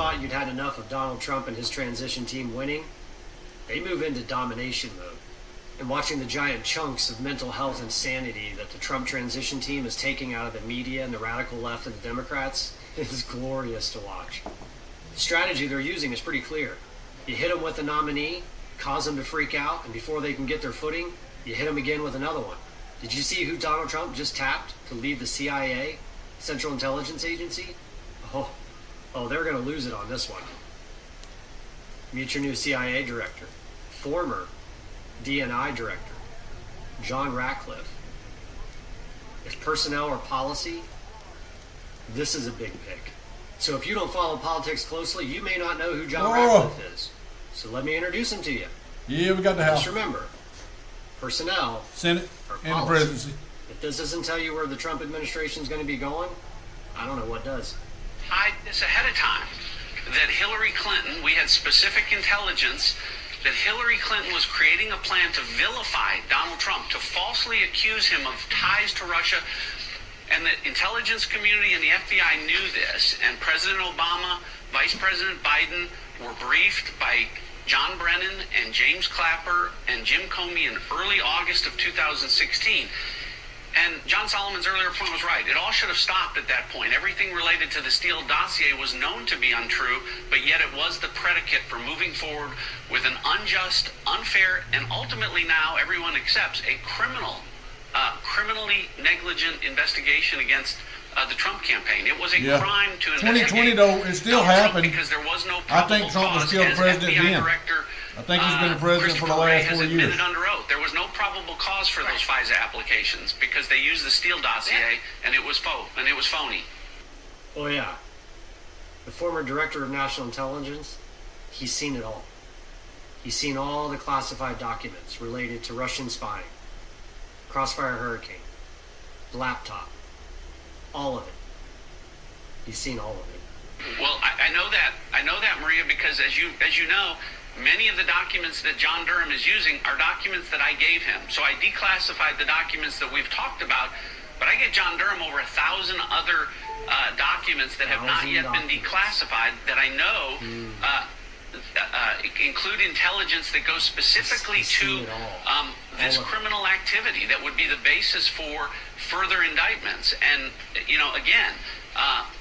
thought you'd had enough of Donald Trump and his transition team winning, they move into domination mode. And watching the giant chunks of mental health and sanity that the Trump transition team is taking out of the media and the radical left and the Democrats is glorious to watch. The strategy they're using is pretty clear. You hit them with the nominee, cause them to freak out, and before they can get their footing, you hit them again with another one. Did you see who Donald Trump just tapped to lead the CIA, Central Intelligence Agency? Oh, they're going to lose it on this one. Meet your new CIA director, former DNI director, John Ratcliffe. If personnel or policy, this is a big pick. So if you don't follow politics closely, you may not know who John Ratcliffe is. So let me introduce him to you. Yeah, we got the house. Just remember, personnel, Senate, or and the policy. presidency. If this doesn't tell you where the Trump administration is going to be going, I don't know what does. Hide this ahead of time. That Hillary Clinton, we had specific intelligence that Hillary Clinton was creating a plan to vilify Donald Trump, to falsely accuse him of ties to Russia. And the intelligence community and the FBI knew this. And President Obama, Vice President Biden were briefed by John Brennan and James Clapper and Jim Comey in early August of 2016. And John Solomon's earlier point was right. It all should have stopped at that point. Everything related to the Steele dossier was known to be untrue, but yet it was the predicate for moving forward with an unjust, unfair, and ultimately now everyone accepts a criminally negligent investigation against the Trump campaign. It was a crime to investigate. 2020 though, it still happened. Because there was no I think Trump was still the president then. I think he's been the president for the last 4 years. Admitted under oath. There was no probable cause for those FISA applications because they used the Steele dossier and it was phony. Oh yeah. The former director of national intelligence, he's seen it all. He's seen all the classified documents related to Russian spying, Crossfire Hurricane, the laptop, all of it. He's seen all of it. Well, I know that, Maria, because as you know, many of the documents that John Durham is using are documents that I gave him. So I declassified the documents that we've talked about, but I get John Durham over 1,000 other documents that have not yet been declassified that I know include intelligence that goes specifically to this criminal activity that would be the basis for further indictments. And, again,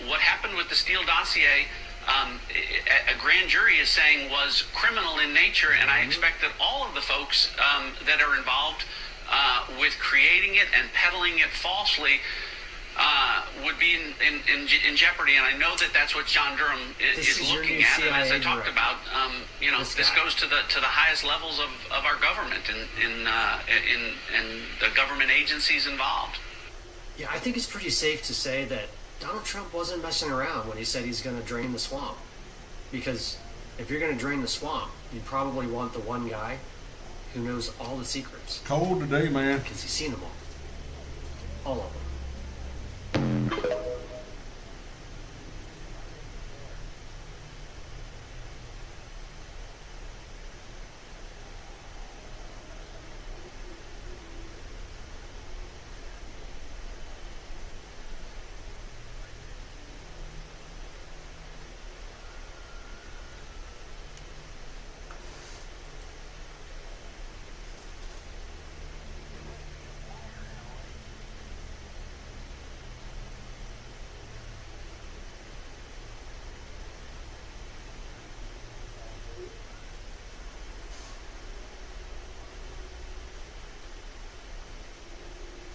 what happened with the Steele dossier, a grand jury is saying was criminal in nature, and I expect that all of the folks that are involved with creating it and peddling it falsely would be in jeopardy. And I know that that's what John Durham is looking at. And as I talked about, this goes to the highest levels of our government and the government agencies involved. Yeah, I think it's pretty safe to say that Donald Trump wasn't messing around when he said he's going to drain the swamp. Because if you're going to drain the swamp, you probably want the one guy who knows all the secrets. Cold today, man. Because he's seen them all. All of them.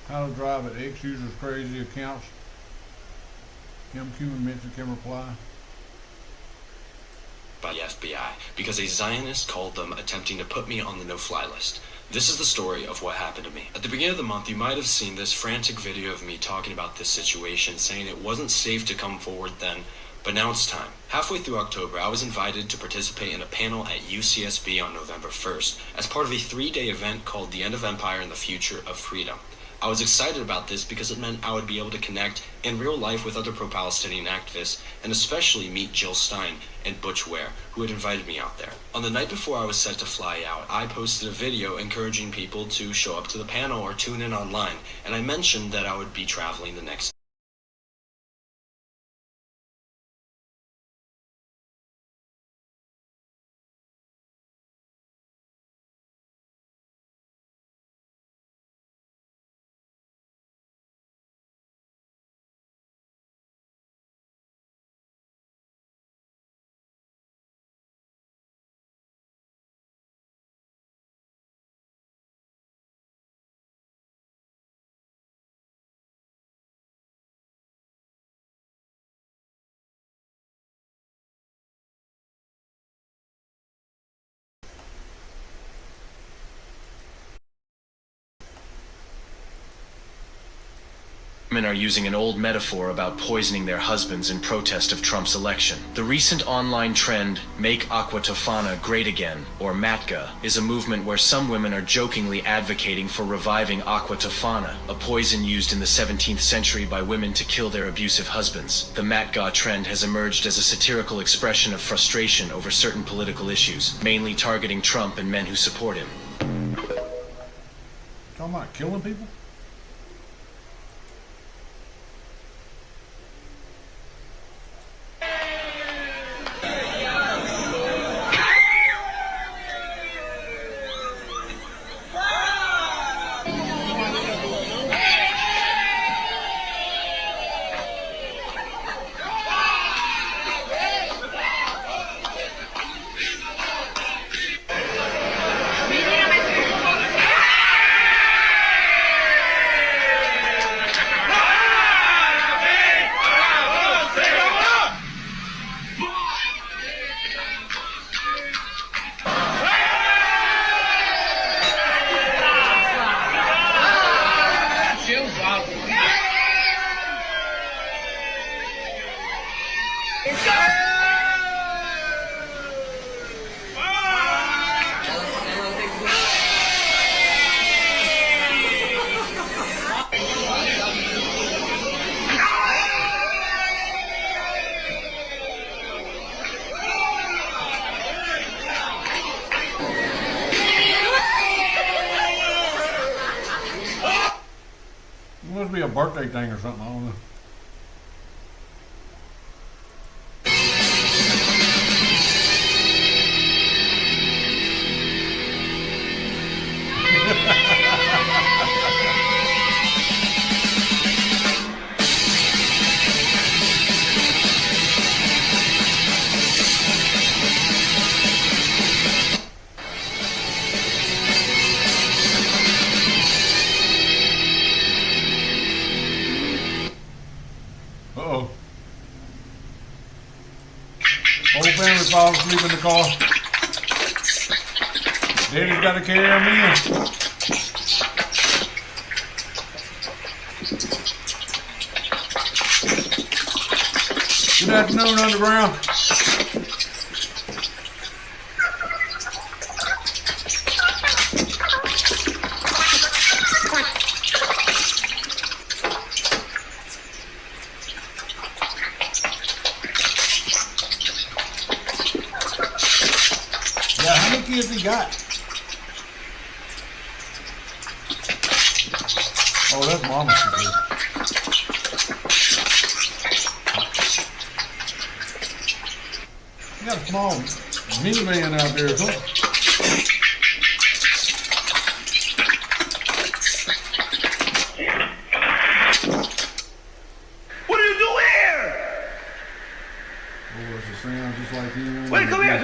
How to drive at X users crazy accounts. Kim Cumin mentioned can reply. By the FBI because a Zionist called them attempting to put me on the no-fly list. This is the story of what happened to me. At the beginning of the month, you might have seen this frantic video of me talking about this situation, saying it wasn't safe to come forward then, but now it's time. Halfway through October, I was invited to participate in a panel at UCSB on November 1st as part of a 3-day event called The End of Empire and the Future of Freedom. I was excited about this because it meant I would be able to connect in real life with other pro-Palestinian activists and especially meet Jill Stein and Butch Ware, who had invited me out there. On the night before I was set to fly out, I posted a video encouraging people to show up to the panel or tune in online, and I mentioned that I would be traveling the next Women are using an old metaphor about poisoning their husbands in protest of Trump's election. The recent online trend, Make Aqua Tofana Great Again, or MATGA, is a movement where some women are jokingly advocating for reviving aqua tofana, a poison used in the 17th century by women to kill their abusive husbands. The MATGA trend has emerged as a satirical expression of frustration over certain political issues, mainly targeting Trump and men who support him. Talking about killing people? It must be a birthday thing or something, I don't know. Uh-oh. Whole family falls asleep in the car. Daddy's got to carry him in. Good afternoon, Underground. Yeah, how many kids he got? Oh, that's Mama's kid. You got a small minivan out there, so. What are you doing here? Oh, it's a sound just like you. Wait, come here.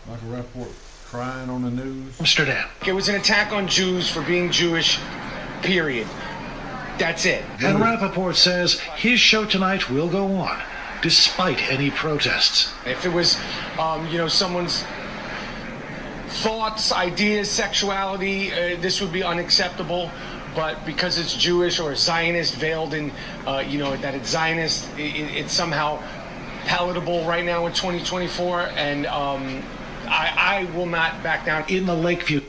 Michael Rapport crying on the news. Amsterdam. It was an attack on Jews for being Jewish, period. That's it. And Rappaport says his show tonight will go on, despite any protests. If it was, someone's thoughts, ideas, sexuality, this would be unacceptable. But because it's Jewish or Zionist, veiled in, that it's Zionist, it's somehow palatable right now in 2024. And I will not back down. In the Lakeview,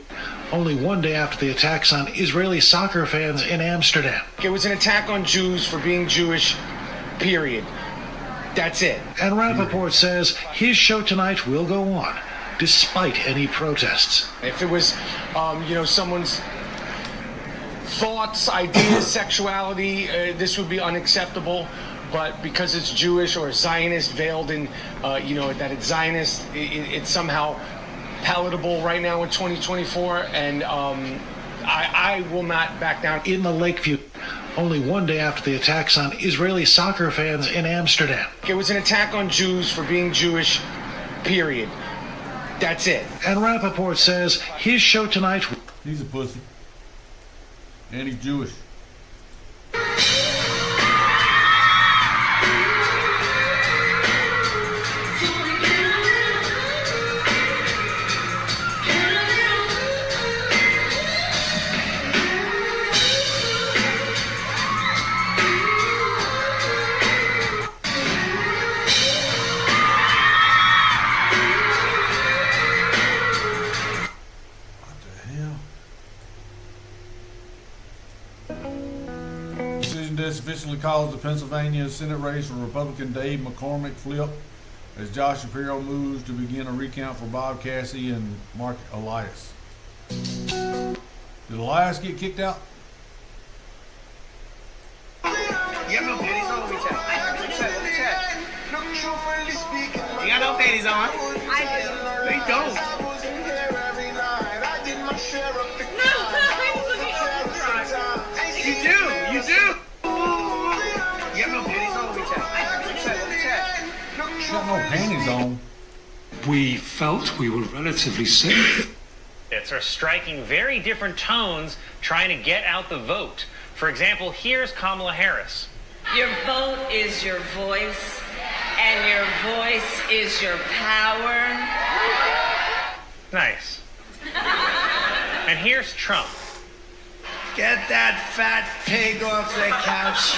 only one day after the attacks on Israeli soccer fans in Amsterdam. It was an attack on Jews for being Jewish, period. That's it. And Rappaport says his show tonight will go on, despite any protests. If it was, someone's thoughts, ideas, sexuality, this would be unacceptable. But because it's Jewish or Zionist, veiled in, that it's Zionist, it's somehow palatable right now in 2024. And I will not back down. In the Lakeview, only one day after the attacks on Israeli soccer fans in Amsterdam. It was an attack on Jews for being Jewish, period. That's it. And Rappaport says his show tonight... He's a pussy. And he's Jewish. Television Desk officially calls the Pennsylvania Senate race for Republican Dave McCormick flip as Josh Shapiro moves to begin a recount for Bob Cassie and Mark Elias. Did Elias get kicked out? You got no panties on? Let me check. Let me check. You got no panties on? I do. They don't. You do. You do. You got no panties on? Let me check. Let me check. Got no panties on. We felt we were relatively safe. Are striking very different tones trying to get out the vote. For example, here's Kamala Harris. Your vote is your voice, and your voice is your power. Nice. And here's Trump. Get that fat pig off the couch.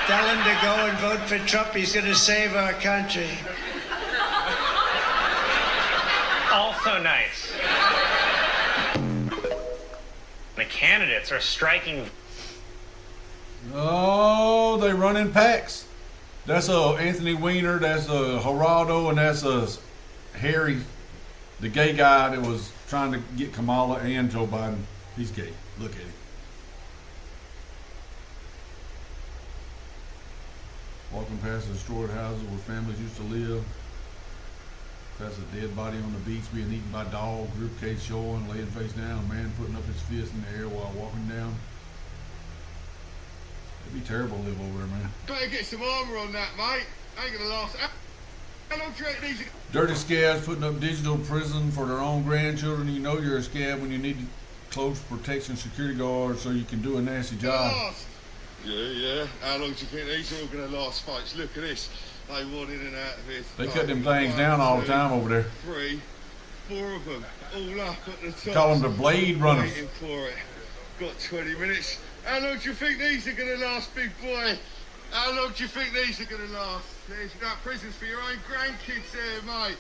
Tell him to go and vote for Trump. He's going to save our country. Also nice. The candidates are striking. Oh, they run in packs. That's Anthony Weiner, that's Geraldo, and that's Harry, the gay guy that was trying to get Kamala and Joe Biden. He's gay. Look at him. Walking past the destroyed houses where families used to live. Past a dead body on the beach being eaten by dogs, ribcage showing, laying face down, a man putting up his fist in the air while walking down. It'd be terrible to live over there, man. Better get some armour on that, mate. Ain't gonna last. How long do you reckon these? Dirty scabs putting up digital prison for their own grandchildren. You know you're a scab when you need close protection security guards so you can do a nasty job. Last. Yeah. How long do you think these are all gonna last, folks? Look at this. They want in and out of it. They cut them things down all the time over there. 3, 4 of them, all up at the top. Call them the blade runners. Waiting for it. Got 20 minutes. How long do you think these are going to last, big boy? How long do you think these are going to last? There's got prisons for your own grandkids there, mate.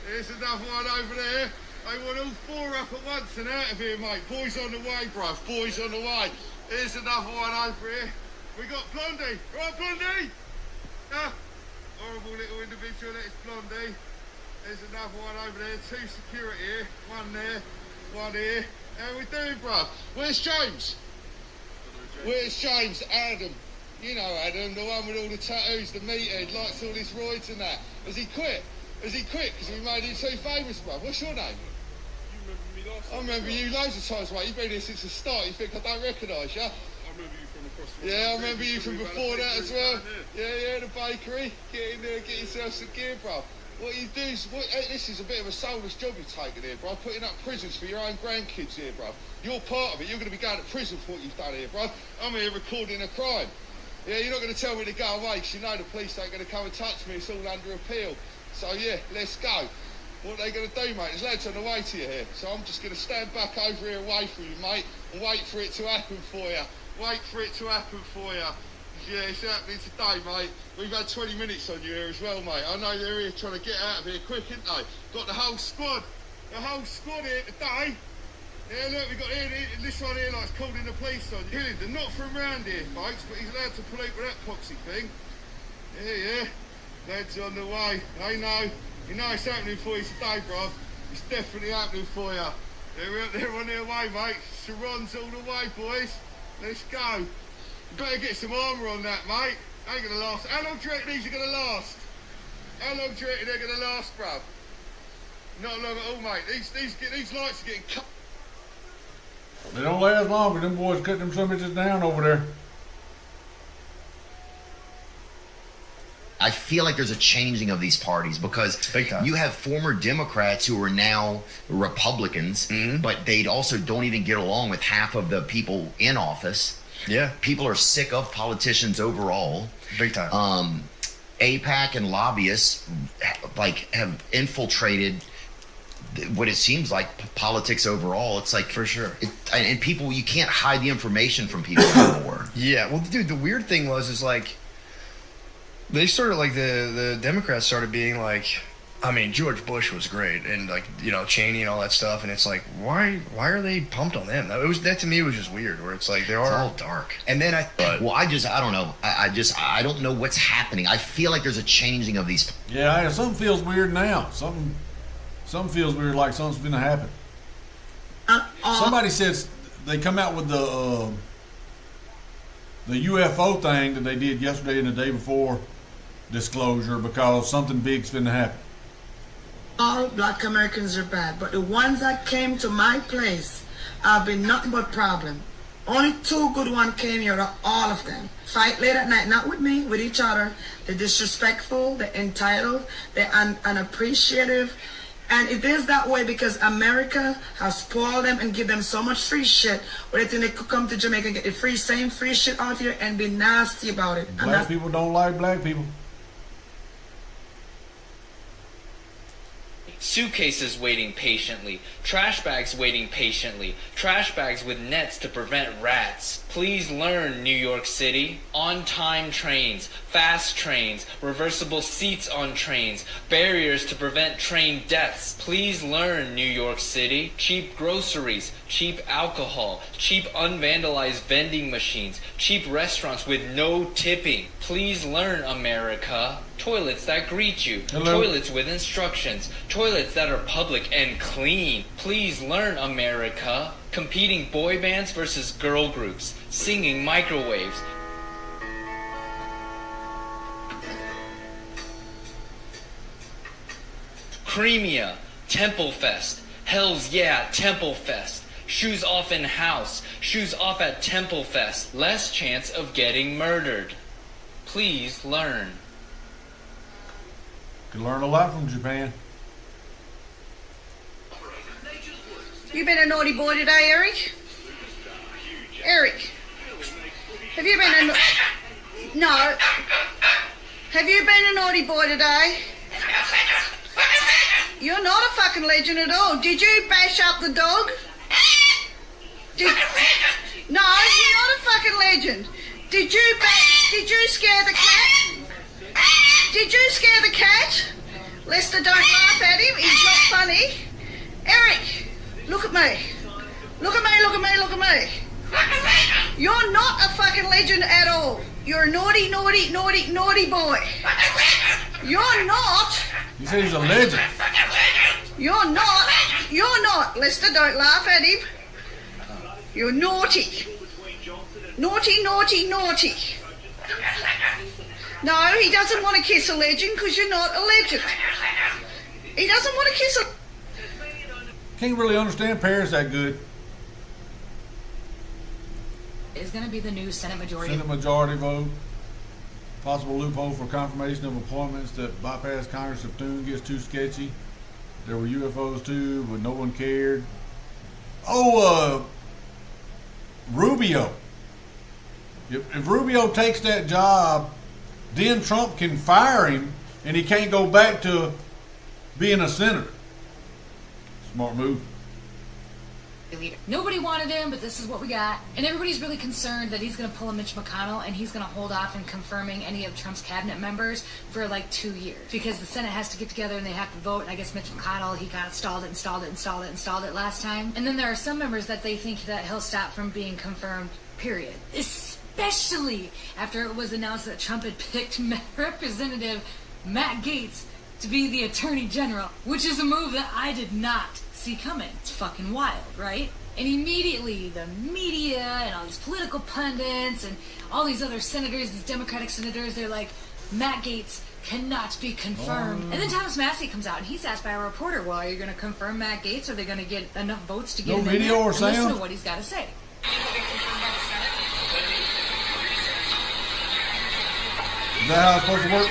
There's another one over there. They want all 4 up at once and out of here, mate. Boys on the way, bruv. Boys on the way. Here's another one over here. We got Blondie. Right, Blondie? Horrible little individual, that's Blondie. There's another one over there, 2 security here, 1 there, 1 here. How we doing, bruv? Where's James? Where's James? Adam. You know Adam, the one with all the tattoos, the meathead, likes all his roids and that. Has he quit? Has he quit because we made him too famous, bruv? What's your name? You remember me last time? I remember you loads of times, mate. You've been here since the start. You think I don't recognise you? I remember you from across the Yeah, I remember you from before that as well. Yeah, the bakery. Get in there, get yourself some gear, bro. What you do is, this is a bit of a soulless job you're taking here, bro. Putting up prisons for your own grandkids here, bro. You're part of it. You're going to be going to prison for what you've done here, bro. I'm here recording a crime. Yeah, you're not going to tell me to go away because you know the police ain't going to come and touch me. It's all under appeal. So, yeah, let's go. What are they going to do, mate? There's lads on the way to you here. So I'm just going to stand back over here away from you, mate, and wait for it to happen for you. Wait for it to happen for you. Yeah, it's happening today, mate. We've had 20 minutes on you here as well, mate. I know they're here trying to get out of here quick, ain't they? Got the whole squad. The whole squad here today. Yeah, look, we got here, this one here, like, calling the police on you. Hillingdon, not from round here, folks, but he's allowed to pollute with that poxy thing. Yeah. Lads on the way. They know. You know it's happening for you today, bruv. It's definitely happening for you. They're on their way, mate. Sarons all the way, boys. Let's go. You better get some armour on that, mate. Ain't gonna last. How long do you reckon these are gonna last? How long do you reckon they're gonna last, bruv? Not long at all, mate. These lights are getting cut. They don't last long, but them boys cut them some bitches down over there. I feel like there's a changing of these parties because you have former Democrats who are now Republicans, but they also don't even get along with half of the people in office. Yeah. People are sick of politicians overall. Big time. AIPAC and lobbyists have infiltrated what it seems like politics overall. It's like, for sure. And people, you can't hide the information from people anymore. Yeah. Well, dude, the weird thing is like, they started, like, the Democrats started being like, I mean, George Bush was great, and like, you know, Cheney and all that stuff, and it's like, why are they pumped on them? That to me was just weird, where it's like It's all dark. And then I don't know. I don't know what's happening. I feel like there's a changing of these. Yeah, something feels weird now. Something feels weird, like something's going to happen. Somebody says they come out with the UFO thing that they did yesterday and the day before disclosure because something big's going to happen. All black Americans are bad, but the ones that came to my place have been nothing but problem. Only 2 good ones came here, all of them. Fight late at night, not with me, with each other. They're disrespectful, they're entitled, they're unappreciative. And it is that way because America has spoiled them and give them so much free shit, but they think they could come to Jamaica and get the same free shit out here and be nasty about it. Black people don't like black people. Suitcases waiting patiently, trash bags waiting patiently, trash bags with nets to prevent rats. Please learn, New York City. On-time trains, fast trains, reversible seats on trains, barriers to prevent train deaths. Please learn, New York City. Cheap groceries, cheap alcohol, cheap unvandalized vending machines, cheap restaurants with no tipping. Please learn, America. Toilets that greet you, toilets with instructions, toilets that are public and clean. Please learn, America. Competing boy bands versus girl groups, singing microwaves. Creamia, Temple Fest, Hell's Yeah, Temple Fest. Shoes off in house, shoes off at Temple Fest. Less chance of getting murdered. Please learn. You learn a lot from Japan. You been a naughty boy today, Eric? Eric, have you been a... No. Have you been a naughty boy today? You're not a fucking legend at all. Did you bash up the dog? No, you're not a fucking legend. Did you scare the cat? Did you scare the cat? Lester, don't laugh at him. He's not funny. Eric, look at me. Look at me, look at me, look at me. You're not a fucking legend at all. You're a naughty, naughty, naughty, naughty boy. You're not. He says he's a legend. You're not. You're not. Lester, don't laugh at him. You're naughty. Naughty, naughty, naughty. No, he doesn't want to kiss a legend because you're not a legend. He doesn't want to kiss a... Can't really understand Paris that good. Is going to be the new Senate majority. Senate majority vote. Possible loophole for confirmation of appointments that bypass Congress if Thune gets too sketchy. There were UFOs too, but no one cared. Rubio. If Rubio takes that job, then Trump can fire him and he can't go back to being a senator. Smart move. Nobody wanted him, but this is what we got. And everybody's really concerned that he's going to pull a Mitch McConnell and he's going to hold off on confirming any of Trump's cabinet members for like 2 years. Because the Senate has to get together and they have to vote. And I guess Mitch McConnell, he kind of stalled it last time. And then there are some members that they think that he'll stop from being confirmed, period. Especially after it was announced that Trump had picked Representative Matt Gaetz to be the Attorney General, which is a move that I did not see coming. It's fucking wild, right? And immediately the media and all these political pundits and all these other senators, these Democratic senators, they're like, Matt Gaetz cannot be confirmed. And then Thomas Massey comes out and he's asked by a reporter, well, are you going to confirm Matt Gaetz? Are they going to get enough votes to get him in there? Or sound? Listen to what he's got to say. Is that how it's supposed to work?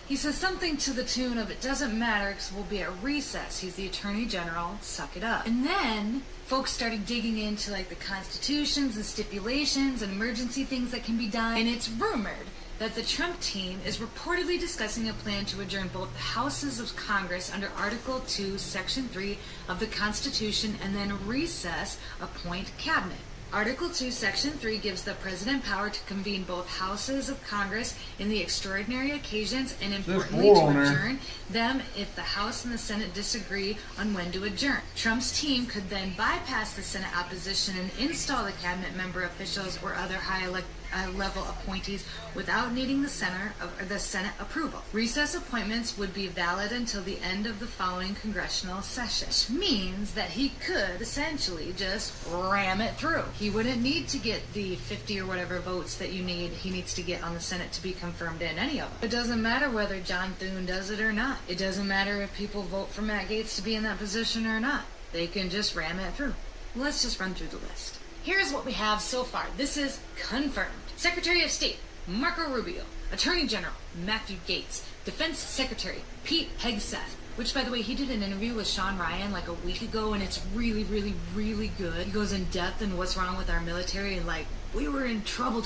He says something to the tune of, it doesn't matter because we'll be at recess. He's the Attorney General. Suck it up. And then folks started digging into like the constitutions and stipulations and emergency things that can be done. And it's rumored that the Trump team is reportedly discussing a plan to adjourn both the houses of Congress under Article 2, Section 3 of the Constitution and then recess, appoint cabinet. Article 2, Section 3 gives the President power to convene both houses of Congress in the extraordinary occasions and importantly to adjourn them if the House and the Senate disagree on when to adjourn. Trump's team could then bypass the Senate opposition and install the cabinet member officials or other high-level appointees without needing the Senate approval. Recess appointments would be valid until the end of the following congressional session, which means that he could essentially just ram it through. He wouldn't need to get the 50 or whatever votes that he needs to get on the Senate to be confirmed in any of them. It doesn't matter whether John Thune does it or not. It doesn't matter if people vote for Matt Gaetz to be in that position or not. They can just ram it through. Let's just run through the list. Here's what we have so far. This is confirmed. Secretary of State, Marco Rubio. Attorney General, Matthew Gaetz. Defense Secretary, Pete Hegseth. Which, by the way, he did an interview with Sean Ryan like a week ago, and it's really, really, really good. He goes in depth in what's wrong with our military, and like, we were in trouble.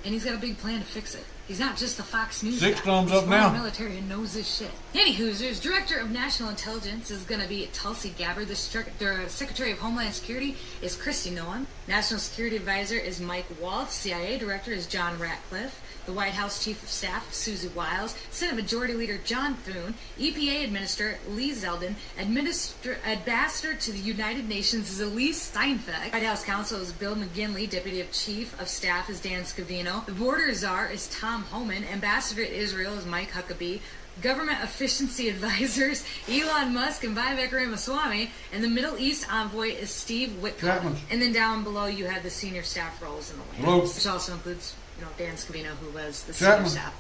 And he's got a big plan to fix it. He's not just the Fox News guy. 6 thumbs He's up now. from the military and knows this shit. Any Hoosiers, Director of National Intelligence is going to be Tulsi Gabbard. The Secretary of Homeland Security is Kristi Noem. National Security Advisor is Mike Waltz. CIA Director is John Ratcliffe. The White House Chief of Staff, Susie Wiles. Senate Majority Leader John Thune. EPA Administrator Lee Zeldin. Ambassador to the United Nations is Elise Steinfeld. White House Counsel is Bill McGinley. Deputy Chief of Staff is Dan Scavino. The Border Czar is Tom Homan. Ambassador to Israel is Mike Huckabee. Government Efficiency Advisors, Elon Musk and Vivek Ramaswamy, and the Middle East Envoy is Steve Witkoff. Chapman. And then down below you have the senior staff roles in the White House, which also includes, Dan Scavino, who was the senior staff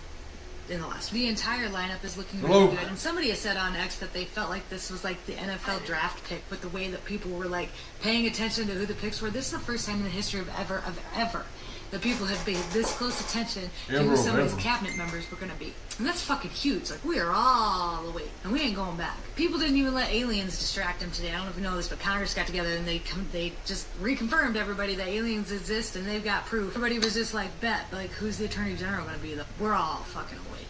in the last. The entire lineup is looking really good, and somebody has said on X that they felt like this was like the NFL draft pick, with the way that people were like paying attention to who the picks were. This is the first time in the history of ever that people have paid this close attention to who some of these cabinet members were going to be. And that's fucking huge. Like, we are all awake, and we ain't going back. People didn't even let aliens distract them today. I don't know if you know this, but Congress got together and they just reconfirmed everybody that aliens exist, and they've got proof. Everybody was just like, bet. Like, who's the Attorney General going to be? We're all fucking awake.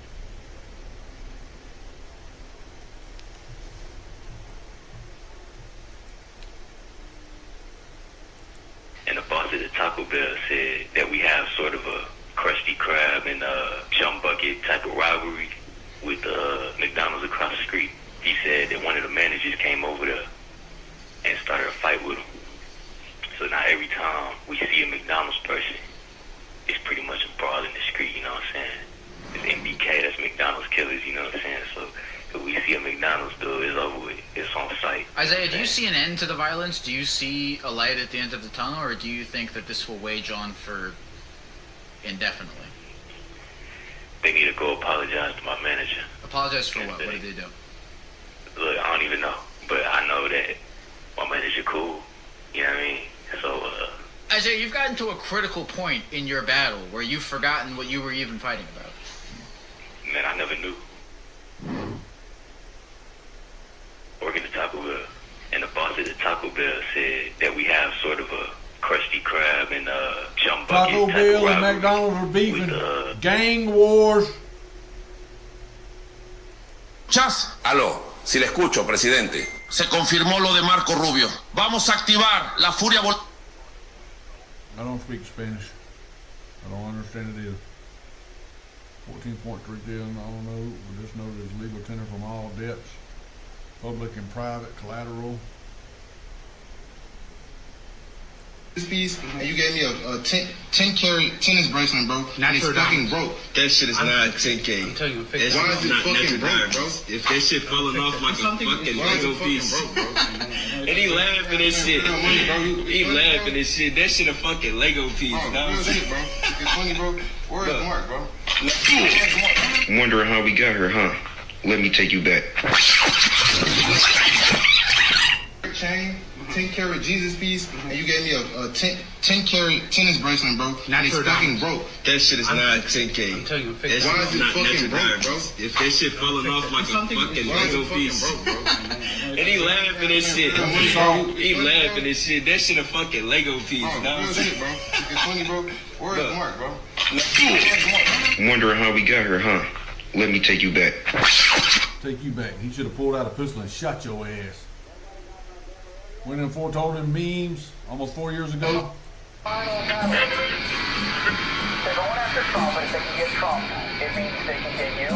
And the boss at the Taco Bell said that we have sort of a Krusty Krab and jump bucket type of rivalry with McDonald's across the street. He said that one of the managers came over there and started a fight with him. So now every time we see a McDonald's person, it's pretty much a brawl in the street, you know what I'm saying? It's MBK, that's McDonald's killers, you know what I'm saying? So if we see a McDonald's dude, it's over with. It's on site. Isaiah, do you see an end to the violence? Do you see a light at the end of the tunnel, or do you think that this will wage on for indefinitely? They need to go apologize to my manager. Apologize for what? What did they do? Look, I don't even know, but I know that my manager cool. You know what I mean? So, Isaiah, you've gotten to a critical point in your battle where you've forgotten what you were even fighting about. Man, I never knew. Working at Taco Bell, and the boss at the Taco Bell said that we have sort of a Krusty Krab and jump bucket Taco type Bell of and rivalry McDonald's are beefing. with, Gang wars. Chas. Aló, si le escucho, presidente. Se confirmó lo de Marco Rubio. Vamos a activar la furia I don't speak Spanish. I don't understand it either. 14.3 billion, I don't know. We just know there's legal tender from all debts, public and private collateral. This piece, and you gave me a 10 carat tennis bracelet, bro. It's fucking broke. That shit is not 10K. I'm telling you, Why is it fucking broke, bro? If that shit falling off like a fucking Lego piece. And he laughing and shit. He laughing and shit. That shit a fucking Lego piece, dog. It's funny, bro. Where is Mark, bro? Wondering how we got here, huh? Let me take you back. Chain, 10 carat Jesus piece, and you gave me a 10 carat tennis bracelet, bro. It's fucking broke. That shit is not 10K. I'm telling you, that shit is not fucking broke, bro? If that shit falling off like a fucking Lego piece. And he laughing and shit. He laughing and shit. That shit a fucking Lego piece, dog. It's funny, bro. Where is Mark, bro? Wondering how we got here, huh? Let me take you back. Take you back. He should have pulled out a pistol and shot your ass. When them foretold him memes almost 4 years ago, Final battle. They're going after Trump, and if they can get Trump, it means they can get you,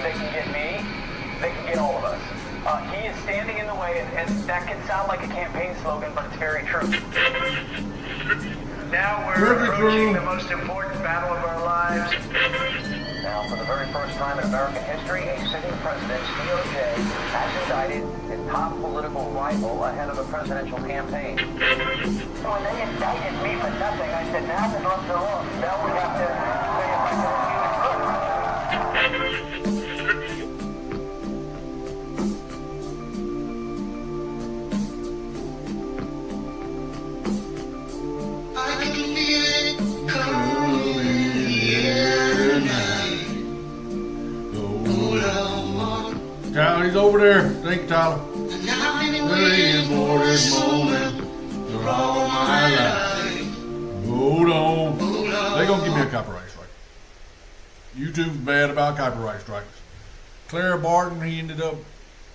they can get me, they can get all of us. He is standing in the way, and that can sound like a campaign slogan, but it's very true. Now we're approaching the most important battle of our lives. Now, for the very first time in American history, a sitting president's DOJ has indicted his top political rival ahead of a presidential campaign. So when they indicted me for nothing, I said, now the gloves are off. Now we have to say if I can accuse Brooks. Tyler, he's over there. Thank you, Tyler. Waiting for this moment for all my life. Hold on. They're going to give me a copyright strike. YouTube's bad about copyright strikes. Clara Barton, he ended up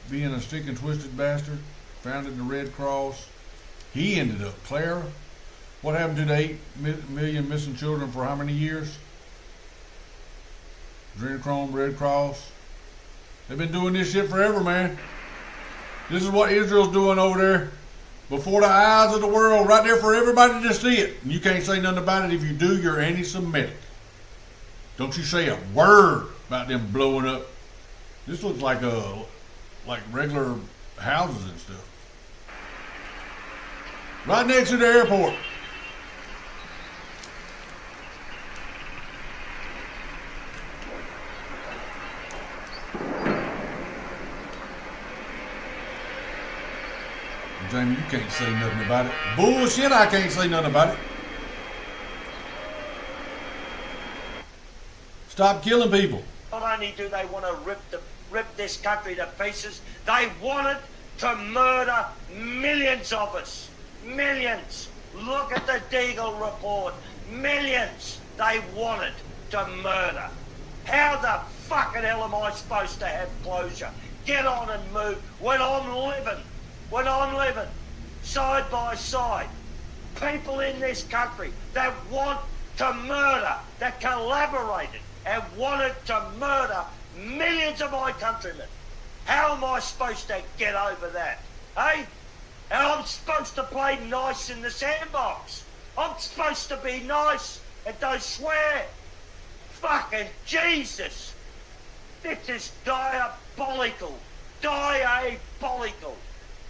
being a sick and twisted bastard. Founded the Red Cross. He ended up. Clara, what happened to the 8 million missing children for how many years? Adrenochrome, Red Cross. They've been doing this shit forever, man. This is what Israel's doing over there before the eyes of the world, right there for everybody to see it. And you can't say nothing about it. If you do, you're anti-Semitic. Don't you say a word about them blowing up. This looks like regular houses and stuff. Right next to the airport. Jamie, you can't say nothing about it. Bullshit, I can't say nothing about it. Stop killing people. Not only do they want to rip this country to pieces, they wanted to murder millions of us. Millions. Look at the Deagle report. Millions they wanted to murder. How the fucking hell am I supposed to have closure? Get on and move when I'm living. When I'm living side by side, people in this country that want to murder, that collaborated and wanted to murder millions of my countrymen. How am I supposed to get over that? Eh? And I'm supposed to play nice in the sandbox. I'm supposed to be nice and don't swear. Fucking Jesus. This is diabolical. Diabolical.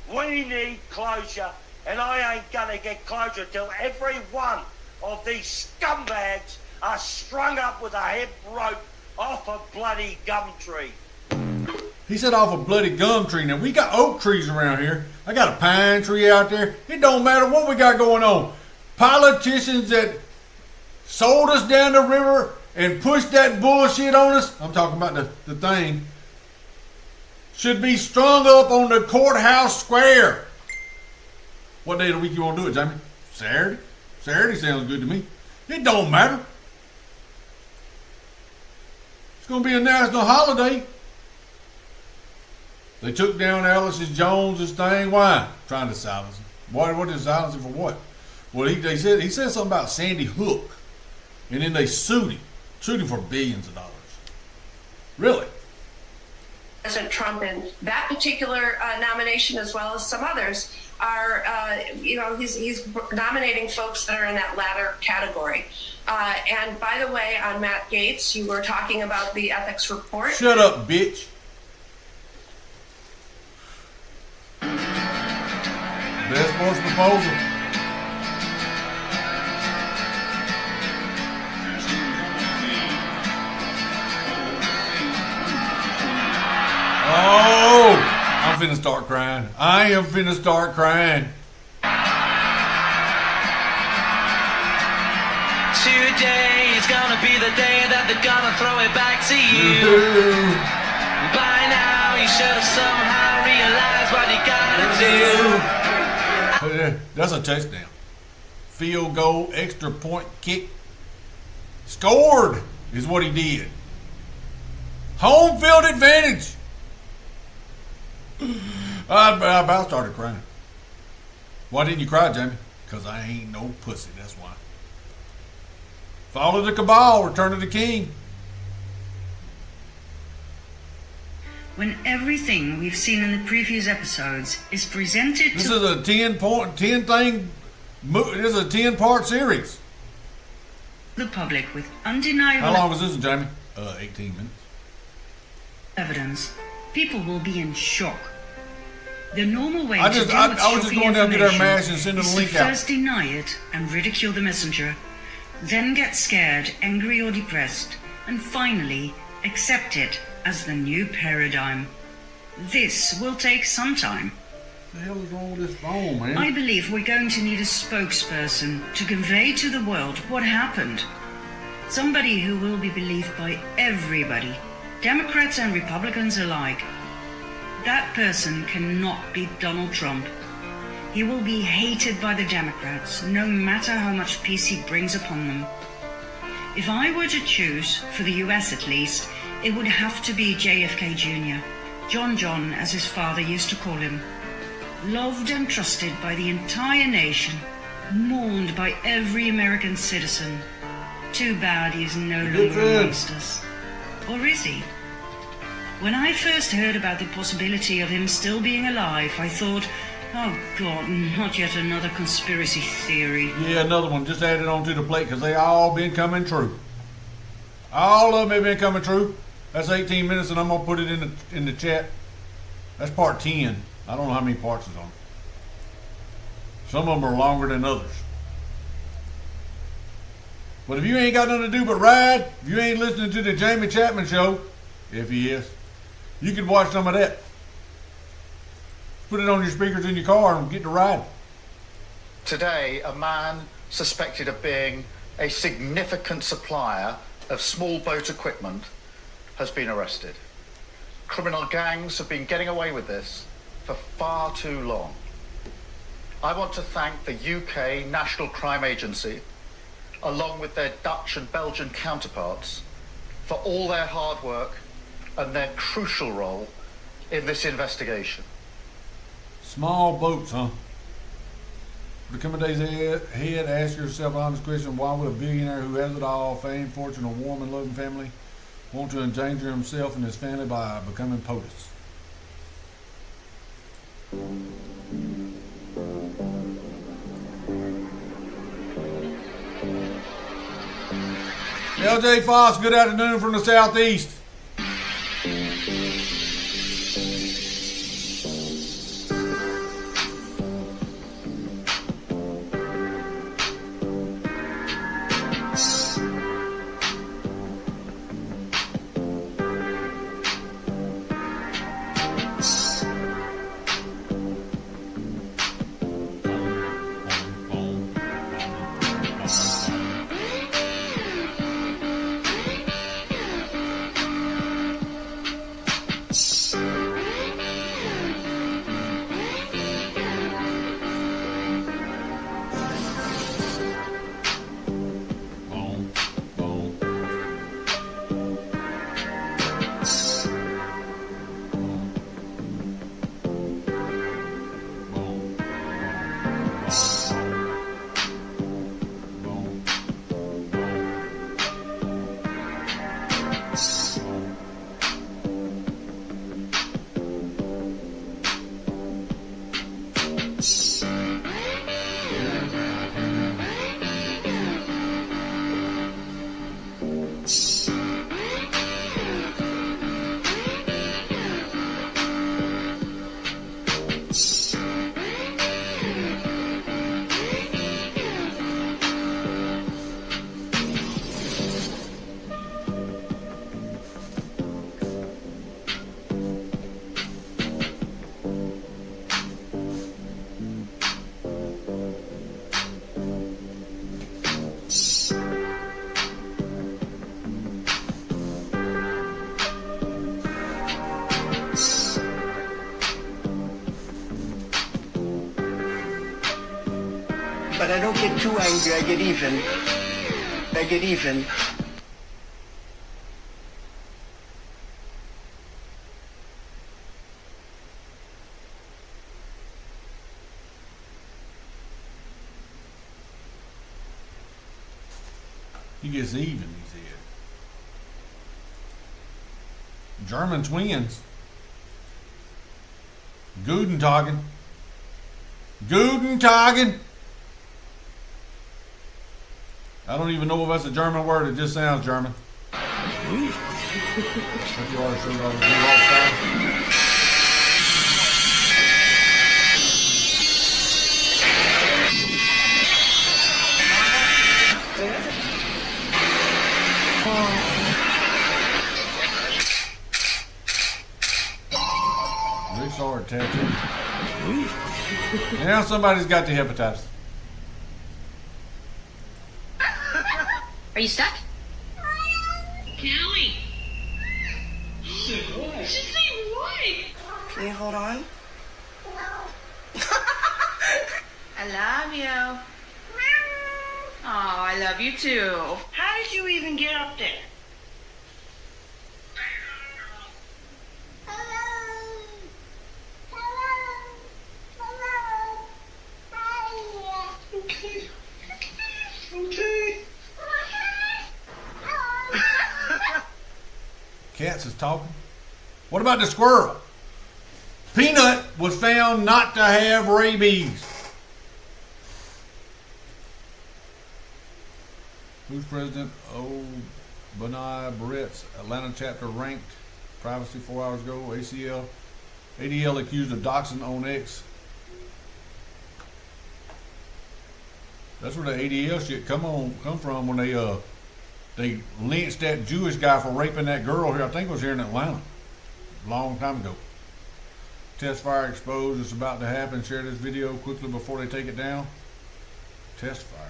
We need closure, and I ain't gonna get closure till every one of these scumbags are strung up with a hemp rope off a bloody gum tree. He said off a bloody gum tree. Now, we got oak trees around here. I got a pine tree out there. It don't matter what we got going on. Politicians that sold us down the river and pushed that bullshit on us, I'm talking about the thing, should be strung up on the courthouse square. What day of the week you want to do it, Jamie? Saturday? Saturday sounds good to me. It don't matter. It's going to be a national holiday. They took down Alice Jones's thing. Why? Trying to silence him. What did silence him for what? Well, he said something about Sandy Hook. And then they sued him for billions of dollars. Really? President Trump in that particular nomination, as well as some others, are, he's nominating folks that are in that latter category. And by the way, on Matt Gaetz, you were talking about the ethics report. Shut up, bitch. Best sports proposal. Oh, I'm finna start crying. I am finna start crying. Today is gonna be the day that they're gonna throw it back to you. By now, you should have somehow realized what you gotta do. That's a touchdown. Field goal, extra point kick. Scored is what he did. Home field advantage. I about started crying. Why didn't you cry, Jamie? Because I ain't no pussy, that's why. Follow the cabal, return of the king. When everything we've seen in the previous episodes is presented This to is a 10-part series. the public with undeniable How long was this, Jamie? 18 minutes. evidence, people will be in shock. The normal way I to just- deal I- with I was just shocking going down to their information mash and send them is a to link out. first deny it and ridicule the messenger, then get scared, angry or depressed, and finally accept it as the new paradigm. This will take some time. What the hell is wrong with this phone, man? I believe we're going to need a spokesperson to convey to the world what happened. Somebody who will be believed by everybody, Democrats and Republicans alike. That person cannot be Donald Trump. He will be hated by the Democrats, no matter how much peace he brings upon them. If I were to choose, for the US at least, it would have to be JFK Jr., John, as his father used to call him. Loved and trusted by the entire nation, mourned by every American citizen. Too bad he's no longer amongst us. Or is he? When I first heard about the possibility of him still being alive, I thought, oh God, not yet another conspiracy theory. Yeah, another one. Just added on to the plate because they all been coming true. All of them have been coming true. That's 18 minutes, and I'm gonna put it in the chat. That's part 10. I don't know how many parts is on it. Some of them are longer than others. But if you ain't got nothing to do but ride, if you ain't listening to the Jamie Chapman show, if he is, you can watch some of that. Put it on your speakers in your car and get to ride. Today, a man suspected of being a significant supplier of small boat equipment has been arrested. Criminal gangs have been getting away with this for far too long. I want to thank the UK National Crime Agency, along with their Dutch and Belgian counterparts, for all their hard work and their crucial role in this investigation. Small boats, huh? For the coming days ahead, ask yourself an honest question: why would a billionaire who has it all, fame, fortune, a warm and loving family, want to endanger himself and his family by becoming POTUS? LJ Foss, good afternoon from the southeast. But I don't get too angry, I get even. I get even. He gets even, he said. German twins. Guten Tagen. Guten Tagen. I don't even know if that's a German word. It just sounds German. Rick's hard tattoo. Now somebody's got the hepatitis. Are you stuck? Kelly. She said what? Can you hold on? I love you. Oh, I love you too. How did you even get up there? Okay. Cats is talking. What about the squirrel? Peanut was found not to have rabies. Who's president? Benai Barrett's Atlanta chapter ranked privacy 4 hours ago. ADL accused of doxing on X. That's where the ADL shit come from when they lynched that Jewish guy for raping that girl here. I think it was here in Atlanta, a long time ago. Test fire exposed. It's about to happen. Share this video quickly before they take it down. Test fire.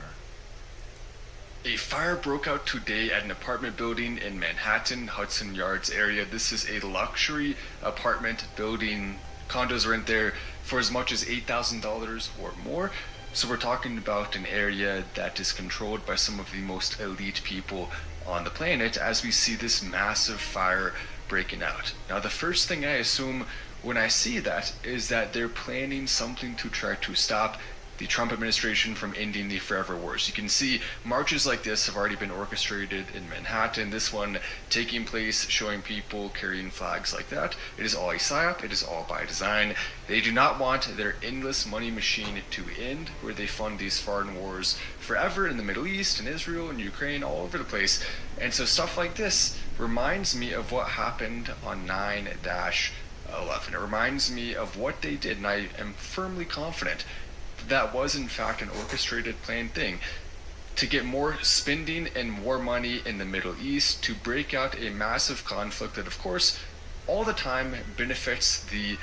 A fire broke out today at an apartment building in Manhattan, Hudson Yards area. This is a luxury apartment building. Condos rent there for as much as $8,000 or more. So we're talking about an area that is controlled by some of the most elite people on the planet as we see this massive fire breaking out. Now the first thing I assume when I see that is that they're planning something to try to stop the Trump administration from ending the forever wars. You can see marches like this have already been orchestrated in Manhattan. This one taking place, showing people carrying flags like that. It is all a psyop. It is all by design. They do not want their endless money machine to end, where they fund these foreign wars forever in the Middle East and Israel and Ukraine, all over the place. And so stuff like this reminds me of what happened on 9/11. It reminds me of what they did, and I am firmly confident that was in fact an orchestrated planned thing to get more spending and more money in the Middle East, to break out a massive conflict that of course all the time benefits the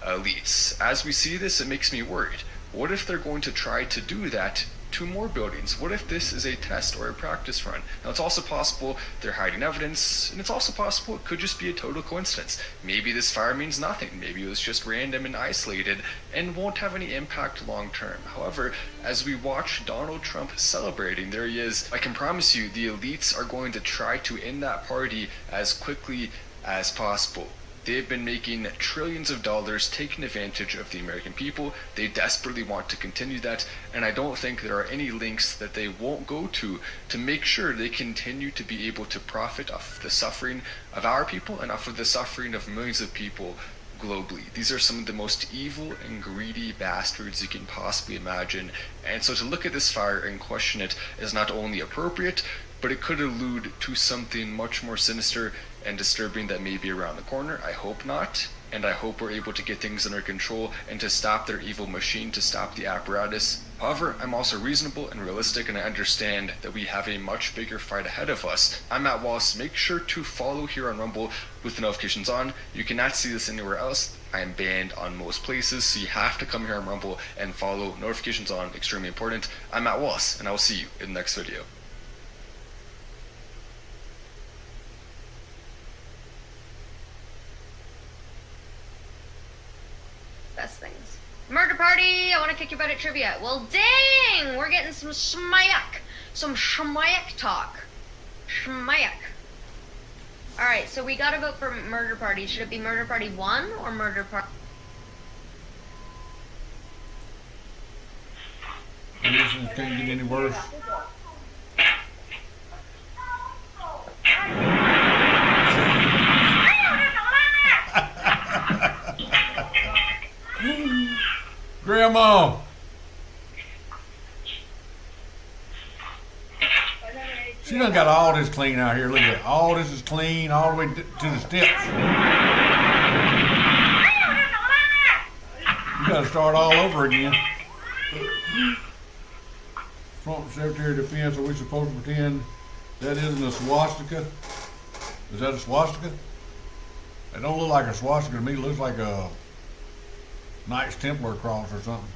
elites. As we see this, it makes me worried. What if they're going to try to do that to more buildings? What if this is a test or a practice run? Now it's also possible they're hiding evidence, and it's also possible it could just be a total coincidence. Maybe this fire means nothing. Maybe it was just random and isolated and won't have any impact long term. However, as we watch Donald Trump celebrating, there he is, I can promise you the elites are going to try to end that party as quickly as possible. They've been making trillions of dollars, taking advantage of the American people. They desperately want to continue that, and I don't think there are any links that they won't go to make sure they continue to be able to profit off the suffering of our people and off of the suffering of millions of people globally. These are some of the most evil and greedy bastards you can possibly imagine, and so to look at this fire and question it is not only appropriate, but it could allude to something much more sinister and disturbing that may be around the corner. I hope not, and I hope we're able to get things under control and to stop their evil machine, to stop the apparatus. However, I'm also reasonable and realistic, and I understand that we have a much bigger fight ahead of us. I'm Matt Wallace. Make sure to follow here on Rumble with the notifications on. You cannot see this anywhere else. I am banned on most places, so you have to come here on Rumble and follow. Notifications on, extremely important. I'm Matt Wallace, and I will see you in the next video. Best things. Murder party! I want to kick your butt at trivia. Well, dang! We're getting some schmayak. Some schmayak talk. Schmayak. Alright, so we gotta vote for murder party. Should it be murder party 1 or murder party? Can't get any worse. Grandma. She done got all this clean out here. Look at it. All this is clean all the way to the steps. You got to start all over again. Trump Secretary of Defense, are we supposed to pretend that isn't a swastika? Is that a swastika? It don't look like a swastika to me. It looks like a Knights Templar cross or something.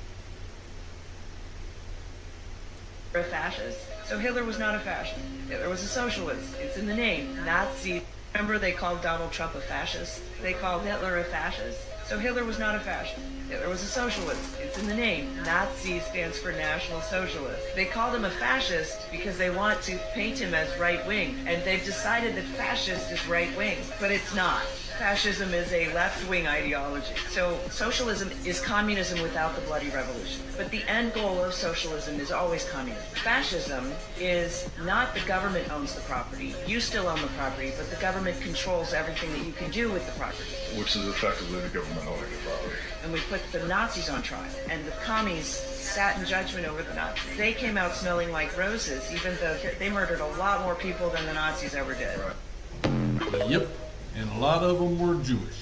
A fascist. So Hitler was not a fascist. Hitler was a socialist. It's in the name. Nazi. Remember they called Donald Trump a fascist? They called Hitler a fascist. So Hitler was not a fascist. Hitler was a socialist. It's in the name. Nazi stands for National Socialist. They called him a fascist because they want to paint him as right-wing. And they've decided that fascist is right-wing. But it's not. Fascism is a left-wing ideology. So socialism is communism without the bloody revolution. But the end goal of socialism is always communism. Fascism is not the government owns the property. You still own the property, but the government controls everything that you can do with the property. Which is effectively the government owning the property. And we put the Nazis on trial. And the commies sat in judgment over the Nazis. They came out smelling like roses, even though they murdered a lot more people than the Nazis ever did. Right. Yep. And a lot of them were Jewish.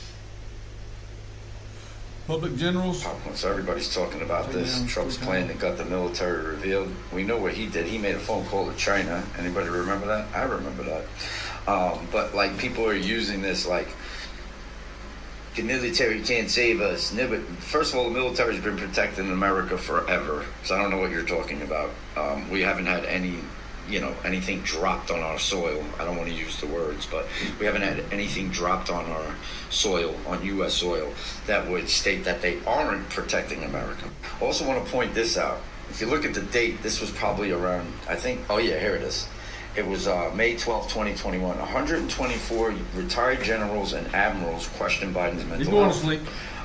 Public generals. So everybody's talking about this. Trump's plan that got the military revealed. We know what he did. He made a phone call to China. Anybody remember that? I remember that. But like people are using this like the military can't save us. No, but first of all, the military's been protecting America forever. So I don't know what you're talking about. We haven't had anything dropped on our soil. I don't want to use the words, but we haven't had anything dropped on our soil, on U.S. soil, that would state that they aren't protecting America. I also want to point this out. If you look at the date, this was probably around, here it is. It was May 12, 2021. 124 retired generals and admirals questioned Biden's mental health. To sleep.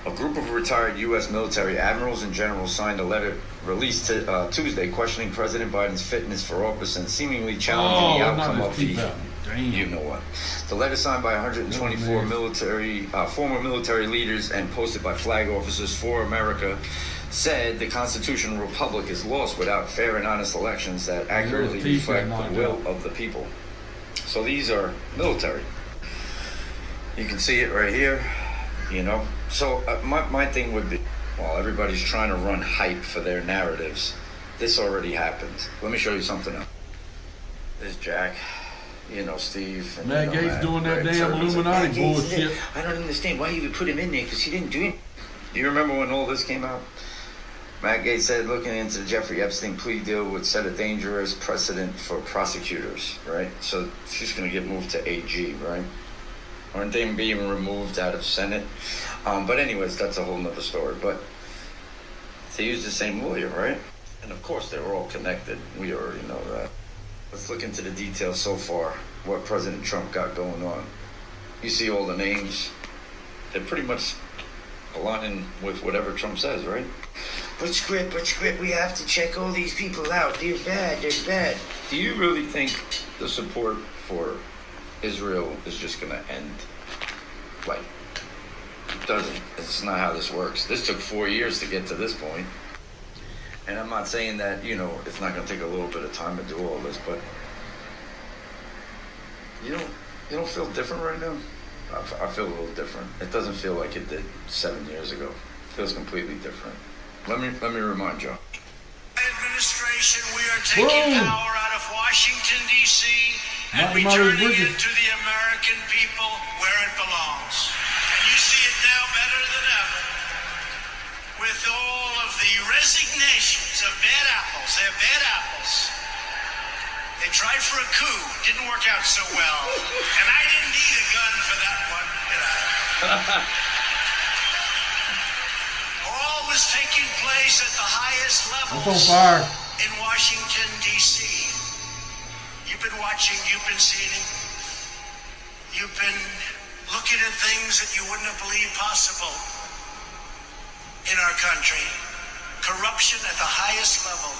A group of retired U.S. military admirals and generals signed a letter released Tuesday questioning President Biden's fitness for office and seemingly challenging the outcome of the, you know what. The letter signed by 124 former military leaders and posted by flag officers for America said the constitutional republic is lost without fair and honest elections that accurately reflect the will of the people. So these are military. You can see it right here. So my thing would be, while everybody's trying to run hype for their narratives, this already happened. Let me show you something else. There's Jack, Steve. And, Matt Gaetz doing that damn Illuminati bullshit. I don't understand why you would put him in there, because he didn't do it. Do you remember when all this came out? Matt Gaetz said looking into the Jeffrey Epstein plea deal would set a dangerous precedent for prosecutors, right? So she's going to get moved to AG, right? Aren't they being removed out of Senate? But anyways, that's a whole nother story. But they use the same lawyer, right? And of course, they're all connected. We already know that. Let's look into the details so far, what President Trump got going on. You see all the names. They're pretty much aligning with whatever Trump says, right? But script, we have to check all these people out. They're bad. Do you really think the support for Israel is just going to end? It doesn't. It's not how this works. This took 4 years to get to this point. And I'm not saying that, it's not going to take a little bit of time to do all this, but you don't feel different right now? I feel a little different. It doesn't feel like it did 7 years ago. It feels completely different. Let me remind you. Administration, we are taking power out of Washington, D.C., and returning it to the American people where it belongs. And you see it now better than ever with all of the resignations of bad apples. They're bad apples. They tried for a coup. Didn't work out so well. And I didn't need a gun for that one. All was taking place at the highest levels in Washington, D.C. You've been watching, you've been seeing, you've been looking at things that you wouldn't have believed possible in our country. Corruption at the highest level,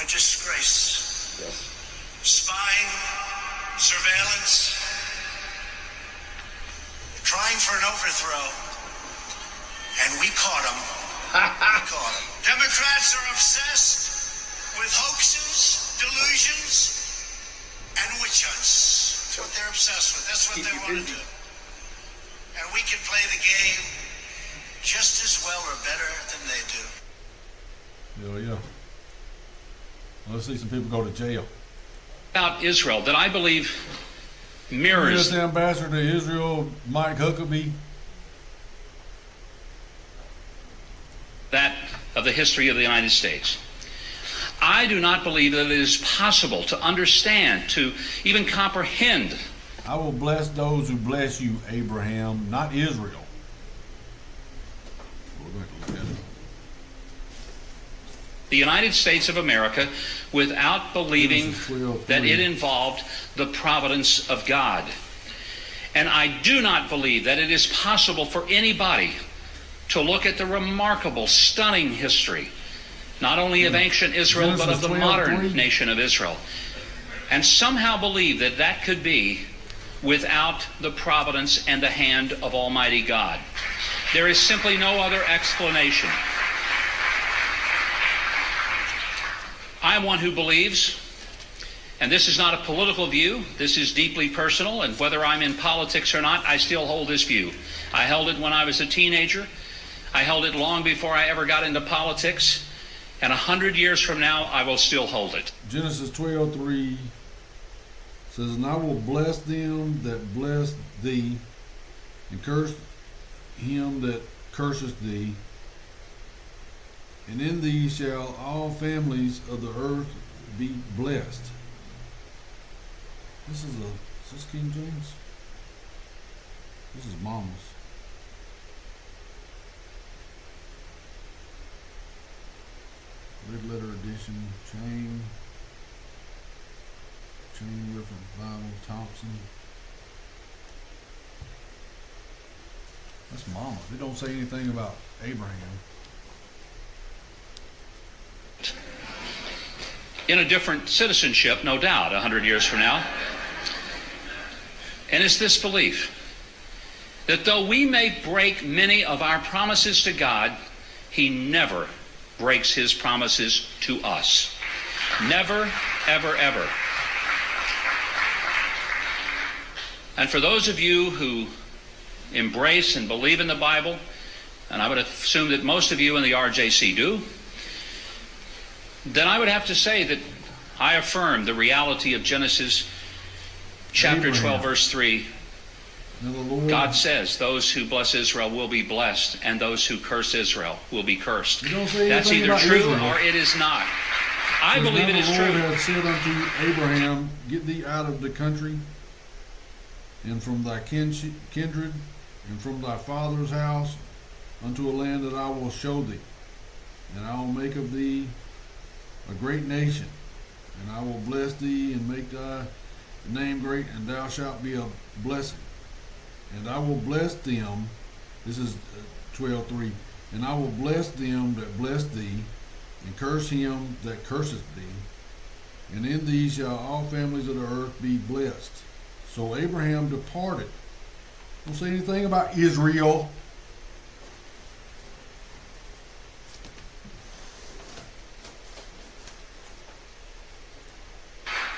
a disgrace. Yes. Spying, surveillance, trying for an overthrow, and we caught them. Democrats are obsessed with hoaxes, delusions, and witch hunts. That's what they're obsessed with. That's what they want to do. And we can play the game just as well or better than they do. Yeah. Let's see some people go to jail. About Israel that I believe mirrors the ambassador to Israel, Mike Huckabee. That of the history of the United States. I do not believe that it is possible to understand, to even comprehend. I will bless those who bless you, Abraham, not Israel. We're going to look at it. The United States of America without believing that it involved the providence of God. And I do not believe that it is possible for anybody to look at the remarkable, stunning history, not only of ancient Israel, but of the modern nation of Israel, and somehow believe that that could be without the providence and the hand of Almighty God. There is simply no other explanation. I'm one who believes, and this is not a political view, this is deeply personal, and whether I'm in politics or not, I still hold this view. I held it when I was a teenager. I held it long before I ever got into politics, and 100 years from now, I will still hold it. Genesis 12:3 says, "And I will bless them that bless thee, and curse him that curseth thee. And in thee shall all families of the earth be blessed." Is this King James? This is Mama's. Red letter edition, chain reference Bible, Thompson. That's Mama. They don't say anything about Abraham. In a different citizenship, no doubt, 100 years from now. And it's this belief that though we may break many of our promises to God, He never breaks His promises to us. Never, ever, ever. And for those of you who embrace and believe in the Bible, and I would assume that most of you in the RJC do, then I would have to say that I affirm the reality of Genesis chapter 12, verse 3. God says those who bless Israel will be blessed, and those who curse Israel will be cursed. That's either true or it is not. I believe it is true. The Lord hath said unto Abraham, "Get thee out of the country, and from thy kindred, and from thy father's house, unto a land that I will show thee. And I will make of thee a great nation, and I will bless thee, and make thy name great, and thou shalt be a blessing. And I will bless them," this is 12:3, "and I will bless them that bless thee, and curse him that curseth thee. And in thee shall all families of the earth be blessed." So Abraham departed. Don't say anything about Israel.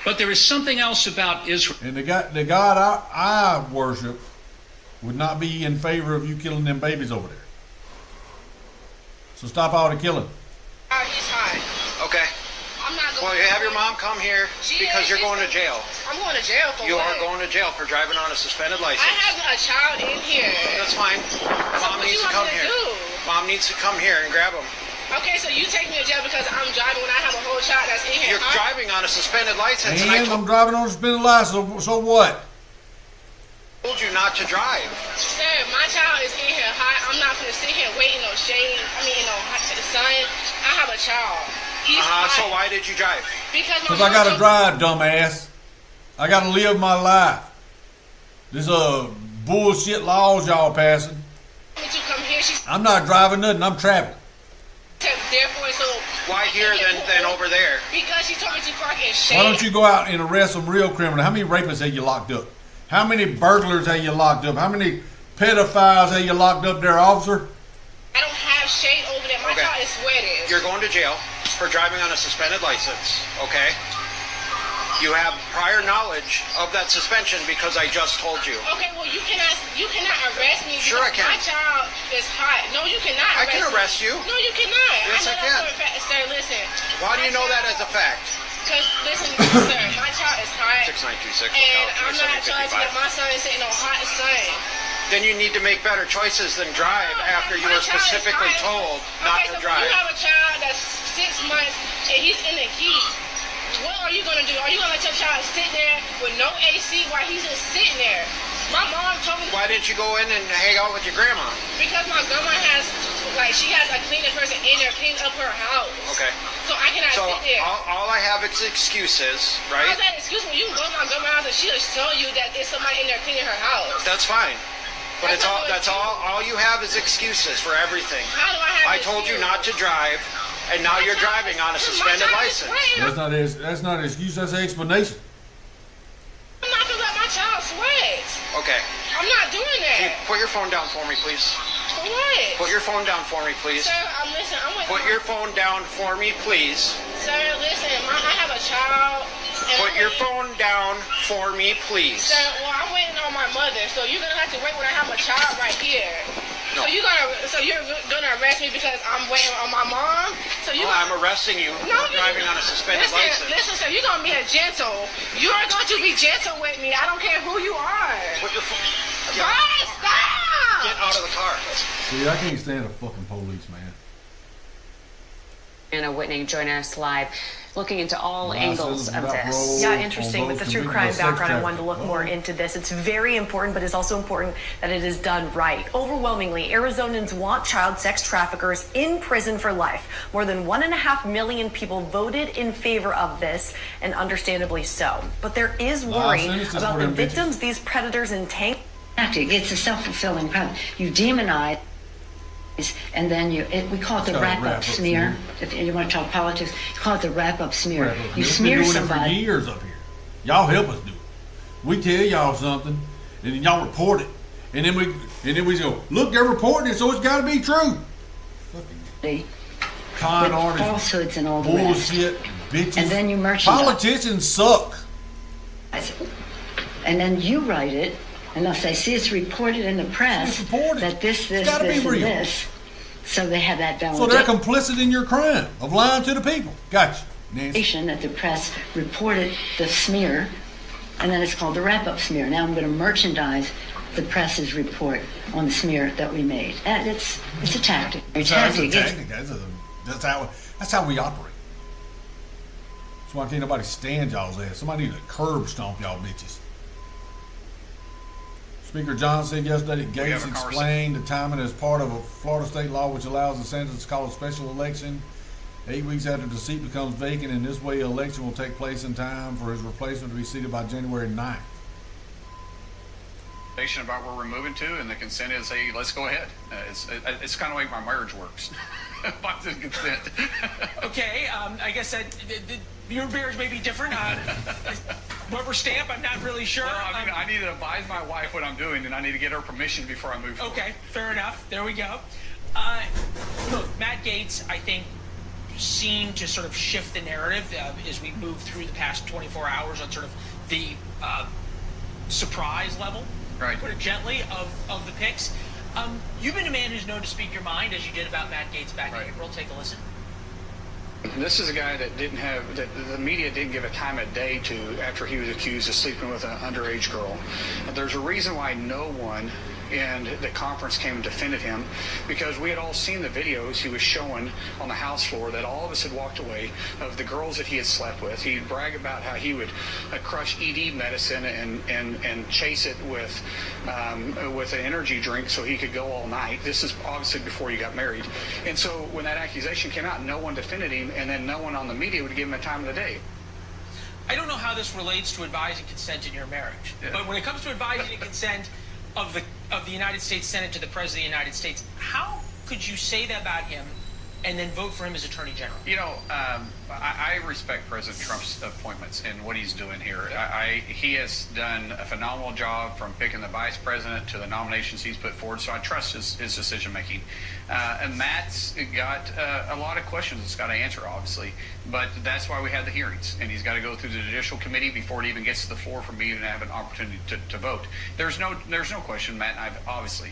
But there is something else about Israel. And the God I worship would not be in favor of you killing them babies over there. So stop all the killing. He's high. Okay. I'm not going. Well, you have your mom come here because you're going to jail. I'm going to jail for You what? are going to jail for driving on a suspended license. I have a child in here. That's fine. Mom needs to come here. Mom needs to come here and grab him. Okay, so you take me to jail because I'm driving when I have a whole child that's in here. You're driving on a suspended license. And I'm driving on a suspended license, so what? I told you not to drive. Sir, my child is in here hot. I'm not going to sit here waiting no shade. The sun. I have a child. He's hot. So why did you drive? Because I gotta drive, dumbass. I gotta live my life. This bullshit laws y'all passing. I'm not driving nothing. I'm traveling. Therefore, so why here than over there? Because she told me to park in shade. Why don't you go out and arrest some real criminals? How many rapists have you locked up? How many burglars have you locked up? How many pedophiles have you locked up there, officer? I don't have shade over there. My child is sweating. You're going to jail for driving on a suspended license, okay? You have prior knowledge of that suspension because I just told you. Okay, well you cannot arrest me. Sure I can. My child is hot. No, you cannot I can arrest you. No, you cannot. Yes, I can. Sir, listen. Why do you know that as a fact? Because, listen, sir, my child is hot. 6926. And I'm not trying to get my son sitting on hot sun. Then you need to make better choices than drive after you were specifically told not to drive. You have a child that's 6 months and he's in the heat. What are you going to do? Are you going to let your child sit there with no AC while he's just sitting there? My mom told me... Why didn't you go in and hang out with your grandma? Because my grandma has, she has a cleaning person in there cleaning up her house. Okay. So I cannot sit there. All I have is excuses, right? How's that excuse me? You can go to my grandma's house and she'll tell you that there's somebody in there cleaning her house. That's fine. But that's all you have is excuses for everything. How do I have I told you not to drive. And now you're driving on a suspended license. That's not an excuse, that's an explanation. I'm not gonna let my child sweat. Okay. I'm not doing that. Can you put your phone down for me, please? For what? Put your phone down for me, please. Sir, I'm with Put your phone down for me, please. Sir, listen, I have a child. Put your phone down for me, please. Sir, well, I'm waiting on my mother, so you're gonna have to wait when I have a child right here. No. So you're gonna arrest me because I'm waiting on my mom? I'm arresting you for driving on a suspended license. Listen, sir, you're gonna be gentle. You are going to be gentle with me. I don't care who you are. Put your phone. Guys, stop! Get out of the car. See, I can't stand a fucking police, man. Anna Whitney joining us live, looking into all angles of this. Yeah, interesting. With the true crime background, I wanted to look more into this. It's very important, but it's also important that it is done right. Overwhelmingly, Arizonans want child sex traffickers in prison for life. More than 1.5 million people voted in favor of this, and understandably so. But there is worry about the victims these predators entangle. It's a self-fulfilling prophecy. You demonize. And then we call it the wrap-up smear. If you want to talk politics, you call it the wrap-up smear. You smear somebody. It for years up here. Y'all help us do it. We tell y'all something, and then y'all report it, and then we go, look, they're reporting it, so it's got to be true. Con artists, falsehoods, and all the bullshit, rest. Bitches. And then you merchandise. Politicians suck. And then you write it. And if they see it's reported in the press that this, and this, so they have that validation. So they're complicit in your crime of lying to the people. Gotcha. Nancy. That the press reported the smear, and then it's called the wrap-up smear. Now I'm going to merchandise the press's report on the smear that we made. And it's a tactic. That's how we operate. That's why can't nobody stand y'all's ass. Somebody need to curb stomp y'all bitches. Speaker John said yesterday that Gates explained the timing as part of a Florida state law which allows the senators to call a special election 8 weeks after the seat becomes vacant. In this way, an election will take place in time for his replacement to be seated by January 9th. About where we're moving to, and the consent is, hey, let's go ahead. It's kind of like my marriage works. Bipartisan consent. Okay, I guess that your marriage may be different. Rubber stamp, I'm not really sure. Well, I need to advise my wife what I'm doing, and I need to get her permission before I move forward. Okay, fair enough. There we go. Look, Matt Gaetz, I think, seemed to sort of shift the narrative as we moved through the past 24 hours on sort of the surprise level, right, put it gently, of the picks. You've been a man who's known to speak your mind, as you did about Matt Gaetz back in April. Take a listen. This is a guy that the media didn't give a time of day to after he was accused of sleeping with an underage girl. There's a reason why no one in the conference came and defended him, because we had all seen the videos he was showing on the House floor that all of us had walked away of the girls that he had slept with. He'd brag about how he would crush ED medicine and chase it with an energy drink so he could go all night. This is obviously before he got married. And so when that accusation came out, no one defended him, and then no one on the media would give him a time of the day. I don't know how this relates to advising consent in your marriage, but when it comes to advising consent of the United States Senate to the President of the United States, how could you say that about him and then vote for him as Attorney General? You know, I respect President Trump's appointments and what he's doing here. He has done a phenomenal job from picking the vice president to the nominations he's put forward, so I trust his decision making. And Matt's got a lot of questions he's got to answer, obviously, but that's why we had the hearings, and he's got to go through the judicial committee before it even gets to the floor for me to have an opportunity to vote. There's no question, Matt and I obviously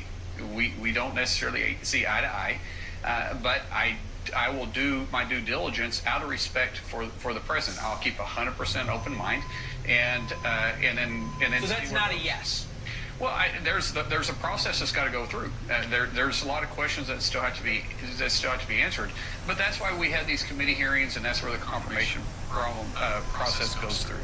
we don't necessarily see eye to eye. But I will do my due diligence out of respect for the president. I'll keep 100% open mind, and then. So that's not a yes. Well, there's a process that's got to go through. There's a lot of questions that still have to be answered. But that's why we have these committee hearings, and that's where the confirmation process goes through.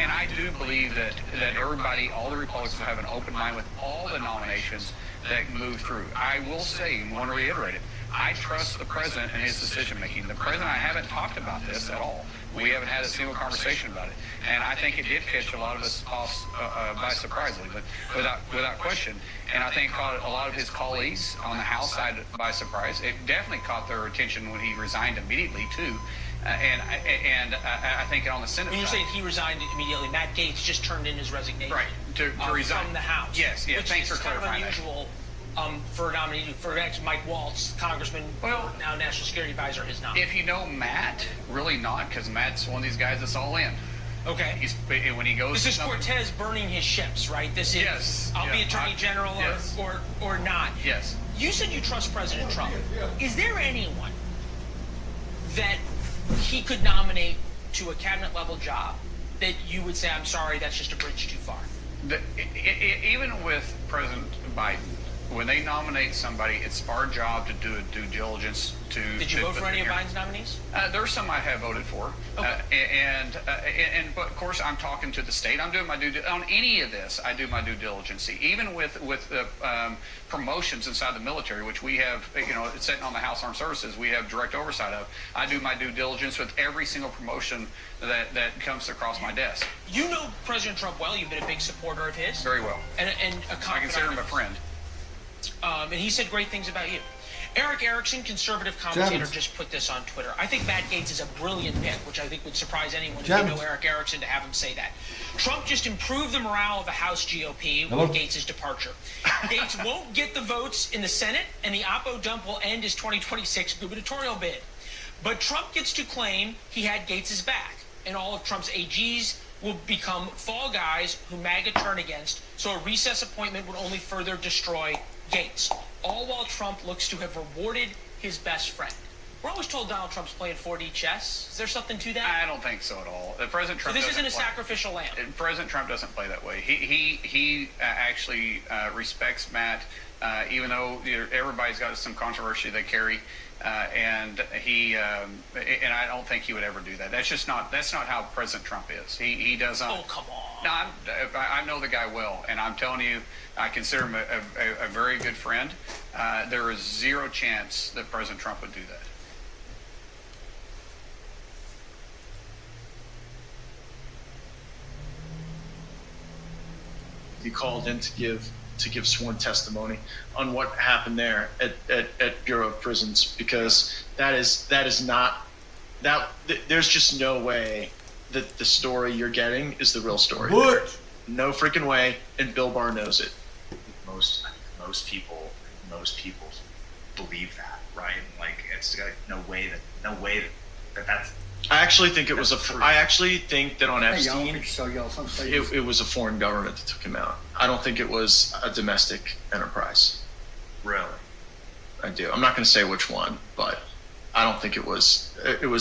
And I do believe that everybody, all the Republicans, will have an open mind with all the nominations that move through. I will say, and want to reiterate it, I trust the president and his decision making. The president, I haven't talked about this at all. We haven't had a single conversation about it, and I think it did catch a lot of us off by surprise, but without question. And I think caught a lot of his colleagues on the House side by surprise. It definitely caught their attention when he resigned immediately too. And I think on the Senate when you're side, saying he resigned immediately, Matt Gaetz just turned in his resignation. Right, to resign from the House. Yes, yeah. Which Thanks is for kind of clarifying unusual for a nominee, for Mike Waltz, Congressman, now National Security Advisor, his nominee. If you know Matt, really not, because Matt's one of these guys that's all in. Okay. When he goes. This is Cortez burning his ships, right? This is. Yes. I'll be Attorney General or not. Yes. You said you trust President Trump. Is there anyone that he could nominate to a cabinet level job that you would say, I'm sorry, that's just a bridge too far? Even with President Biden, when they nominate somebody, it's our job to do a due diligence to. Did you vote for any of Biden's nominees? There are some I have voted for, okay. But of course I'm talking to the state. I'm doing my on any of this. I do my due diligence. Even with promotions inside the military, which we have, it's sitting on the House Armed Services, we have direct oversight of. I do my due diligence with every single promotion that comes across my desk. You know President Trump well. You've been a big supporter of his. Very well. And a confidant. I consider him a friend. And he said great things about you. Eric Erickson, conservative commentator, just put this on Twitter. I think Matt Gaetz is a brilliant pick, which I think would surprise anyone if you know Eric Erickson to have him say that. Trump just improved the morale of the House GOP with Gaetz's departure. Gaetz won't get the votes in the Senate, and the Oppo dump will end his 2026 gubernatorial bid. But Trump gets to claim he had Gaetz's back, and all of Trump's AGs will become fall guys who MAGA turn against, so a recess appointment would only further destroy Gaetz, all while Trump looks to have rewarded his best friend. We're always told Donald Trump's playing 4D chess. Is there something to that? I don't think so at all. President Trump. So this isn't a sacrificial lamb. President Trump doesn't play that way. He actually respects Matt, even though everybody's got some controversy they carry, and I don't think he would ever do that. That's not how President Trump is. He doesn't. Oh, come on. No, I know the guy well, and I'm telling you, I consider him a very good friend. There is zero chance that President Trump would do that. Be called in to give sworn testimony on what happened there at Bureau of Prisons, because that is not that. There's just no way that the story you're getting is the real story. What? No freaking way, and Bill Barr knows it. Most people believe that, right? Like, it's like no way that that's. I actually think it was I actually think that on Epstein, it it was a foreign government that took him out. I don't think it was a domestic enterprise. Really? I do. I'm not going to say which one, but I don't think it was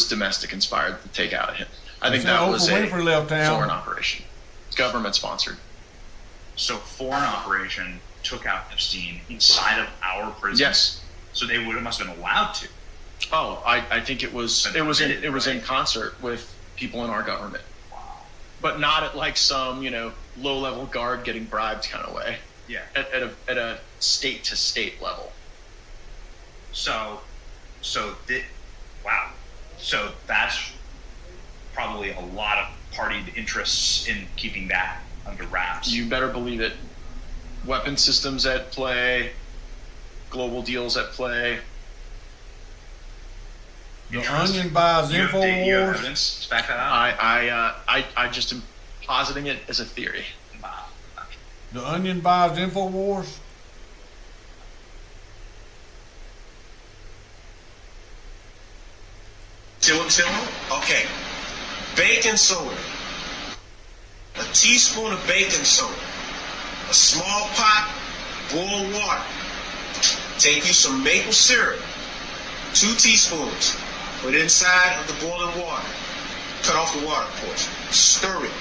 domestic inspired to take out him. I think that was a foreign operation, government sponsored. So foreign operation took out Epstein inside of our prison. Yes. So they must have been allowed to. Oh, I think it was in concert with people in our government. Wow. But not at like some low level guard getting bribed kind of way. Yeah. At a state to state level. So wow. So that's probably a lot of partied interests in keeping that under wraps. You better believe it. Weapon systems at play, global deals at play. The Onion buys You have InfoWars. evidence to back that out? I just am positing it as a theory. The Onion buys InfoWars. See what I'm saying? Okay. Baking soda. A teaspoon of baking soda. A small pot, boil water. Take you some maple syrup. 2 teaspoons. Put it inside of the boiling water. Cut off the water, of course. Stir it.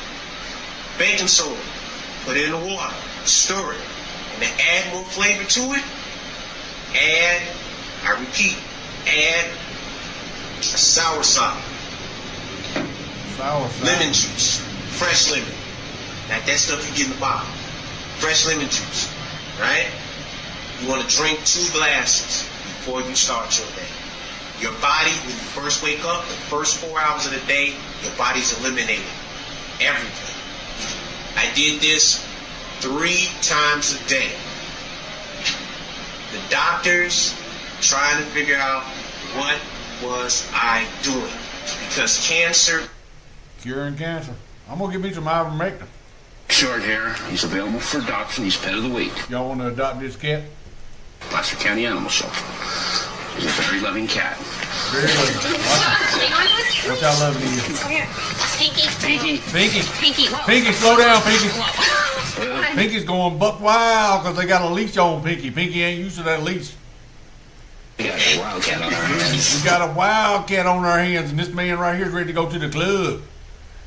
Baking soda. Put it in the water. Stir it. And then add more flavor to it. Add, I repeat, add soursop. Lemon juice. Fresh lemon. Now that stuff you get in the bottle. Fresh lemon juice. Right? You want to drink 2 glasses before you start your day. Your body, when you first wake up, the first 4 hours of the day, your body's eliminating everything. I did this 3 times a day. The doctors trying to figure out what was I doing. Because cancer... Curing cancer. I'm going to give me some ivermectin. Short hair. He's available for adoption. He's pet of the week. Y'all want to adopt this cat? Placer County Animal Shelter. He's a very loving cat. Very loving. What's how loving he is? Pinky. Pinky. Pinky. Pinky, slow down, Pinky. Pinky's going buck wild because they got a leash on Pinky. Pinky ain't used to that leash. We got a wildcat on our hands. We got a wildcat on our hands, and this man right here is ready to go to the club.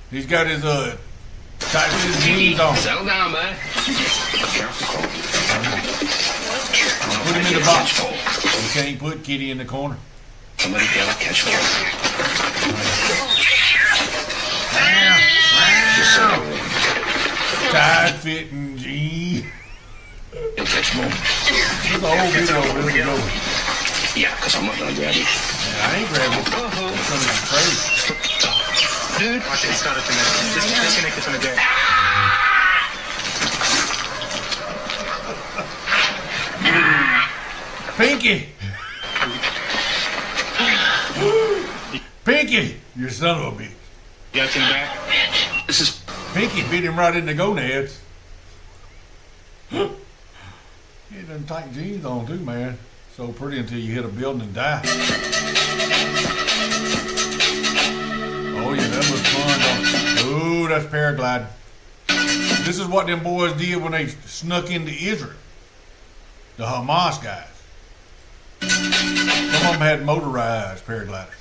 He's got his tight his jeans on. Settle down, man. Put him in the box. You can't put Kitty in the corner. Somebody gotta catch him. Tight fitting jeans. He'll catch more. This is an old video. Let's go. Yeah, because I'm not gonna grab you. Yeah, I ain't grabbing it. It's gonna be crazy. Dude, watch it. It's got it connected. Just disconnect it from the deck. Pinky! Pinky! You son of a bitch. You got him back? This is... Pinky beat him right in the gonads. He had them tight jeans on too, man. So pretty until you hit a building and die. Oh yeah, that looks fun, though. Ooh, that's paragliding. This is what them boys did when they snuck into Israel. The Hamas guys. Some of them had motorized paragliders.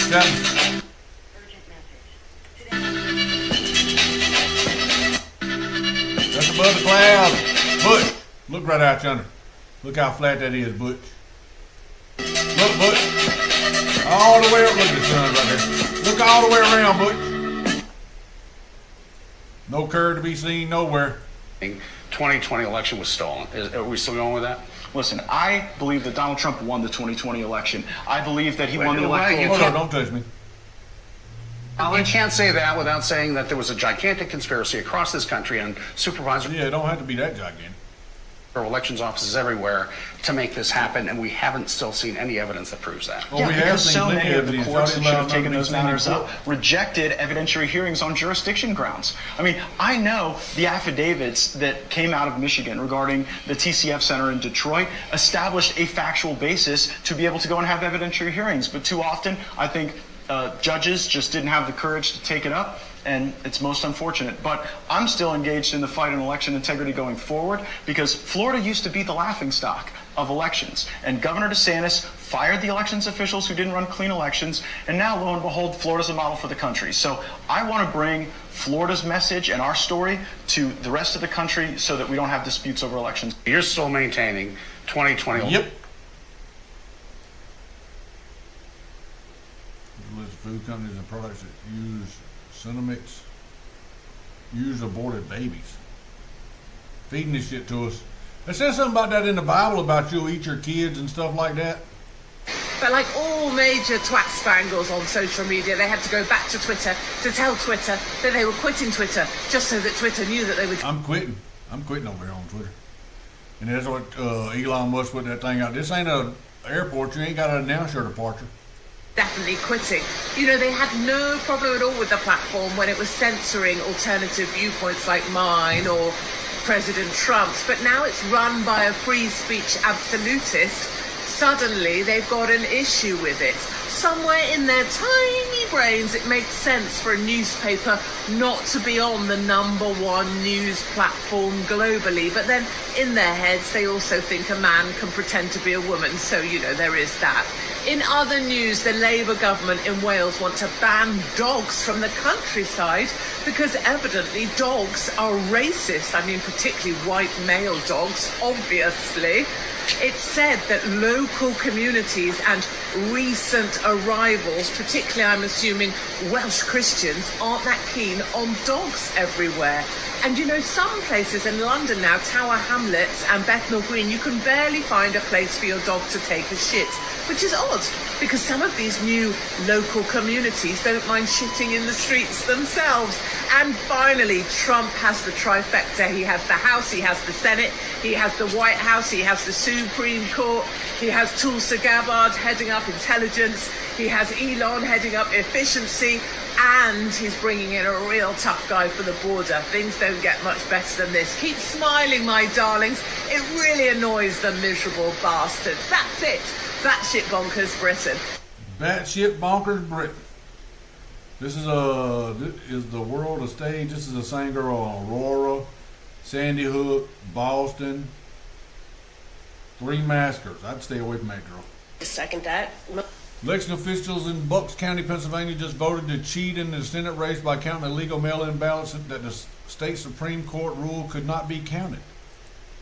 Chapman. That's above the clouds. Butch, look right out yonder. Look how flat that is, Butch. Look, Butch. All the way up. Look at the sun right there. Look all the way around, Butch. No curve to be seen nowhere. 2020 election was stolen. Are we still going with that? Listen, I believe that Donald Trump won the 2020 election. I believe that he won the election. Hold on, don't touch me. You can't say that without saying that there was a gigantic conspiracy across this country and supervisors. Yeah, it don't have to be that gigantic. Elections offices everywhere to make this happen, and we haven't still seen any evidence that proves that. Well, because so many of the courts that should have taken those matters up rejected evidentiary hearings on jurisdiction grounds. I mean, I know the affidavits that came out of Michigan regarding the TCF Center in Detroit established a factual basis to be able to go and have evidentiary hearings, but too often, I think judges just didn't have the courage to take it up, and it's most unfortunate. But I'm still engaged in the fight on election integrity going forward because Florida used to be the laughingstock of elections, and Governor DeSantis fired the elections officials who didn't run clean elections, and now, lo and behold, Florida's a model for the country. So I want to bring Florida's message and our story to the rest of the country so that we don't have disputes over elections. You're still maintaining 2020. Yep. Food companies and products that use Cinemix use aborted babies. Feeding this shit to us. It says something about that in the Bible about you'll eat your kids and stuff like that. But like all major twat spangles on social media, they had to go back to Twitter to tell Twitter that they were quitting Twitter just so that Twitter knew that they would. I'm quitting over here on Twitter. And that's what Elon Musk put that thing out. This ain't a airport, you ain't got to announce your departure. Definitely quitting. You know, they had no problem at all with the platform when it was censoring alternative viewpoints like mine or President Trump's, but now it's run by a free speech absolutist. Suddenly they've got an issue with it. Somewhere in their tiny brains it makes sense for a newspaper not to be on the #1 news platform globally, but then in their heads they also think a man can pretend to be a woman, so you know there is that. In other news, the Labour government in Wales want to ban dogs from the countryside because evidently dogs are racist. I mean, particularly white male dogs, obviously. It's said that local communities and recent arrivals, particularly I'm assuming Welsh Christians, aren't that keen on dogs everywhere. And you know, some places in London now, Tower Hamlets and Bethnal Green, you can barely find a place for your dog to take a shit, which is odd because some of these new local communities don't mind shitting in the streets themselves. And finally, Trump has the trifecta. He has the House, he has the Senate, he has the White House, he has the Supreme Court, he has Tulsi Gabbard heading up intelligence, he has Elon heading up efficiency, and he's bringing in a real tough guy for the border. Things don't get much better than this. Keep smiling, my darlings. It really annoys the miserable bastards. That's it. Batshit bonkers Britain. Batshit bonkers Britain. This is the world a stage. This is the same girl on Aurora, Sandy Hook, Boston. 3 massacres. I'd stay away from that girl. Second that. Election officials in Bucks County, Pennsylvania just voted to cheat in the Senate race by counting illegal mail-in ballots that the state Supreme Court ruled could not be counted.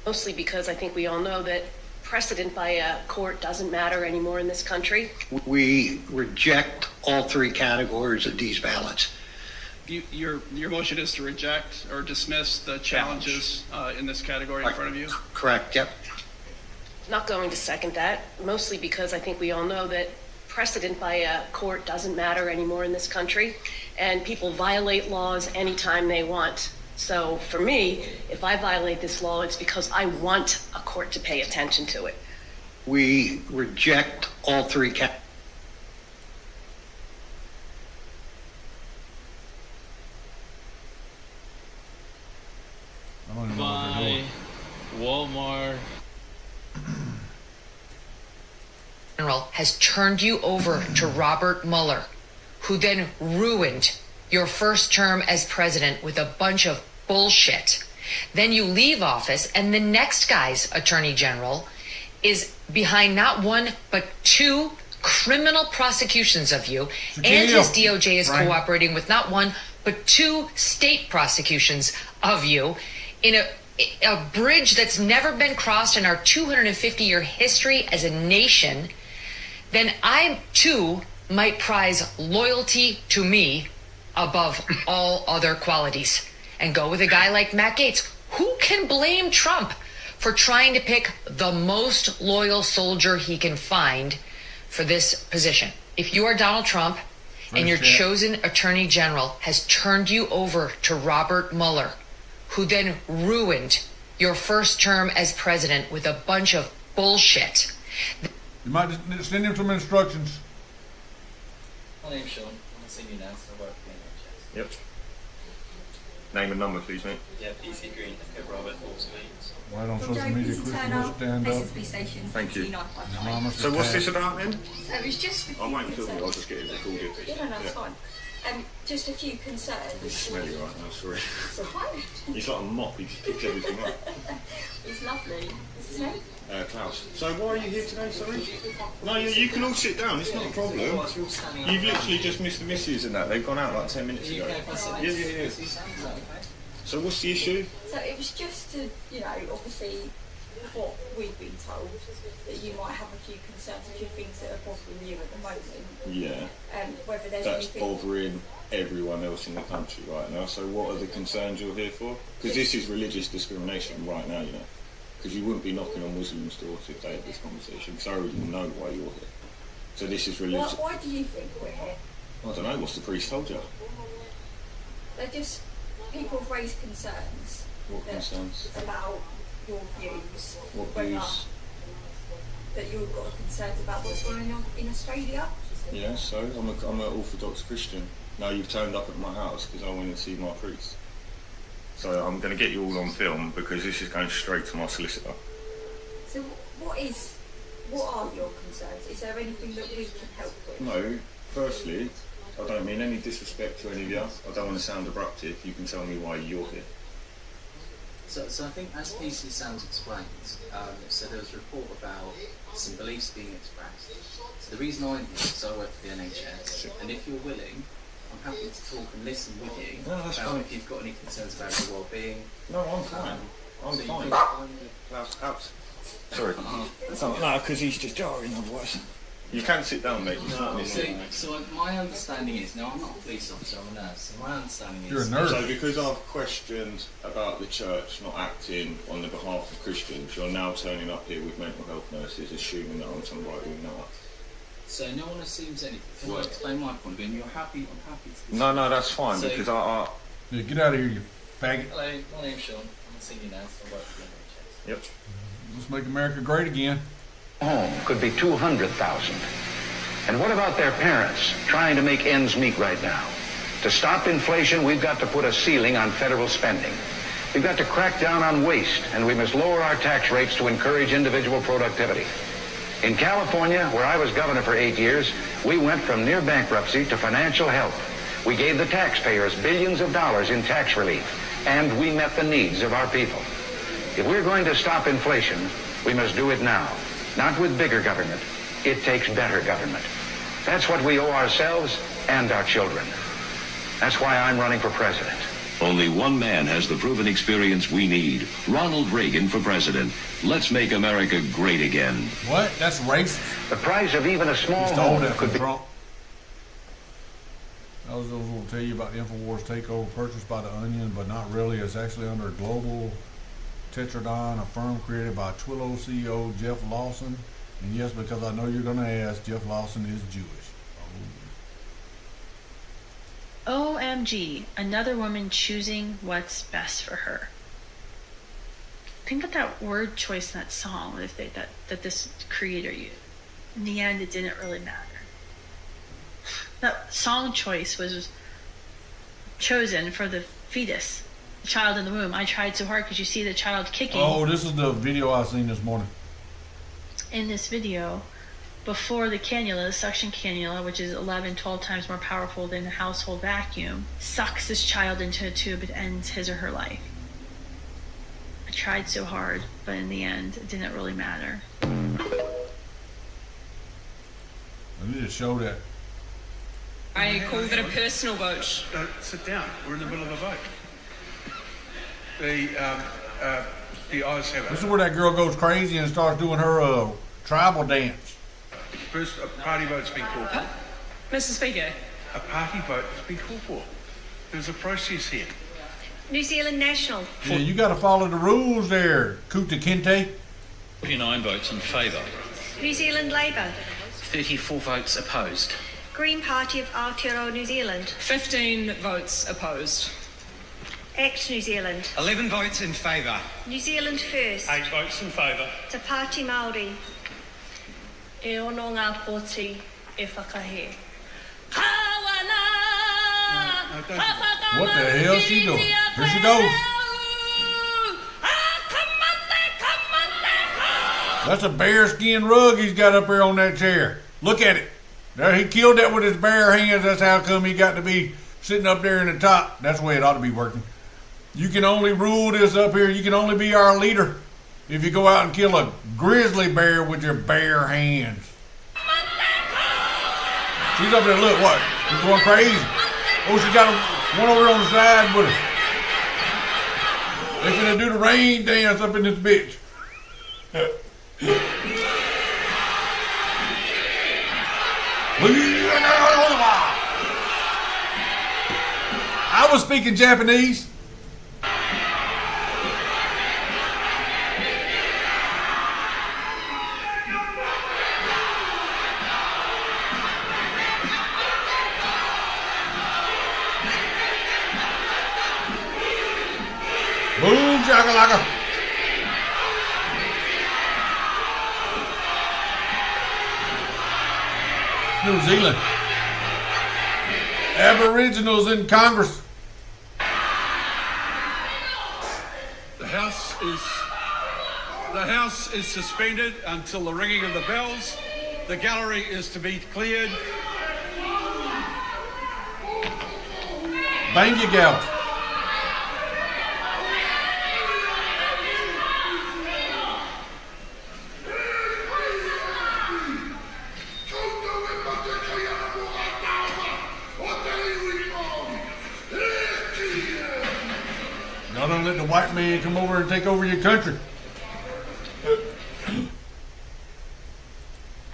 Mostly because I think we all know that precedent by a court doesn't matter anymore in this country. We reject all 3 categories of these ballots. Your motion is to reject or dismiss the challenges in this category in front of you? Correct, yep. Not going to second that, mostly because I think we all know that precedent by a court doesn't matter anymore in this country, and people violate laws anytime they want. So for me, if I violate this law, it's because I want a court to pay attention to it. We reject all 3 categories. By Walmart. General has turned you over to Robert Mueller, who then ruined your first term as president with a bunch of bullshit. Then you leave office and the next guy's attorney general is behind not 1 but 2 criminal prosecutions of you, and his DOJ is cooperating with not 1 but 2 state prosecutions of you in a bridge that's never been crossed in our 250-year history as a nation. Then I too might prize loyalty to me above all other qualities and go with a guy like Matt Gaetz. Who can blame Trump for trying to pick the most loyal soldier he can find for this position? If you are Donald Trump and your chosen attorney general has turned you over to Robert Mueller, who then ruined your first term as president with a bunch of bullshit. You might just send him some instructions. My name's Sean. I'm a senior nurse. I work in the NHS. Yep. Name and number, please, mate. Yeah, PC Green, Echo Bravo, 48. Right on social media, quick, stand up. Thank you. So what's this about then? So it was just a few I'll wait until concerns. I'll just get it recorded. Yeah, no, it's fine. Just a few concerns. It's smelly right now, sorry. It's alright. He's like a mop, he just picks everything up. It's lovely. What's his name? Klaus. So why are you here today, sorry? No, you can all sit down, it's not a problem. You've literally just missed the missus and that, they've gone out like 10 minutes ago. Yeah. So what's the issue? So it was just to, obviously what we've been told, that you might have a few concerns, a few things that are bothering you at the moment. Yeah. Whether there's That's anything... bothering everyone else in the country right now. So what are the concerns you're here for? Because this is religious discrimination right now, Because you wouldn't be knocking on Muslims' doors if they had this conversation. Because I already know why you're here. So this is religious. Why do you think we're here? I don't know. What's the priest told you? They're just... People have raised concerns. What concerns? About your views. What whether views? that you've got concerns about what's going on in Australia? Yeah, so I'm an Orthodox Christian. Now you've turned up at my house because I want to see my priest. So I'm going to get you all on film because this is going straight to my solicitor. So what are your concerns? Is there anything that we can help with? No, firstly, I don't mean any disrespect to any of you. I don't want to sound abruptive. You can tell me why you're here. So I think as PC Sands explained, so there was a report about some beliefs being expressed. So the reason I'm here is I work for the NHS, and if you're willing, I'm happy to talk and listen with you about if you've got any concerns about your well-being. No, I'm fine. I'm so fine. Sorry. No, because he's just jarring otherwise. You can sit down, mate. So my understanding is, now I'm not a police officer, I'm a nurse, so my understanding is... You're a nurse. So because I've questioned about the church not acting on the behalf of Christians, you're now turning up here with mental health nurses, assuming that I'm some right-wing nut. So no one assumes anything. Can I explain my point of view? And you're happy, I'm happy to... No, that's fine, so, because I... Yeah, get out of here, you faggot. Hello, my name's Sean. I'm a senior nurse, I work for the NHS. Yep. Let's make America great again. Home could be 200,000. And what about their parents trying to make ends meet right now? To stop inflation, we've got to put a ceiling on federal spending. We've got to crack down on waste, and we must lower our tax rates to encourage individual productivity. In California, where I was governor for 8 years, we went from near bankruptcy to financial help. We gave the taxpayers billions of dollars in tax relief, and we met the needs of our people. If we're going to stop inflation, we must do it now. Not with bigger government. It takes better government. That's what we owe ourselves and our children. That's why I'm running for president. Only one man has the proven experience we need. Ronald Reagan for president. Let's make America great again. What? That's racist. The price of even a small home could be... Trump. I was going to tell you about the InfoWars takeover purchased by the Onion, but not really. It's actually under Global Tetradon, a firm created by Twilio CEO Jeff Lawson. And yes, because I know you're going to ask, Jeff Lawson is Jewish. OMG, another woman choosing what's best for her. Think about that word choice in that song that this creator used. In the end, it didn't really matter. That song choice was chosen for the fetus, the child in the womb. I tried so hard because you see the child kicking. Oh, this is the video I seen this morning. In this video, before the cannula, the suction cannula, which is 11, 12 times more powerful than a household vacuum, sucks this child into a tube and ends his or her life. I tried so hard, but in the end, it didn't really matter. I need to show that. I called it a personal vote. Sit down. We're in the middle of a vote. The ayes have it. This is where that girl goes crazy and starts doing her tribal dance. First, a party vote's been called for. Mr. Speaker. A party vote has been called for. There's a process here. New Zealand National. Yeah, you got to follow the rules there, Kuta Kinte. 49 votes in favour. New Zealand Labour. 34 votes opposed. Green Party of Aotearoa New Zealand. 15 votes opposed. ACT New Zealand. 11 votes in favour. New Zealand First. 8 votes in favour. Te Pāti Māori. E ono ngā pōti e whakahe. What the hell is she doing? Here she goes. That's a bearskin rug he's got up here on that chair. Look at it. There, he killed that with his bare hands. That's how come he got to be sitting up there in the top. That's the way it ought to be working. You can only rule this up here. You can only be our leader if you go out and kill a grizzly bear with your bare hands. She's up there, look, what? She's going crazy. Oh, she got one over on the side with her. They're gonna do the rain dance up in this bitch. I was speaking Japanese. Boom, shakalaka. New Zealand. Aboriginals in Congress. The House is suspended until the ringing of the bells. The gallery is to be cleared. Bang your gal. Y'all don't let the white man come over and take over your country.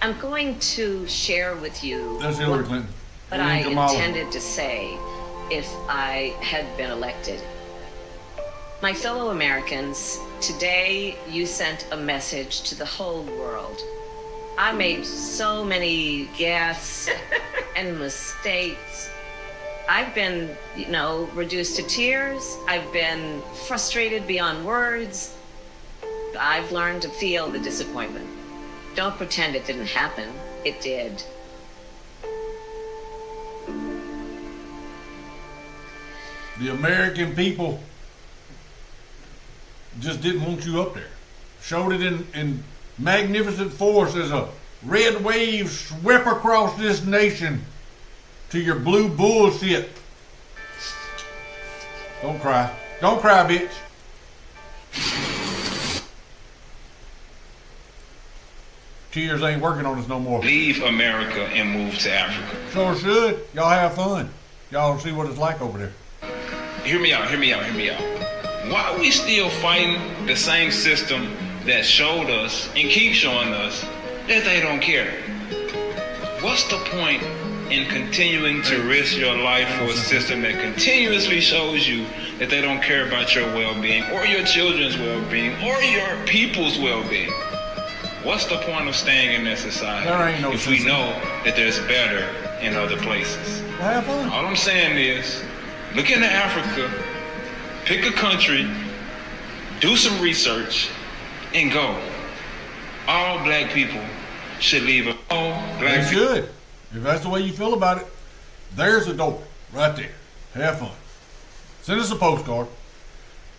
I'm going to share with you That's Hillary Clinton. what I intended to say if I had been elected. My fellow Americans, today you sent a message to the whole world. I made so many gaffes and mistakes. I've been, reduced to tears. I've been frustrated beyond words. I've learned to feel the disappointment. Don't pretend it didn't happen. It did. The American people just didn't want you up there. Showed it in magnificent force as a red wave swept across this nation to your blue bullshit. Don't cry. Don't cry, bitch. Tears ain't working on us no more. Leave America and move to Africa. Sure should. Y'all have fun. Y'all see what it's like over there. Hear me out. Why are we still fighting the same system that showed us and keeps showing us that they don't care? What's the point in continuing to risk your life for a system that continuously shows you that they don't care about your well-being or your children's well-being or your people's well-being? What's the point of staying in that society if we know that there's better in other places? Have fun. All I'm saying is, look into Africa, pick a country, do some research, and go. All black people should leave. All black people should. If that's the way you feel about it, there's the door right there. Have fun. Send us a postcard.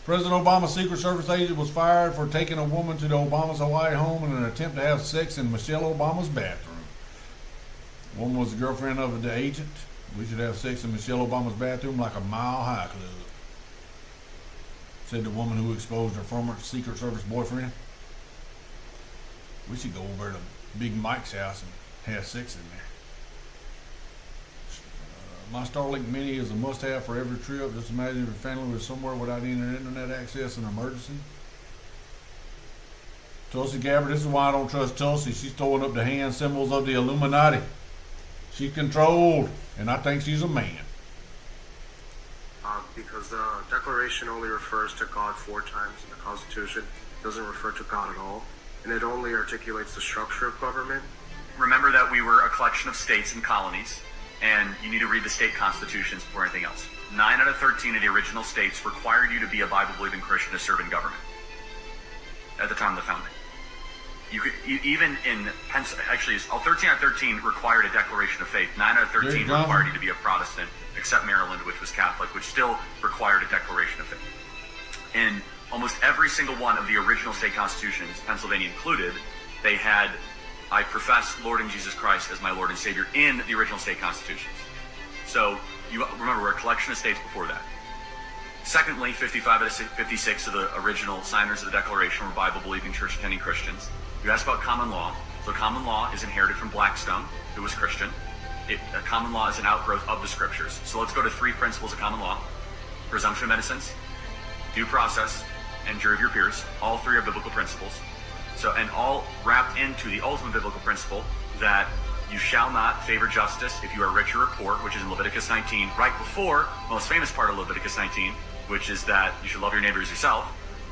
President Obama's Secret Service agent was fired for taking a woman to the Obama's Hawaii home in an attempt to have sex in Michelle Obama's bathroom. The woman was the girlfriend of the agent. We should have sex in Michelle Obama's bathroom like a Mile High Club, said the woman who exposed her former Secret Service boyfriend. We should go over to Big Mike's house and have sex in there. My Starlink Mini is a must-have for every trip. Just imagine if your family was somewhere without any internet access in an emergency. Tulsi Gabbard, this is why I don't trust Tulsi. She's throwing up the hand symbols of the Illuminati. She's controlled, and I think she's a man. Because the Declaration only refers to God 4 times in the Constitution. It doesn't refer to God at all. And it only articulates the structure of government. Remember that we were a collection of states and colonies. And you need to read the state constitutions before anything else. 9 out of 13 of the original states required you to be a Bible-believing Christian to serve in government at the time of the founding. You could even in actually, 13 out of 13 required a declaration of faith. 9 out of 13 required you to be a Protestant, except Maryland, which was Catholic, which still required a declaration of faith. In almost every single one of the original state constitutions, Pennsylvania included, they had I profess Lord and Jesus Christ as my Lord and Savior in the original state constitutions. So you remember, we're a collection of states before that. Secondly, 55 out of 56 of the original signers of the Declaration were Bible-believing, church-attending Christians. You asked about common law. So common law is inherited from Blackstone, who was Christian. Common law is an outgrowth of the scriptures. So let's go to 3 principles of common law. Presumption of innocence, due process, and jury of your peers. All 3 are biblical principles. So, and all wrapped into the ultimate biblical principle that you shall not favor justice if you are rich or poor, which is in Leviticus 19, right before the most famous part of Leviticus 19, which is that you should love your neighbor as yourself.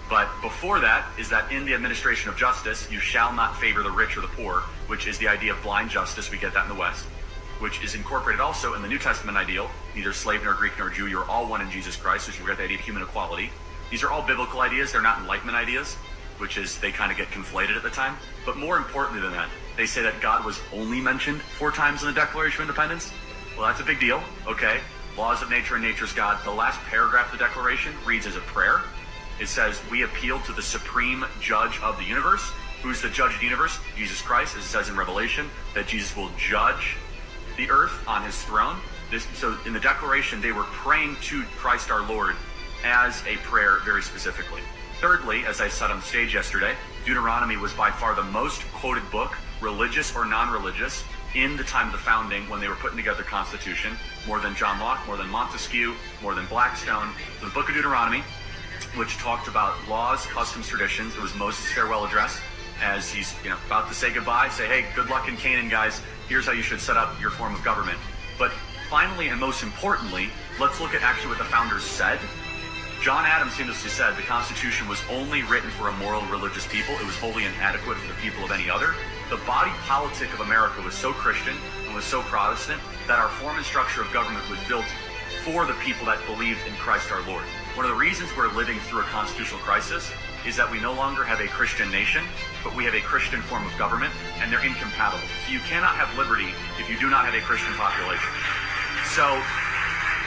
But before that is that in the administration of justice, you shall not favor the rich or the poor, which is the idea of blind justice. We get that in the West, which is incorporated also in the New Testament ideal. Neither slave nor Greek nor Jew, you're all one in Jesus Christ. So you get the idea of human equality. These are all biblical ideas. They're not Enlightenment ideas, which is they kind of get conflated at the time. But more importantly than that, They say that God was only mentioned 4 times in the Declaration of Independence. Well, that's a big deal, okay? Laws of nature and nature's God. The last paragraph of the Declaration reads as a prayer. It says, we appeal to the supreme judge of the universe. Who's the judge of the universe? Jesus Christ, as it says in Revelation, that Jesus will judge the earth on his throne. So in the Declaration, they were praying to Christ our Lord as a prayer very specifically. Thirdly, as I said on stage yesterday, Deuteronomy was by far the most quoted book, religious or non-religious, in the time of the founding when they were putting together the Constitution, more than John Locke, more than Montesquieu, more than Blackstone. The book of Deuteronomy, which talked about laws, customs, traditions. It was Moses' farewell address as he's about to say goodbye, say, hey, good luck in Canaan, guys. Here's how you should set up your form of government. But finally, and most importantly, let's look at actually what the founders said. John Adams famously said the Constitution was only written for a moral and religious people. It was wholly inadequate for the people of any other. The body politic of America was so Christian and was so Protestant that our form and structure of government was built for the people that believed in Christ our Lord. One of the reasons we're living through a constitutional crisis is that we no longer have a Christian nation, but we have a Christian form of government, and they're incompatible. So you cannot have liberty if you do not have a Christian population. So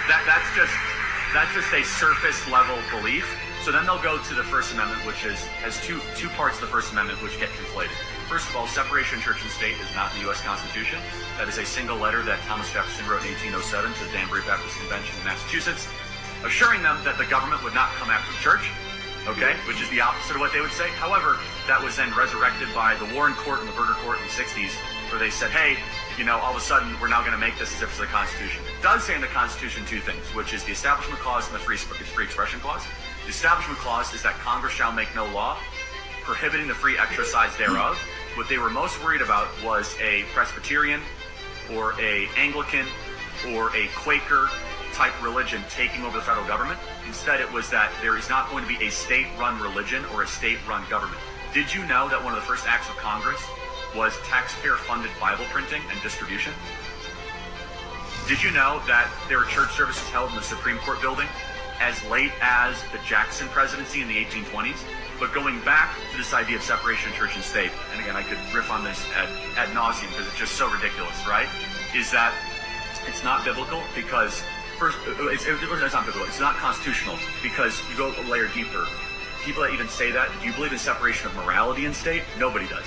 that's just a surface level belief. So then they'll go to the First Amendment, which has two parts of the First Amendment which get conflated. First of all, separation of church and state is not in the U.S. Constitution. That is a single letter that Thomas Jefferson wrote in 1807 to the Danbury Baptist Convention in Massachusetts, assuring them that the government would not come after the church, okay, which is the opposite of what they would say. However, that was then resurrected by the Warren Court and the Burger Court in the 60s, where they said, hey, all of a sudden, we're now going to make this as if it's the Constitution. It does say in the Constitution 2 things, which is the Establishment Clause and the Free Expression Clause. The Establishment Clause is that Congress shall make no law prohibiting the free exercise thereof. What they were most worried about was a Presbyterian or a Anglican or a Quaker type religion taking over the federal government. Instead, it was that there is not going to be a state-run religion or a state-run government. Did you know that one of the first acts of Congress was taxpayer-funded Bible printing and distribution? Did you know that there were church services held in the Supreme Court building as late as the Jackson presidency in the 1820s? But going back to this idea of separation of church and state, and again, I could riff on this ad nauseum because it's just so ridiculous, right? Is that it's not biblical because, first, it's not biblical. It's not constitutional because you go a layer deeper. People that even say that, do you believe in separation of morality and state? Nobody does.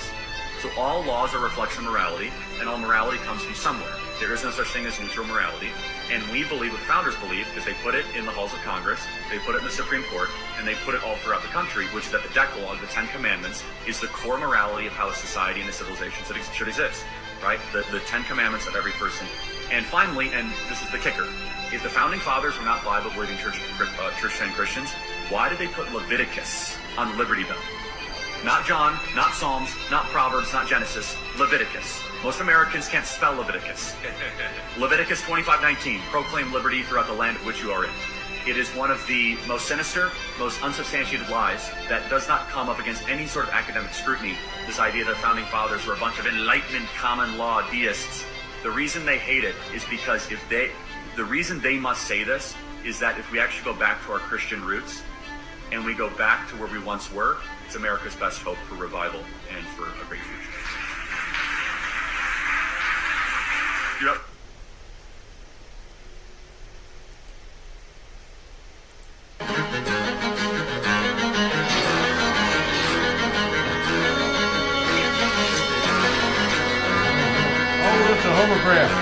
So all laws are a reflection of morality, and all morality comes from somewhere. There is no such thing as neutral morality, and we believe what the founders believe because they put it in the halls of Congress, they put it in the Supreme Court, and they put it all throughout the country, which is that the Decalogue, the 10 Commandments, is the core morality of how a society and a civilization should exist, right? The 10 Commandments of every person. And finally, and this is the kicker, if the founding fathers were not Bible-believing church-trained Christians, why did they put Leviticus on the Liberty Bell? Not John, not Psalms, not Proverbs, not Genesis, Leviticus. Most Americans can't spell Leviticus. Leviticus 25:19, proclaim liberty throughout the land of which you are in. It is one of the most sinister, most unsubstantiated lies that does not come up against any sort of academic scrutiny. This idea that the founding fathers were a bunch of enlightenment common law deists. The reason they hate it is because the reason they must say this is that if we actually go back to our Christian roots and we go back to where we once were, it's America's best hope for revival and for a great future. Yep. Oh, it's a hovercraft.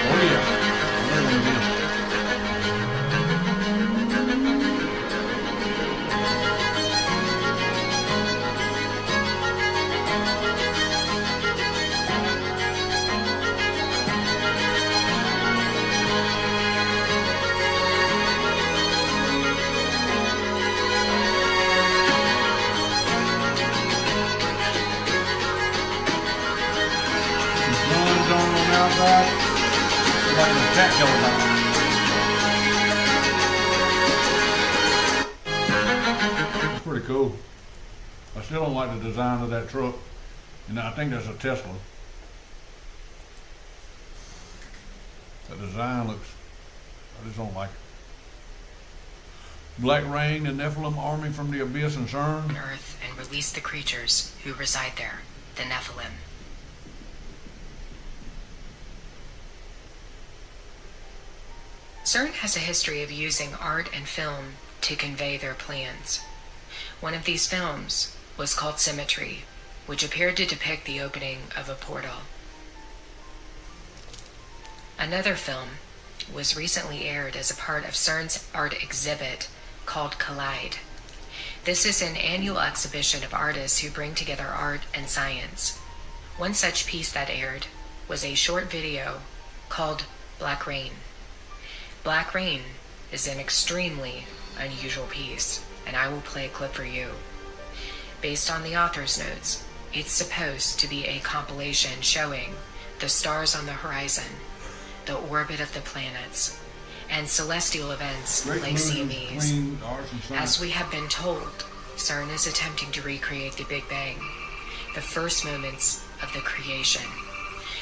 Oh, yeah. It's pretty cool. I still don't like the design of that truck, and I think that's a Tesla. The design looks, I just don't like it. Black rain, the Nephilim army from the abyss and CERN. Earth and release the creatures who reside there, the Nephilim. CERN has a history of using art and film to convey their plans. One of these films was called Symmetry, which appeared to depict the opening of a portal. Another film was recently aired as a part of CERN's art exhibit called Collide. This is an annual exhibition of artists who bring together art and science. One such piece that aired was a short video called Black Rain. Black Rain is an extremely unusual piece, and I will play a clip for you. Based on the author's notes, it's supposed to be a compilation showing the stars on the horizon, the orbit of the planets, and celestial events like CMEs. As we have been told, CERN is attempting to recreate the Big Bang, the first moments of the creation,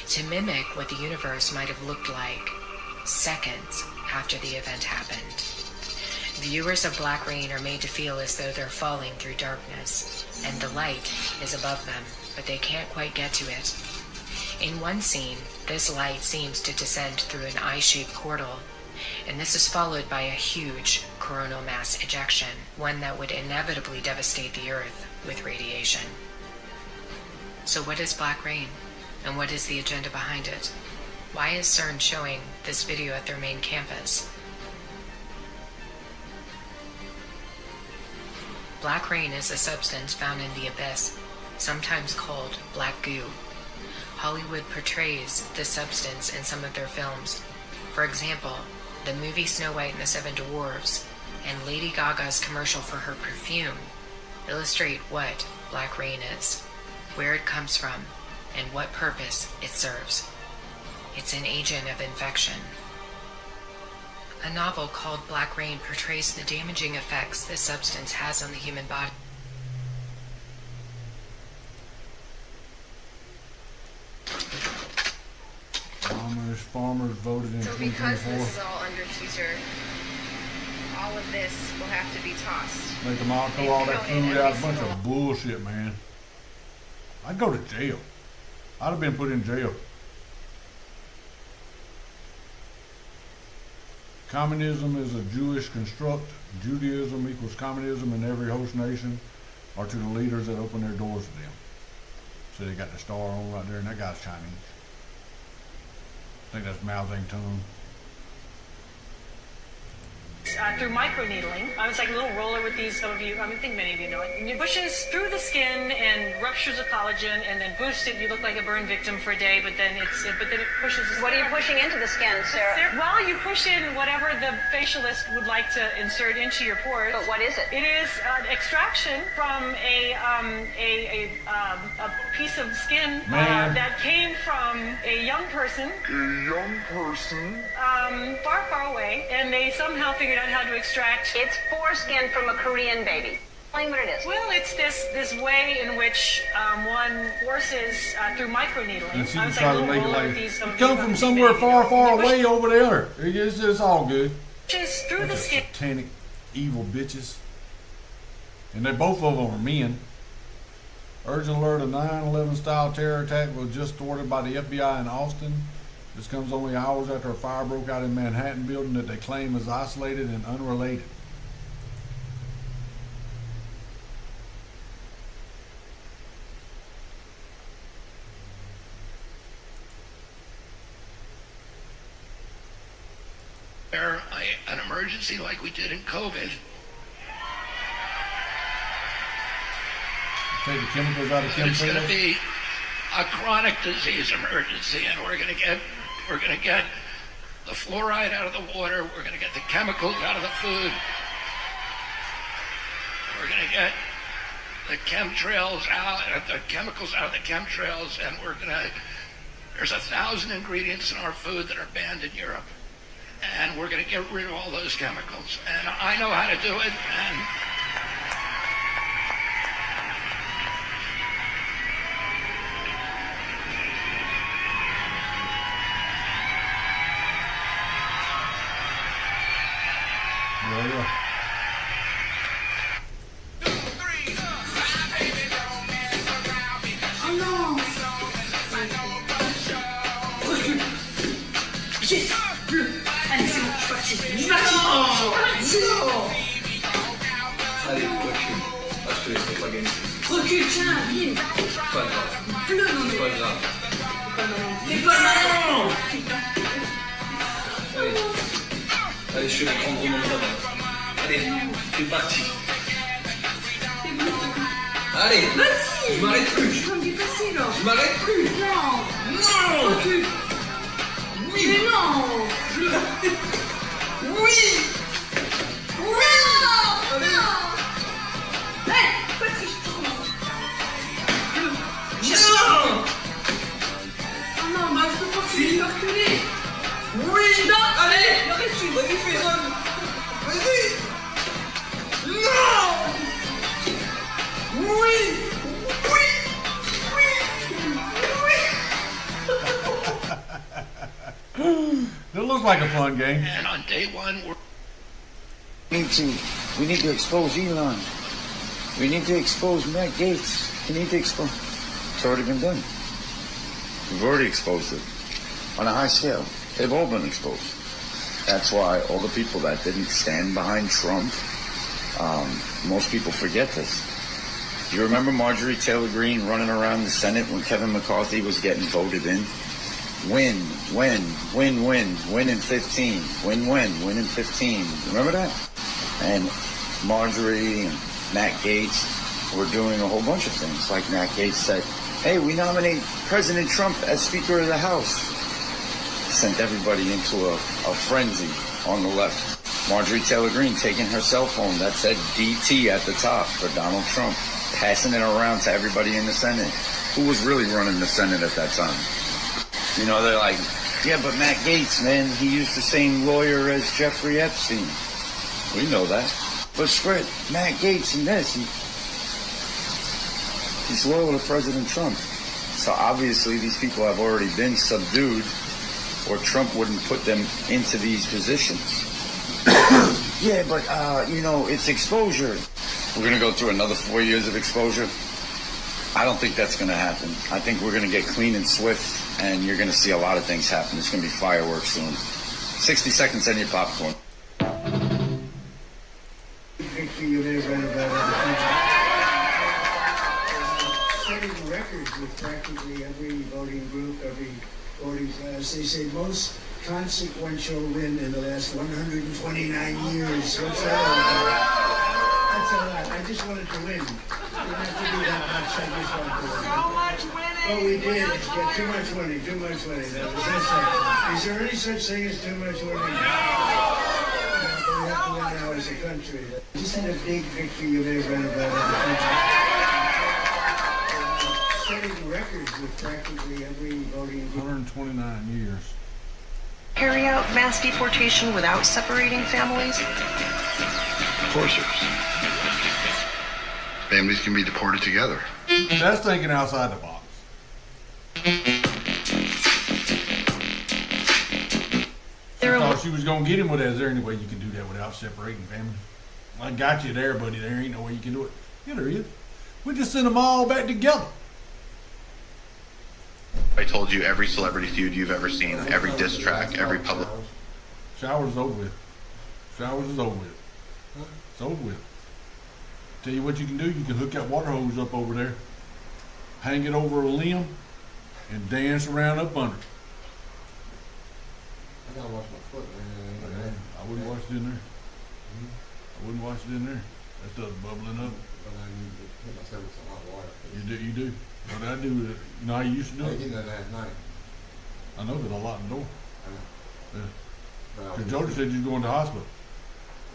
to mimic what the universe might have looked like seconds after the event happened. Viewers of Black Rain are made to feel as though they're falling through darkness, and the light is above them, but they can't quite get to it. In one scene, this light seems to descend through an eye-shaped portal, and this is followed by a huge coronal mass ejection, one that would inevitably devastate the Earth with radiation. So what is Black Rain, and what is the agenda behind it? Why is CERN showing this video at their main campus? Black rain is a substance found in the abyss, sometimes called black goo. Hollywood portrays this substance in some of their films. For example, the movie Snow White and the Seven Dwarfs and Lady Gaga's commercial for her perfume illustrate what black rain is, where it comes from, and what purpose it serves. It's an agent of infection. A novel called Black Rain portrays the damaging effects this substance has on the human body. Farmers voted in 2024. So because this is all under teaser, all of this will have to be tossed. Make them all throw all that food out. A bunch of bullshit, man. I'd go to jail. I'd have been put in jail. Communism is a Jewish construct. Judaism equals communism in every host nation, or to the leaders that open their doors to them. So they got the star on right there, and that guy's Chinese. I think that's Mao Zedong. Through microneedling. I was like a little roller with these, some of you, I think many of you know it. It pushes through the skin and ruptures the collagen and then boosts it. You look like a burn victim for a day, but then it pushes the skin. What are you pushing into the skin, Sarah? Well, you push in whatever the facialist would like to insert into your pores. But what is it? It is an extraction from a piece of skin that came from a young person. Far, far away, and they somehow figured out how to extract. It's foreskin from a Korean baby. Explain what it is. Well, it's this way in which one forces through microneedling. And she can try to make it like it come from somewhere far, far away over there. It's all good. Just through the skin. Satanic, evil bitches. And they both of them are men. Urgent alert: a 9/11 style terror attack was just thwarted by the FBI in Austin. This comes only hours after a fire broke out in Manhattan building that they claim is isolated and unrelated. An emergency like we did in COVID. Take the chemicals out of chemicals. It's going to be a chronic disease emergency, and we're going to get the fluoride out of the water. We're going to get the chemicals out of the food. We're going to get the chemtrails out, the chemicals out of the chemtrails, and there's 1,000 ingredients in our food that are banned in Europe. And we're going to get rid of all those chemicals. And I know how to do it, and Allez, c'est bon, je suis parti. Lâche-le, c'est pas gagné. Recule, tiens, viens. Pas grave. Non, non, C'est pas grave. t'es pas malin. Allez. Allez, je fais la grande remontada. Allez, c'est parti. Allez. Vas-y. Je m'arrête plus. Tu vas me dépasser, là. Je m'arrête plus. Non. Non. Recule. Oui. Mais non. Oui. Oui. Non. Hey, Patrick, je commence. Non. Oh non, bah je peux pas que tu reculer. Oui. Non. Allez. Il en reste une. Vas-y, fais ça. Vas-y. Non. Oui. Oui. That looks like a fun game. And on day one, we're We need to expose Elon. We need to expose Matt Gaetz. We need to expose. It's already been done. We've already exposed it on a high scale. They've all been exposed. That's why all the people that didn't stand behind Trump, most people forget this. You remember Marjorie Taylor Greene running around the Senate when Kevin McCarthy was getting voted in? Win in 15. Win in 15. Remember that? And Marjorie and Matt Gaetz were doing a whole bunch of things. Like Matt Gaetz said, hey, we nominate President Trump as Speaker of the House. Sent everybody into a frenzy on the left. Marjorie Taylor Greene taking her cell phone that said DT at the top for Donald Trump, passing it around to everybody in the Senate. Who was really running the Senate at that time? You know, they're like, yeah, but Matt Gaetz, man, he used the same lawyer as Jeffrey Epstein. We know that. But spread Matt Gaetz and this, he's loyal to President Trump. So obviously these people have already been subdued, or Trump wouldn't put them into these positions. Yeah, but, you know, it's exposure. We're going to go through another 4 years of exposure. I don't think that's going to happen. I think we're going to get clean and swift, and you're going to see a lot of things happen. There's going to be fireworks soon. 60 seconds on your popcorn. Victory you may have read about setting records with practically every voting group, every voting class. They say most consequential win in the last 129 years. What's that all about? That's a lot. I just wanted to win. Didn't have to be that much. I just wanted to win. So much winning. But we did. Yeah, too much winning. Too much winning. That was it. Is there any such thing as too much winning? But we have to win now as a country. Just had a big victory you may have read about in the country. Setting records with practically every voting group. 129 years. Carry out mass deportation without separating families? Enforcers. Families can be deported together. That's thinking outside the box. I thought she was going to get him with that. Is there any way you can do that without separating families? I got you there, buddy. There ain't no way you can do it. Yeah, there is. We just send them all back together. I told you every celebrity feud you've ever seen, every diss track, every public. Showers is over with. Showers is over with. It's over with. Tell you what you can do. You can hook that water hose up over there, hang it over a limb, and dance around up under it. I gotta wash my foot, man. I wouldn't wash it in there. I wouldn't wash it in there. That stuff's bubbling up. But I need to hit myself with some hot water. You do. What I do, you know how you used to do I it? did that last night. I know, but I locked the door. Yeah. Well, Because Jody said you was going to the hospital.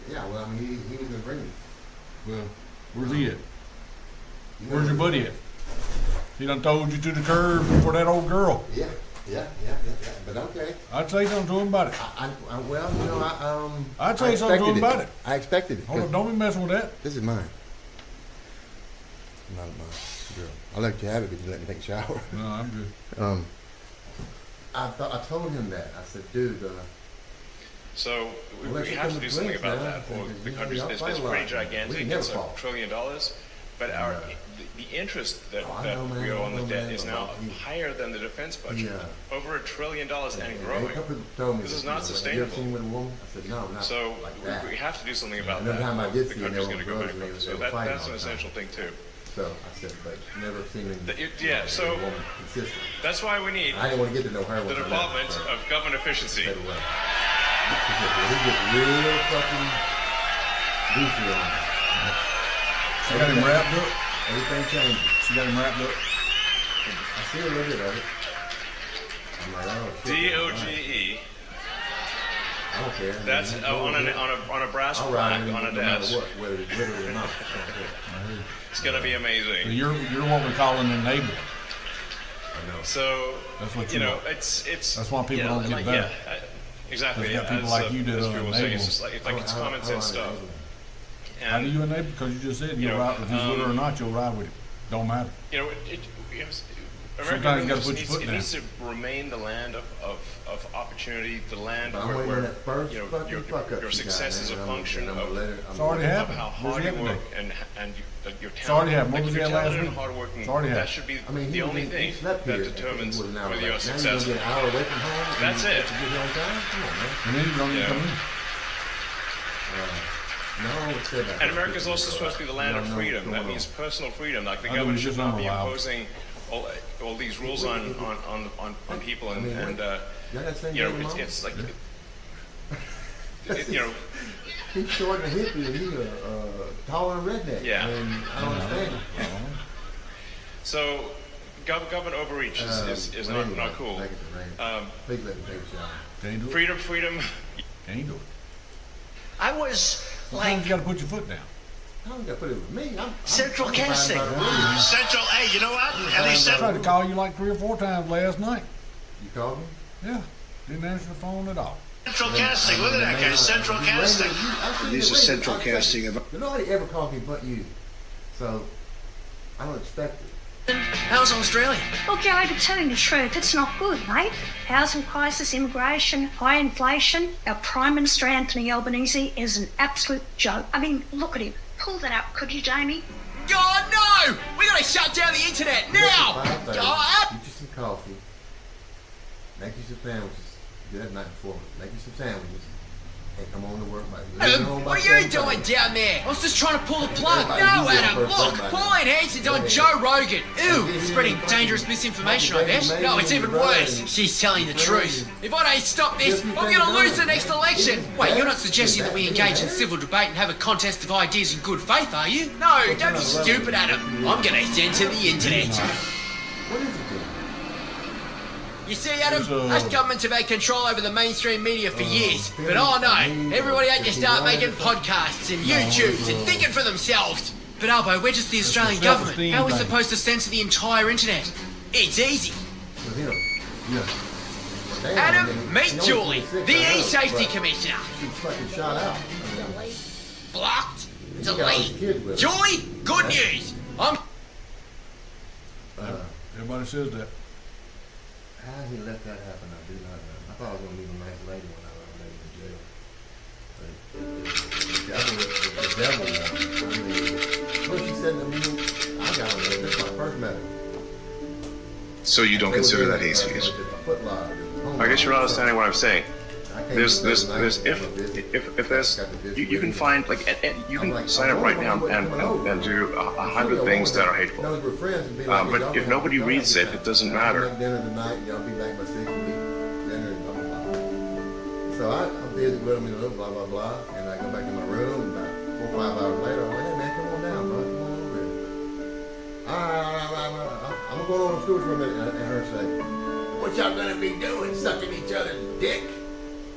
Yeah, well, I mean, he was gonna bring me. Well, where's he at? Where's your buddy at? He done told you to the curb for that old girl. Yeah. But okay. I'd say something to him about it. Well, you know, I'd say something to him about it. I expected it. Hold up, don't be messing with that. This is mine. Not mine. Girl. I'll let you have it if you let me take a shower. No, I'm good. I told him that. I said, dude, so we have to do something about that. Well, the country's it's pretty gigantic. It's $1 trillion. But the interest that we owe on the debt is now higher than the defense budget. Over $1 trillion and growing. This is not sustainable. I said, no, not so like that. we have to do something about And that. every time I did The see them, country's they going to were go bankrupt. So that's an essential thing too. So I said, but never seen him. So consistent. that's why we need I didn't want to get to know her. the Department of Government Efficiency. He gets real fucking goofy on me. She got him wrapped up. Everything changes. She got him wrapped up. I see a little bit of it. I'm like, oh shit. DOGE. I don't care. That's on a brass plaque on a desk. No matter what, whether it's literal or not. It's going to be amazing. So you're what we call an enabler. I know. So that's what you know. are. It's. That's why people don't get better. Yeah, exactly. Got people like you that people enable. say, it's just like it's common sense stuff. How do you enable? Because you just said you'll ride. If he's with her or not, you'll ride with him. Don't matter. You know, Sometimes you got to put your foot down. It needs to remain the land of opportunity, the land where your success is a function of how hard you work and your talent. It's already happened. What was that last week? It's already happened. That should be the only thing that determines whether you're successful. That's it. And then you don't even come in. And America is also supposed to be the land of freedom. That means personal freedom. Like the government should not be imposing all these rules on people, and you know, it's like you know. He's short and hippie, and he's taller and redneck. Yeah. I don't understand it. So, government overreach is not cool. Please let me take a shot. Freedom. Can't do it. I was Sometimes you got to put your foot down. I don't got to put it with me. Central casting. Central, hey, you know what? I tried to call you like 3 or 4 times last night. You called me? Yeah. Didn't answer the phone at all. Central casting. Look at that guy. Central casting. This is central casting. Nobody ever called me but you. So, I don't expect it. How's Australia? Well, Joe, to tell you the truth, it's not good, mate. Housing crisis, immigration, high inflation. Our Prime Minister, Anthony Albanese, is an absolute joke. I mean, look at him. Pull that up, could you, Jamie? God, no! We gotta shut down the internet now! Get you some coffee. Make you some sandwiches. Do that night before. Make you some sandwiches. And come on to work, mate. What are you doing down there? I was just trying to pull the plug. No, Adam, look! Pauline Hanson's on Joe Rogan. Ew! Spreading dangerous misinformation, I bet. No, it's even worse. She's telling the truth. If I don't stop this, I'm gonna lose the next election. Wait, you're not suggesting that we engage in civil debate and have a contest of ideas in good faith, are you? No, don't be stupid, Adam. I'm gonna censor the internet. What is it? You see, Adam, us governments have had control over the mainstream media for years. But oh no, everybody had to start making podcasts and YouTubes and thinking for themselves. But Albo, we're just the Australian government. How are we supposed to censor the entire internet? It's easy. Adam, meet Julie, the E-Safety Commissioner. She's fucking shot out. Blocked. Delete. Julie, good news. Everybody says that. How did he let that happen? I do not know. I thought I was going to leave a nice lady when I was in jail. But the devil, first she said to me, I got her. This is my first met her. So you don't consider that hate speech? I guess you're not understanding what I'm saying. There's if there's you can find like you can sign up right now and do 100 things that are hateful. But if nobody reads it, it doesn't matter. So I'm busy with them, blah blah blah, and I go back to my room. And about 4 or 5 hours later, I'm like, hey man, come on down, bro, come on over here. I'm going on the stool for a minute, and her say, "What y'all gonna be doing? Sucking each other's dick?"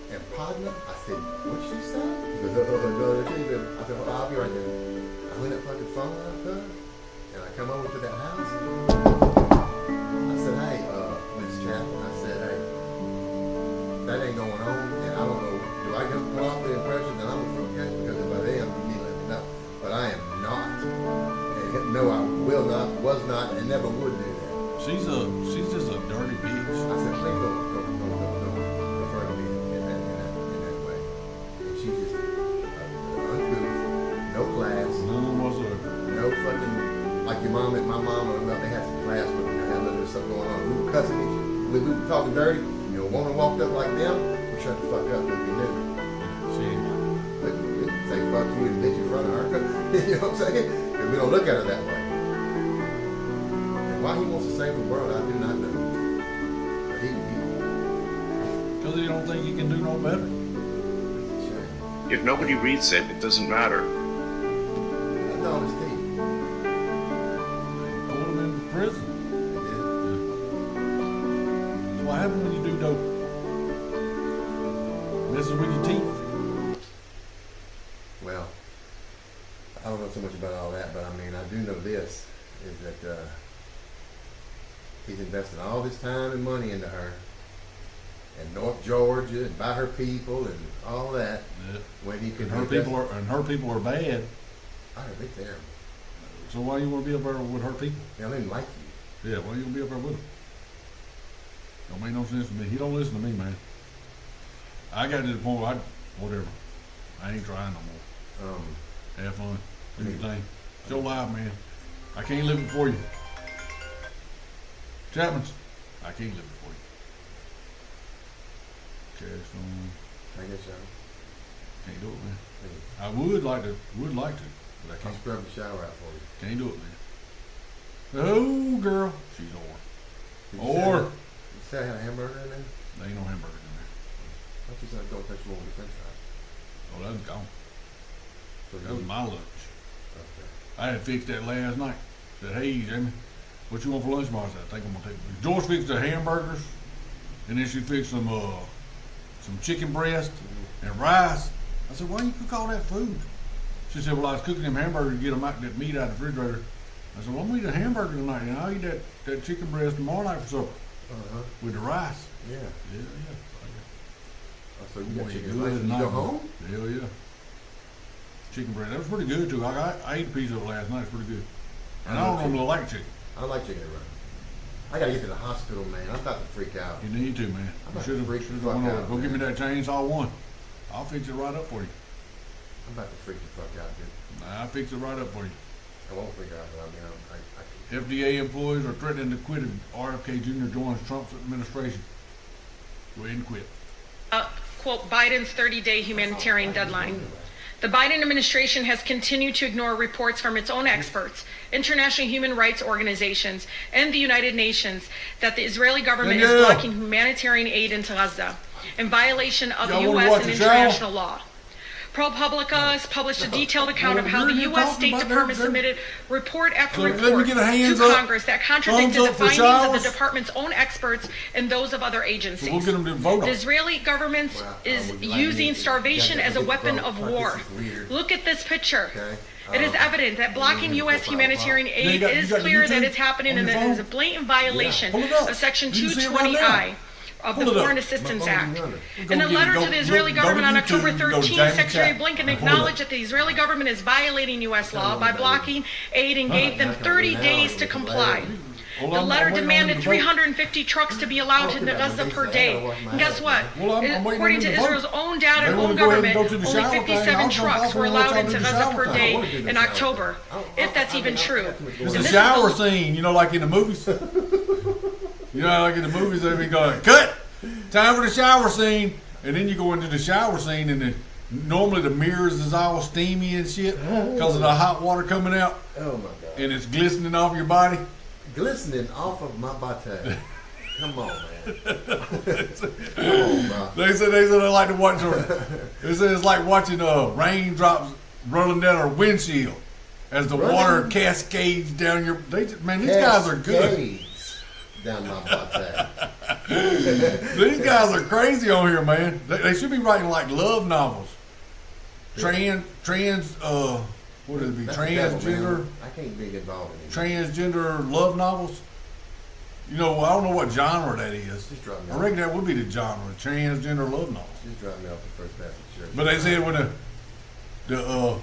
And partner, I said, "What she say?" I said, "Well, I'll be right there." I went that fucking phone out there, and I come over to that house. I said, "Hey, Miss Chapman," I said, "Hey, that ain't going on, and I don't know. Do I just put off the impression that I'm a fruitcake? Because if I am, you need to let me know. But I am not. And no, I will not, was not, and never would do that." She's just a dirty bitch. I said, "Please don't refer to me in that way." And she's just uncouth, no class, none whatsoever, no fucking like your mom and my mom, or they had some class with them, they had a little something going on. We were cussing each other. We were talking dirty. You know, a woman walked up like them, we shut the fuck up because we knew. But say fuck you and bitch in front of her. You know what I'm saying? Because we don't look at her that way. And why he wants to save the world, I do not know. But because he don't think he can do no better. If nobody reads it, it doesn't matter. That's all his teeth. Put him in prison. That's what happens when you do dope. Messes with your teeth. Well, I don't know so much about all that, but I mean, I do know this, is that he's invested all his time and money into her, and North Georgia, and by her people, and all that, when he could... her people are bad. I heard they terrible. So why you want to be up there with her people? They don't even like you. Yeah, why you want to be up there with them? Don't make no sense to me. He don't listen to me, man. I got to the point where whatever. I ain't trying no more. Have fun. Do your thing. It's your life, man. I can't live it for you. Chapman's, I can't live it for you. Cash phone. I guess so. Can't do it, man. I would like to, but I can't. I'll scrub the shower out for you. Can't do it, man. Oh, girl. She's You said I had a hamburger in there? There ain't no hamburger in there. I thought you said don't touch more with the french fries. Oh, that's gone. So that was my lunch. Okay. I had fixed that last night. Said, hey, Jamie, what you want for lunch tomorrow? I said, I think I'm going to take it. George fixed the hamburgers, and then she fixed some chicken breast and rice. I said, why you cook all that food? She said, well, I was cooking them hamburgers to get them out, that meat out of the refrigerator. I said, well, I'm going to eat a hamburger tonight, and I'll eat that chicken breast tomorrow night for supper. With the rice. Yeah. Yeah. Oh, so you got chicken good breast when you go home? Hell yeah. Chicken breast. That was pretty good, too. I ate a piece of it last night. It's pretty good. And I don't normally like chicken. I don't like chicken and rice. I got to get to the hospital, man. I'm about to freak out. You need to, man. I'm about You to freak the fuck out. Go give me that chainsaw one. I'll fix it right up for you. I'm about to freak the fuck out, dude. I'll fix it right up for you. I won't freak out, but I mean, FDA employees are threatening to quit if RFK Jr. joins Trump's administration. Go ahead and quit. Quote, Biden's 30-day humanitarian deadline. The Biden administration has continued to ignore reports from its own experts, international human rights organizations, and the United Nations that the Israeli government is blocking humanitarian aid into Gaza in violation of U.S. and international law. ProPublica has published a detailed account of how the U.S. State Department submitted report after report to Congress that contradicted the findings of the department's own experts and those of other agencies. The Israeli government is using starvation as a weapon of war. Look at this picture. It is evident that blocking U.S. humanitarian aid is clear that it's happening and that it is a blatant violation of Section 220I. Of the Foreign Assistance Act. In a letter to the Israeli government on October 13, Secretary Blinken acknowledged that the Israeli government is violating U.S. law by blocking aid and gave them 30 days to comply. The letter demanded 350 trucks to be allowed into Gaza per day. And guess what? According to Israel's own data and own government, only 57 trucks were allowed into Gaza per day in October, if that's even true. It's a shower scene, you know, like in the movies. You know, like in the movies, they be going, cut! Time for the shower scene. And then you go into the shower scene, and normally the mirrors is all steamy and shit because of the hot water coming out. Oh, my God. And it's glistening off your body. Glistening off of my body. Come on, man. They said they like to watch they said it's like watching raindrops rolling down our windshield as the water cascades down your... these guys are good. Down my butt. These guys are crazy on here, man. They should be writing like love novels. What would it be? Transgender. I can't be involved in it. Transgender love novels. You know, I don't know what genre that is. I reckon that would be the genre, transgender love novels. Just drop me off the First Baptist Church. But they said when the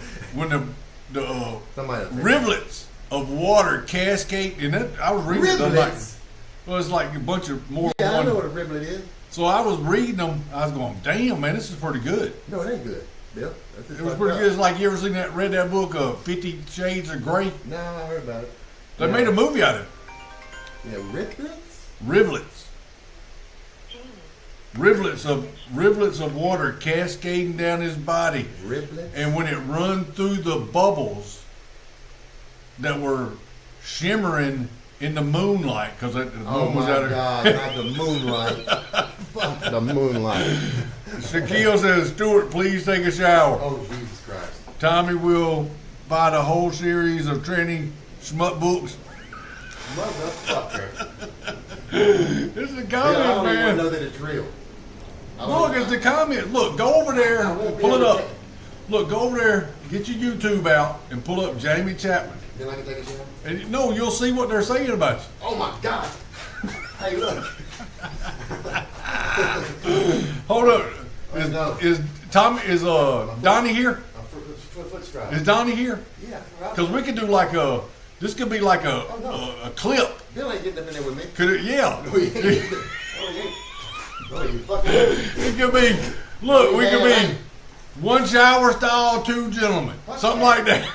rivulets of water cascade, and that I was reading them like. Well, it's like a bunch of more. Yeah, I know what a rivulet is. So I was reading them. I was going, damn, man, this is pretty good. No, it ain't good. Yep. It was pretty good. It's like you ever read that book, 50 Shades of Grey? No, I heard about it. They made a movie out of it. Yeah, Rivulets of water cascading down his body. Riblets? And when it run through the bubbles that were shimmering in the moonlight, because the moon was out of God, not the moonlight. Fuck the moonlight. Shaquille says, Stuart, please take a shower. Oh, Jesus Christ. Tommy will buy the whole series of training smut books. Motherfucker. This is a comment, I don't man. even know that it's real. Look, it's the comment. Look, go over there, pull it up. Look, go over there, get your YouTube out, and pull up Jamie Chapman. Then I can take a shower? And no, you'll see what they're saying about you. Oh my God. Hey, look. Hold up. Is Tommy, is Donnie here? Is Donnie here? Yeah. Because we could do like this could be like a clip. Bill ain't getting up in there with me. Could it? Yeah. No, he ain't. No, you fucking It could be, look, we could be one shower style, two gentlemen. Something like that.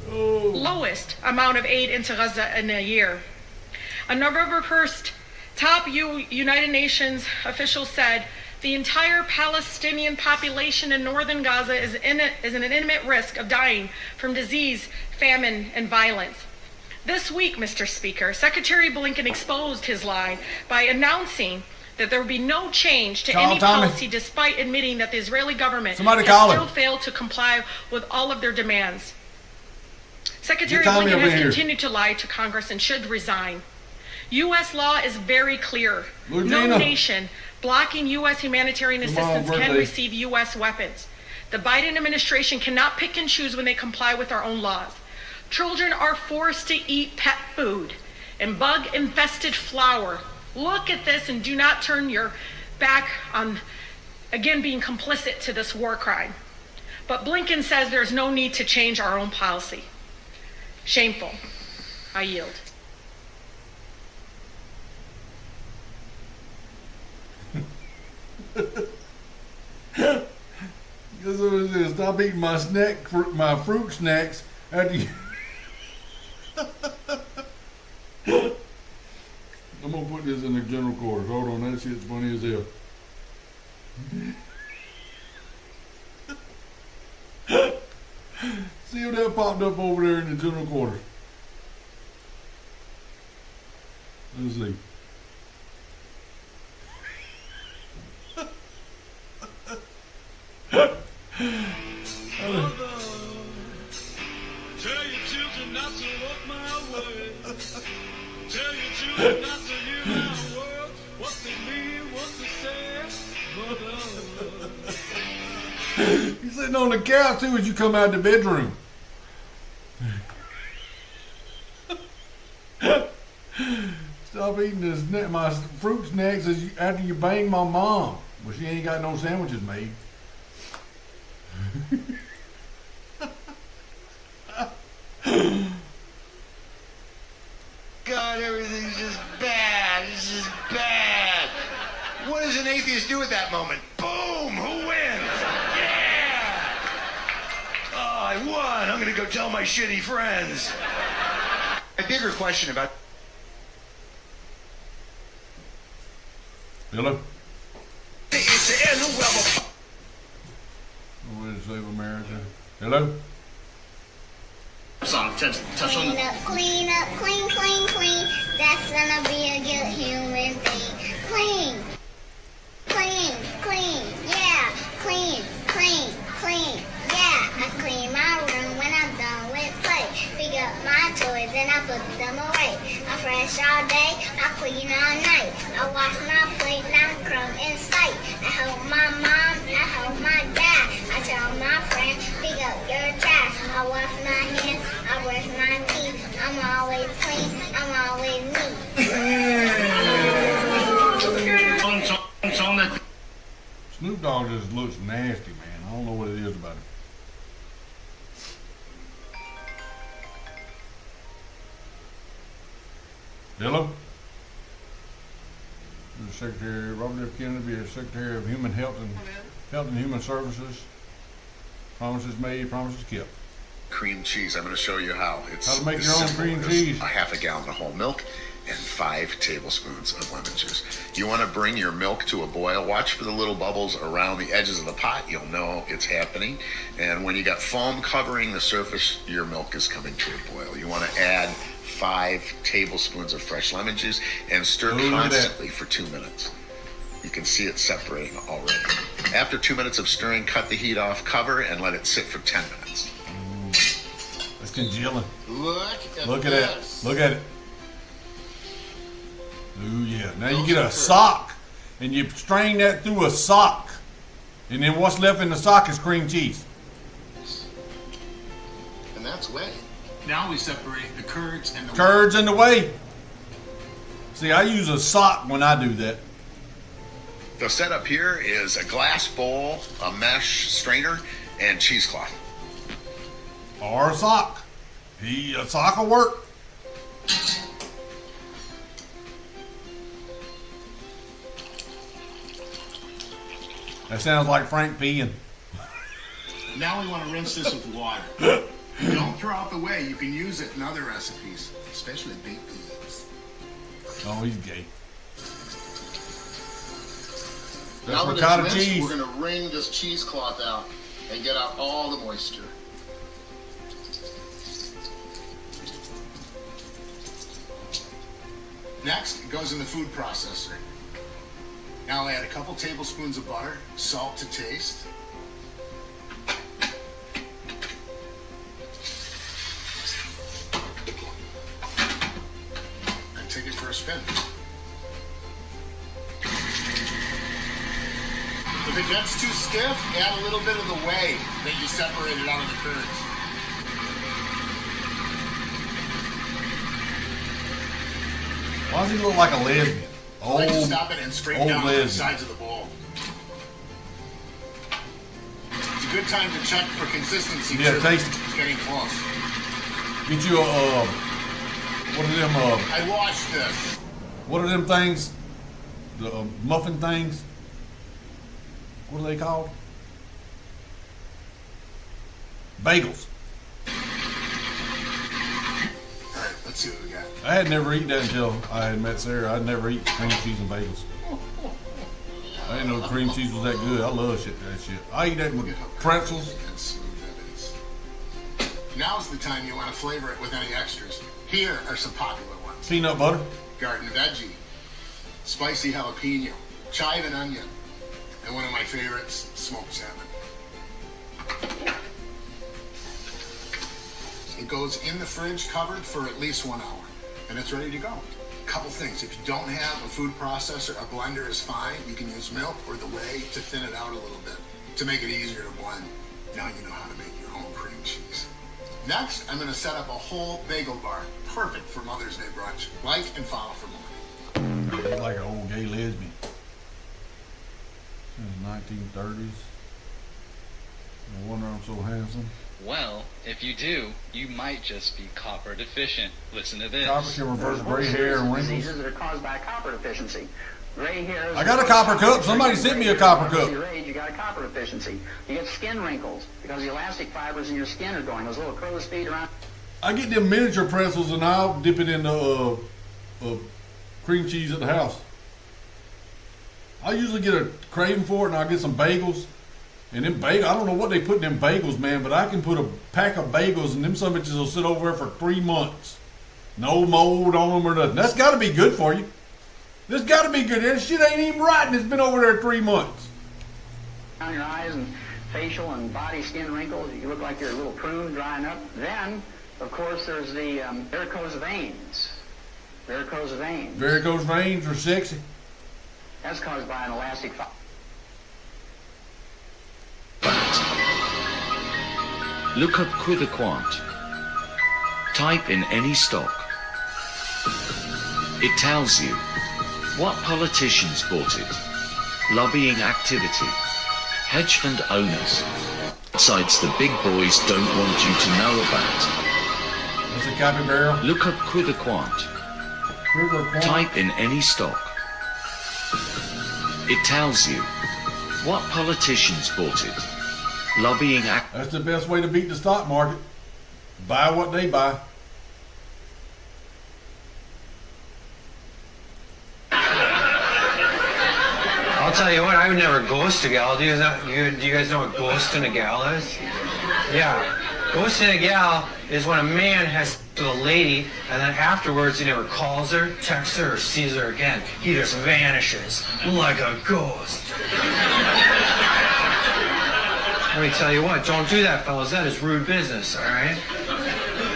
Lowest amount of aid into Gaza in a year. On November 1st, top United Nations officials said the entire Palestinian population in northern Gaza is in an imminent risk of dying from disease, famine, and violence. This week, Mr. Speaker, Secretary Blinken exposed his lie by announcing that there will be no change to any policy, despite admitting that the Israeli government has still failed to comply with all of their demands. Secretary Blinken has continued to lie to Congress and should resign. U.S. law is very clear. No nation blocking U.S. humanitarian assistance can receive U.S. weapons. The Biden administration cannot pick and choose when they comply with our own laws. Children are forced to eat pet food and bug-infested flour. Look at this and do not turn your back on, again, being complicit to this war crime. But Blinken says there's no need to change our own policy. Shameful. I yield. Stop eating my fruit snacks after you. I'm gonna put this in the general quarters. Hold on, that shit's funny as hell. See what that popped up over there in the general quarters. Let's see. Tell your children not to walk my way. Tell your children not to hear my words. What they mean, what they say, mother. You're sitting on the couch too as you come out of the bedroom. Stop eating my fruit snacks after you bang my mom. Well, she ain't got no sandwiches made. God, everything's just bad. It's just bad. What does an atheist do at that moment? Boom! Who wins? Yeah! Oh, I won. I'm gonna go tell my shitty friends. A bigger question about... Hello? It's the end of whoever... Way to save America. Hello? Song, touch on the... Clean up, clean, clean, clean. That's gonna be a good human being. Clean. Clean, clean, yeah. Clean, clean, clean, yeah. I clean my room when I'm done with play. Pick up my toys and I put them away. I fresh all day, I clean all night. I wash my plate, not a crumb in sight. I help my mom, I help my dad. I tell my friend, pick up your trash. I wash my hands, I brush my teeth. I'm always clean, I'm always neat. Snoop Dogg just looks nasty, man. I don't know what it is about him. Hello? The Secretary Robert F. Kennedy, Secretary of Human Health and Human Services. Promises made, promises kept. Cream cheese. I'm going to show you how. It's how to make as your own simple cream as cheese. A half a gallon of whole milk and 5 tablespoons of lemon juice. You want to bring your milk to a boil. Watch for the little bubbles around the edges of the pot. You'll know it's happening. And when you got foam covering the surface, your milk is coming to a boil. You want to add 5 tablespoons of fresh lemon juice and stir constantly for 2 minutes. You can see it separating already. After 2 minutes of stirring, cut the heat off, cover, and let it sit for 10 minutes. It's congealing. Look at that. Look at it. Ooh, yeah. Now you get a sock, and you strain that through a sock. And then what's left in the sock is cream cheese. And that's whey. Now we separate the curds and the Curds and the whey. See, I use a sock when I do that. The setup here is a glass bowl, a mesh strainer, and cheesecloth. Or a sock. A sock will work. That sounds like Frank peeing. Now we want to rinse this with water. Don't throw out the whey. You can use it in other recipes, especially baked beans. Oh, he's gay. Now That's that ricotta it's rinsed, cheese. we're going to wring this cheesecloth out and get out all the moisture. Next, it goes in the food processor. Now I'll add a couple tablespoons of butter, salt to taste. And take it for a spin. If it gets too stiff, add a little bit of the whey that you separated out of the curds. Why does he look like a lesbian? I like to stop it and straighten down the sides of the bowl. It's a good time to check for consistency. Yeah, too. taste it. It's getting close. Get you a, what are them, I washed this. what are them things? The muffin things? What are they called? Bagels. Alright, let's see what we got. I had never eaten that until I had met Sarah. I'd never eat cream cheese and bagels. I didn't know cream cheese was that good. I love that shit. I eat that with pretzels. Now's the time you want to flavor it with any extras. Here are some popular ones. Peanut butter. Garden veggie, spicy jalapeno, chive and onion, and one of my favorites, smoked salmon. It goes in the fridge covered for at least 1 hour, and it's ready to go. Couple things, if you don't have a food processor, a blender is fine. You can use milk or the whey to thin it out a little bit to make it easier to blend. Now you know how to make your own cream cheese. Next, I'm going to set up a whole bagel bar, perfect for Mother's Day brunch. Like and follow for more. He's like an old gay lesbian. Since 1930s. No wonder I'm so handsome. Well, if you do, you might just be copper deficient. Listen to this. Copper can reverse gray hair and wrinkles. Diseases that are caused by copper deficiency. Gray hairs. I got a copper cup. Somebody sent me a copper cup. Your age, you got a copper deficiency. You get skin wrinkles because the elastic fibers in your skin are going. Those little crow's feet around. I get them miniature pretzels and I'll dip it in the cream cheese at the house. I usually get a craving for it and I'll get some bagels. And them bagels, I don't know what they put in them bagels, man, but I can put a pack of bagels and them some bitches will sit over there for 3 months. No mold on them or nothing. That's got to be good for you. This got to be good. That shit ain't even rotten. It's been over there 3 months. On your eyes and facial and body skin wrinkles, you look like you're a little prune drying up. Then, of course, there's the varicose veins. Varicose veins. Varicose veins are sexy. That's caused by an elastic fiber. Look up Quiverquant. Type in any stock. It tells you what politicians bought it, lobbying activity, hedge fund owners, sites the big boys don't want you to know about. What's a copy barrel? Look up Quiverquant. Type in any stock. It tells you what politicians bought it, lobbying That's the best way to beat the stock market. Buy what they buy. I'll tell you what, I would never ghost a gal. Do you guys know what ghosting a gal is? Yeah. Ghosting a gal is when a man has to a lady and then afterwards he never calls her, texts her, or sees her again. He just vanishes like a ghost. Let me tell you what, don't do that, fellas. That is rude business, all right?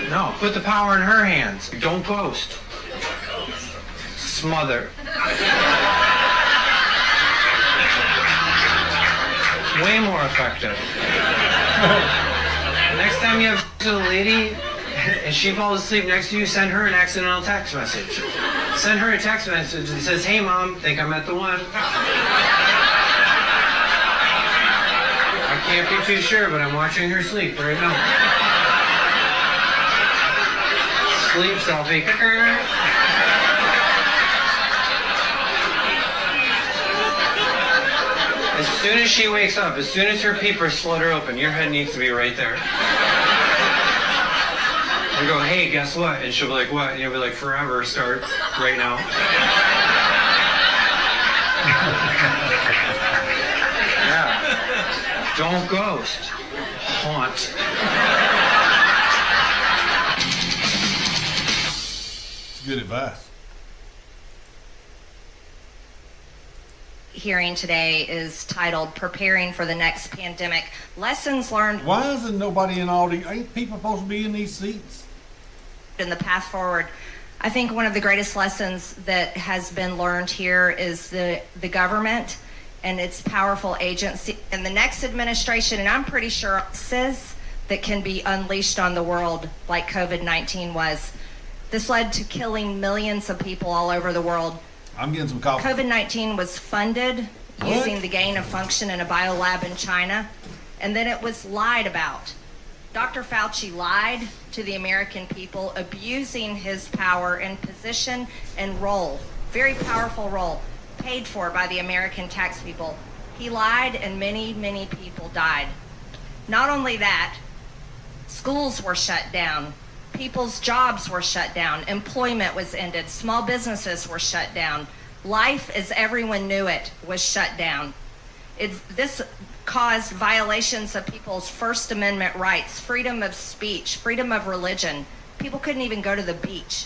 No, put the power in her hands. Don't ghost. Smother. Way more effective. Next time you have to a lady and she falls asleep next to you, send her an accidental text message. Send her a text message that says, "Hey mom, think I met the one." I can't be too sure, but I'm watching her sleep right now. Sleep selfie. As soon as she wakes up, as soon as her peepers flutter open, your head needs to be right there. You go, "Hey, guess what?" And she'll be like, "What?" And you'll be like, "Forever starts right now." Yeah. Don't ghost. Haunt. It's good advice. Hearing today is titled "Preparing for the Next Pandemic: Lessons Learned." Why isn't nobody in all these? Ain't people supposed to be in these seats? In the path forward, I think one of the greatest lessons that has been learned here is the government and its powerful agency and the next administration, and I'm pretty sure says that can be unleashed on the world like COVID-19 was. This led to killing millions of people all over the world. I'm getting some coffee. COVID-19 was funded using the gain of function in a biolab in China, and then it was lied about. Dr. Fauci lied to the American people, abusing his power and position and role, very powerful role, paid for by the American tax people. He lied and many, many people died. Not only that, schools were shut down. People's jobs were shut down. Employment was ended. Small businesses were shut down. Life, as everyone knew it, was shut down. This caused violations of people's First Amendment rights, freedom of speech, freedom of religion. People couldn't even go to the beach.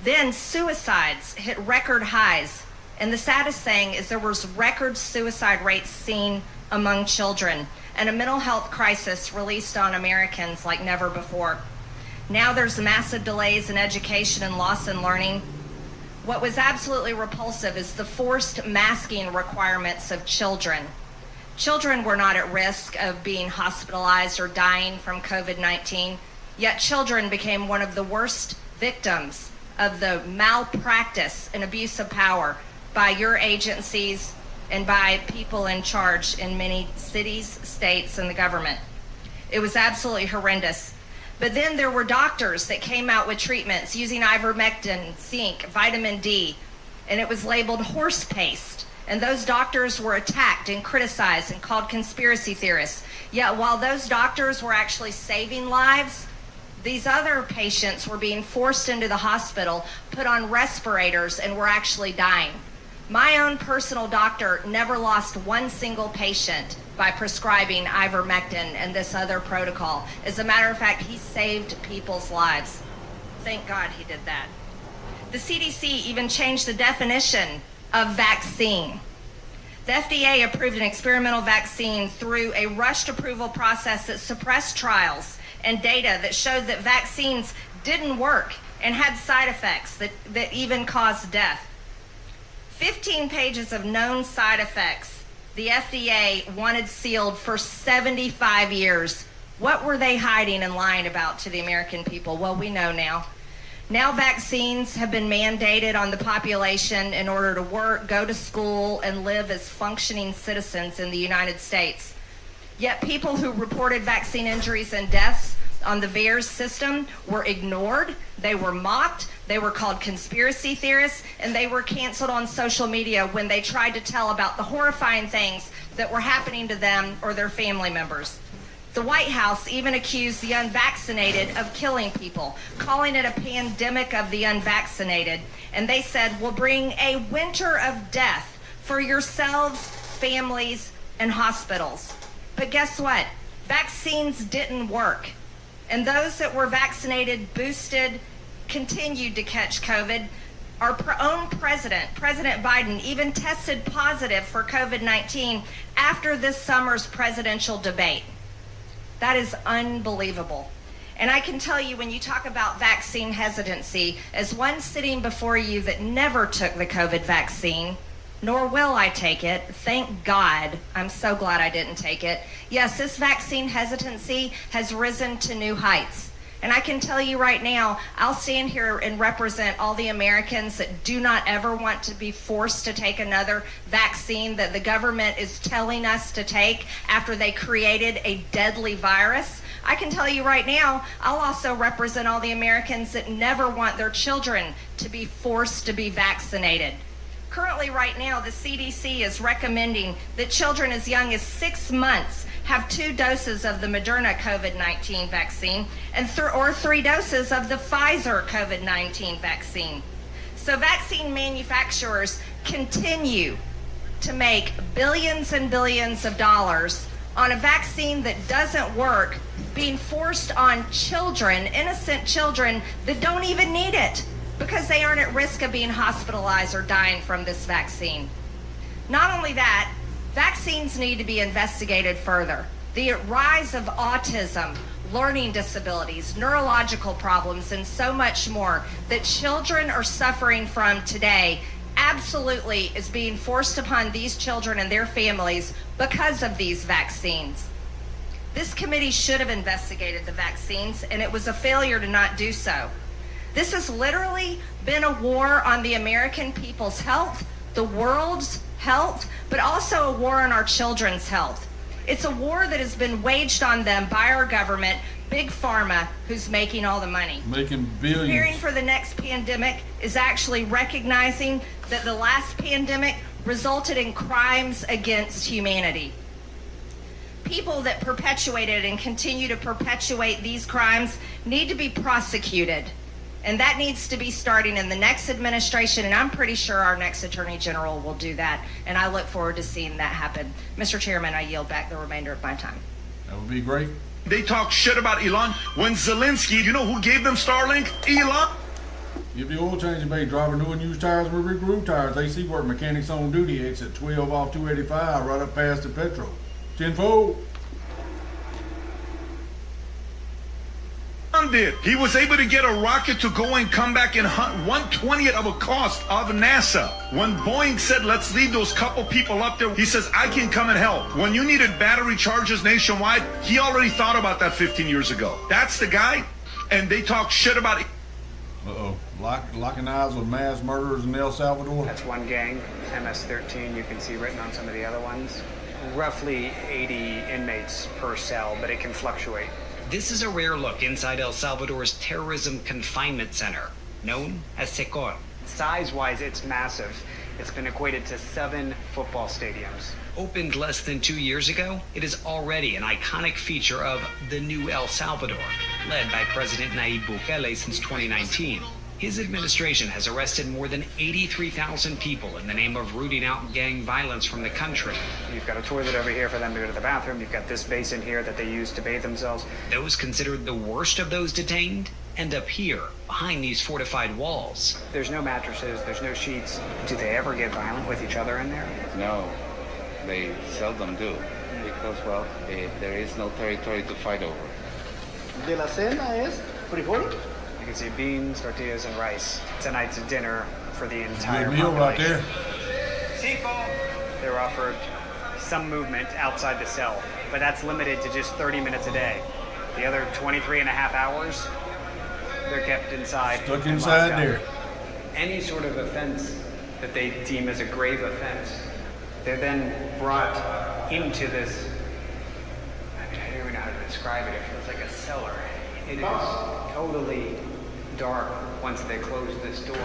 Then suicides hit record highs. And the saddest thing is there was record suicide rates seen among children and a mental health crisis released on Americans like never before. Now there's massive delays in education and loss in learning. What was absolutely repulsive is the forced masking requirements of children. Children were not at risk of being hospitalized or dying from COVID-19, yet children became one of the worst victims of the malpractice and abuse of power by your agencies and by people in charge in many cities, states, and the government. It was absolutely horrendous. But then there were doctors that came out with treatments using ivermectin, zinc, vitamin D, and it was labeled horse paste. And those doctors were attacked and criticized and called conspiracy theorists. Yet while those doctors were actually saving lives, these other patients were being forced into the hospital, put on respirators, and were actually dying. My own personal doctor never lost one single patient by prescribing ivermectin and this other protocol. As a matter of fact, he saved people's lives. Thank God he did that. The CDC even changed the definition of vaccine. The FDA approved an experimental vaccine through a rushed approval process that suppressed trials and data that showed that vaccines didn't work and had side effects that even caused death. 15 pages of known side effects the FDA wanted sealed for 75 years. What were they hiding and lying about to the American people? Well, we know now. Now vaccines have been mandated on the population in order to work, go to school, and live as functioning citizens in the United States. Yet people who reported vaccine injuries and deaths on the VAERS system were ignored, they were mocked, they were called conspiracy theorists, and they were canceled on social media when they tried to tell about the horrifying things that were happening to them or their family members. The White House even accused the unvaccinated of killing people, calling it a pandemic of the unvaccinated. And they said, we'll bring a winter of death for yourselves, families, and hospitals. But guess what? Vaccines didn't work. And those that were vaccinated, boosted, continued to catch COVID. Our own president, President Biden, even tested positive for COVID-19 after this summer's presidential debate. That is unbelievable. And I can tell you, when you talk about vaccine hesitancy, as one sitting before you that never took the COVID vaccine, nor will I take it, thank God, I'm so glad I didn't take it. Yes, this vaccine hesitancy has risen to new heights. And I can tell you right now, I'll stand here and represent all the Americans that do not ever want to be forced to take another vaccine that the government is telling us to take after they created a deadly virus. I can tell you right now, I'll also represent all the Americans that never want their children to be forced to be vaccinated. Currently, right now, the CDC is recommending that children as young as 6 months have 2 doses of the Moderna COVID-19 vaccine and or 3 doses of the Pfizer COVID-19 vaccine. So vaccine manufacturers continue to make billions and billions of dollars on a vaccine that doesn't work, being forced on children, innocent children that don't even need it because they aren't at risk of being hospitalized or dying from this vaccine. Not only that, vaccines need to be investigated further. The rise of autism, learning disabilities, neurological problems, and so much more that children are suffering from today absolutely is being forced upon these children and their families because of these vaccines. This committee should have investigated the vaccines, and it was a failure to not do so. This has literally been a war on the American people's health, the world's health, but also a war on our children's health. It's a war that has been waged on them by our government, Big Pharma, who's making all the money. Making billions. Preparing for the next pandemic is actually recognizing that the last pandemic resulted in crimes against humanity. People that perpetuated and continue to perpetuate these crimes need to be prosecuted. And that needs to be starting in the next administration, and I'm pretty sure our next Attorney General will do that, and I look forward to seeing that happen. Mr. Chairman, I yield back the remainder of my time. That would be great. They talk shit about Elon. When Zelensky, you know who gave them Starlink? Elon. Give the oil changing bay driver new and used tires and re-groove tires. AC work mechanics on duty. Exit 12 off 285, right up past the Petro. 10-4. Did. He was able to get a rocket to go and come back in 1/20th of a cost of NASA. When Boeing said, let's leave those couple people up there, he says, I can come and help. When you needed battery chargers nationwide, he already thought about that 15 years ago. That's the guy, and they talk shit about it. Uh-oh. Locking eyes with mass murderers in El Salvador. That's one gang, MS-13, you can see written on some of the other ones. Roughly 80 inmates per cell, but it can fluctuate. This is a rare look inside El Salvador's terrorism confinement center, known as Secor. Size-wise, it's massive. It's been equated to 7 football stadiums. Opened less than 2 years ago, it is already an iconic feature of the new El Salvador, led by President Nayib Bukele since 2019. His administration has arrested more than 83,000 people in the name of rooting out gang violence from the country. You've got a toilet over here for them to go to the bathroom. You've got this basin here that they use to bathe themselves. Those considered the worst of those detained end up here, behind these fortified walls. There's no mattresses, there's no sheets. Do they ever get violent with each other in there? No, they seldom do, because, well, there is no territory to fight over. De la cena es frijol? You can see beans, tortillas, and rice. Tonight's dinner for the entire good meal right there. They're offered some movement outside the cell, but that's limited to just 30 minutes a day. The other 23 and a half hours, they're kept inside. Stuck inside there. Any sort of offense that they deem as a grave offense, they're then brought into this, I don't even know how to describe it. It feels like a cellar. It is totally dark. Once they close this door,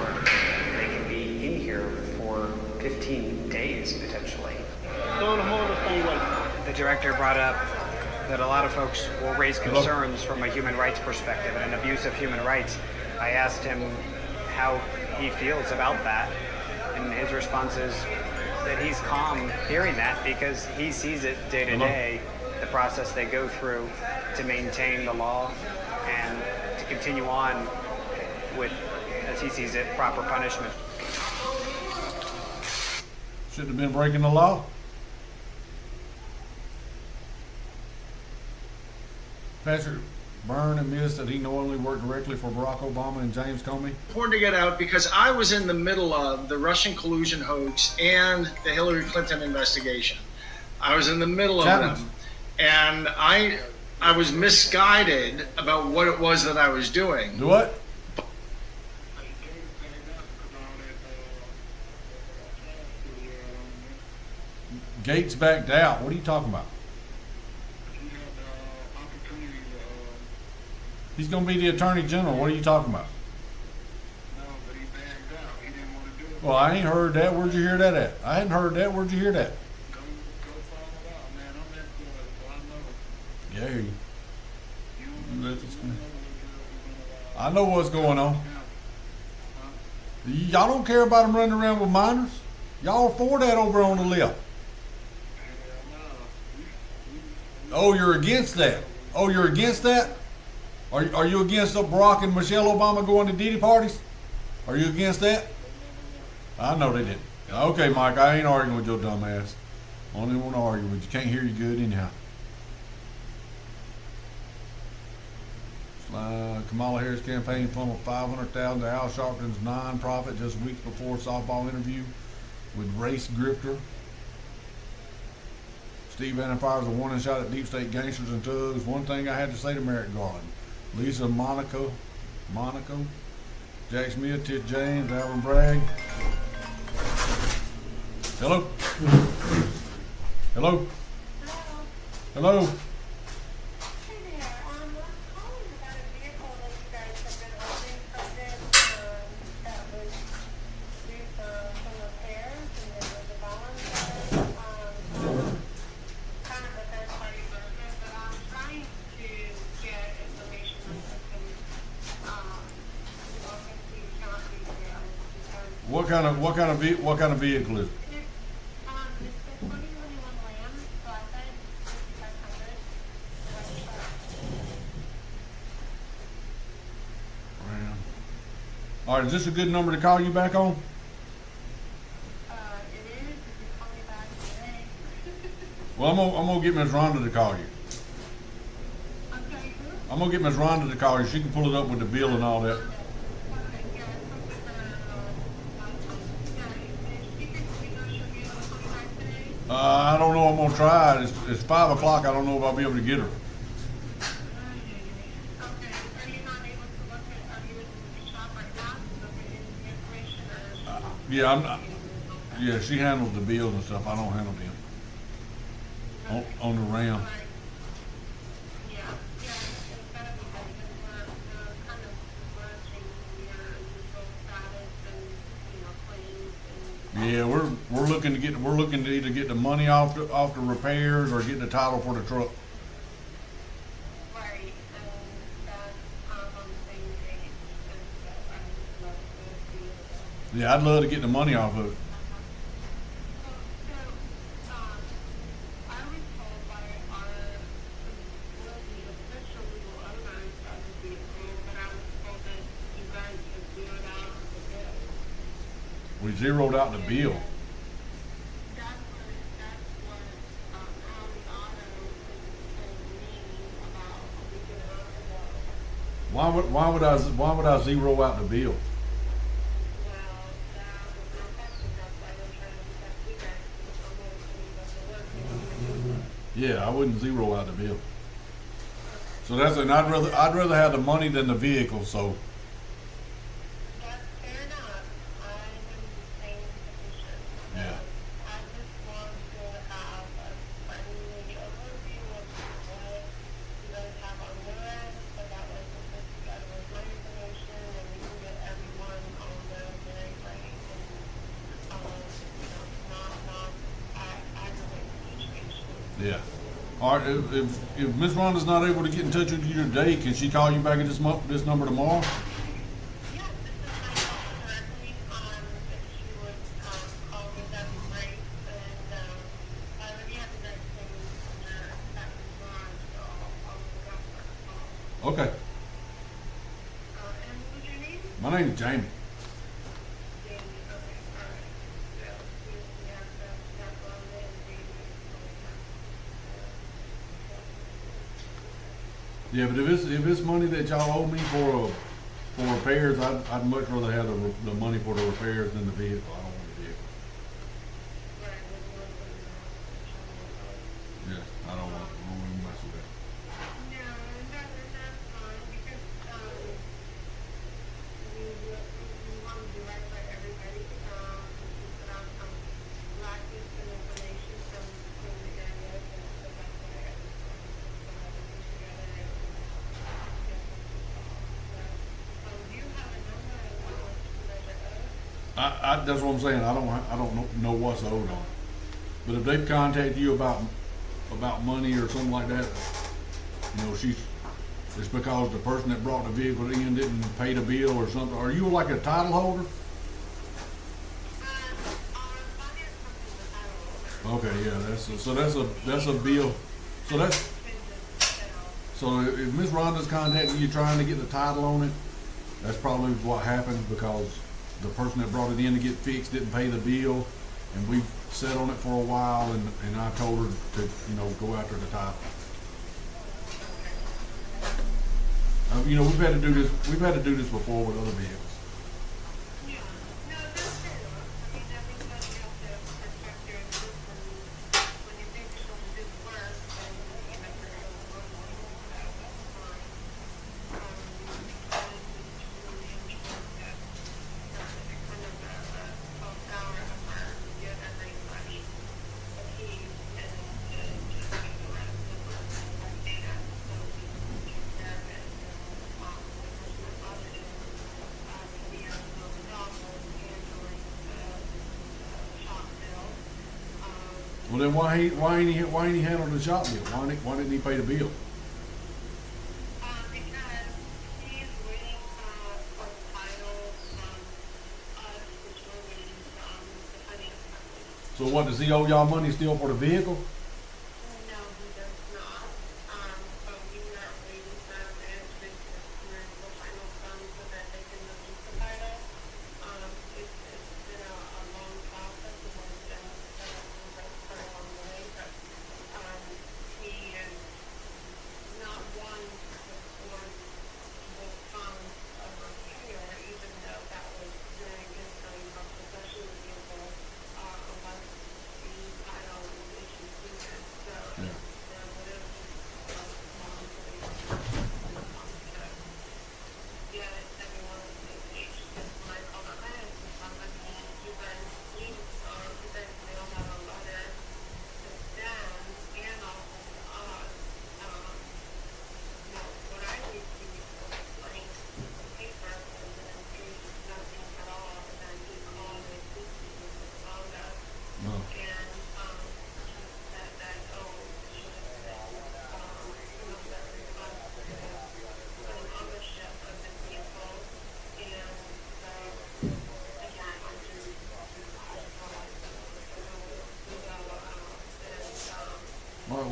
they can be in here for 15 days potentially. The director brought up that a lot of folks will raise concerns from a human rights perspective and an abuse of human rights. I asked him how he feels about that, and his response is that he's calm hearing that because he sees it day to day, the process they go through to maintain the law and to continue on with, as he sees it, proper punishment. Shouldn't have been breaking the law. Patrick Byrne admits that he knowingly worked directly for Barack Obama and James Comey. Important to get out because I was in the middle of the Russian collusion hoax and the Hillary Clinton investigation. I was in the middle of them, and I was misguided about what it was that I was doing. Do what? Gates backed out. What are you talking about? He's going to be the Attorney General. What are you talking about? Well, I ain't heard that. Where'd you hear that at? I hadn't heard that. Where'd you hear that? Yeah, I hear you. I know what's going on. Y'all don't care about them running around with minors? Y'all are for that over on the left. Oh, you're against that? Oh, you're against that? Are you against Barack and Michelle Obama going to Diddy parties? Are you against that? I know they didn't. Okay, Mike, I ain't arguing with your dumb ass. Only want to argue with you. Can't hear you good anyhow. Kamala Harris campaign funneled $500,000 to Al Sharpton's non-profit just weeks before softball interview with race grifter. Steve Bannon fires a warning shot at deep state gangsters and thugs. One thing I had to say to Merrick Garland. Lisa Monaco, Jack Smith, Tish James, Alvin Bragg. Hello? Hello? Hello? What kind of vehicle is it? All right, is this a good number to call you back on? Well, I'm gonna get Ms. Rhonda to call you. I'm gonna get Ms. Rhonda to call you. She can pull it up with the bill and all that. I don't know. I'm gonna try. It's 5 o'clock. I don't know if I'll be able to get her. Yeah, I'm not. Yeah, she handles the bills and stuff. I don't handle them. On the RAM. Yeah, we're looking to either get the money off the repairs or get the title for the truck. Yeah, I'd love to get the money off of it. We zeroed out the bill. Why would I zero out the bill? Yeah, I wouldn't zero out the bill. So that's an I'd rather have the money than the vehicle. So. Yeah. Yeah. All right, if Miss Rhonda's not able to get in touch with you today, can she call you back at this number tomorrow? Okay. My name is Jamie. Yeah, but if it's money that y'all owe me for repairs, I'd much rather have the money for the repairs than the vehicle. I don't want the vehicle. Yeah, I don't want to mess with that. That's what I'm saying. I don't know what's owed on it. But if they've contacted you about money or something like that, you know, it's because the person that brought the vehicle in didn't pay the bill or something. Are you like a title holder? Okay, yeah, that's a bill. So if Miss Rhonda's contacting you trying to get the title on it, that's probably what happened, because the person that brought it in to get fixed didn't pay the bill, and we sat on it for a while, and I told her to, you know, go after the title. You know, we've had to do this before with other vehicles. Well, then why ain't he handling the shop bill? Why didn't he pay the bill? So what, does he owe y'all money still for the vehicle?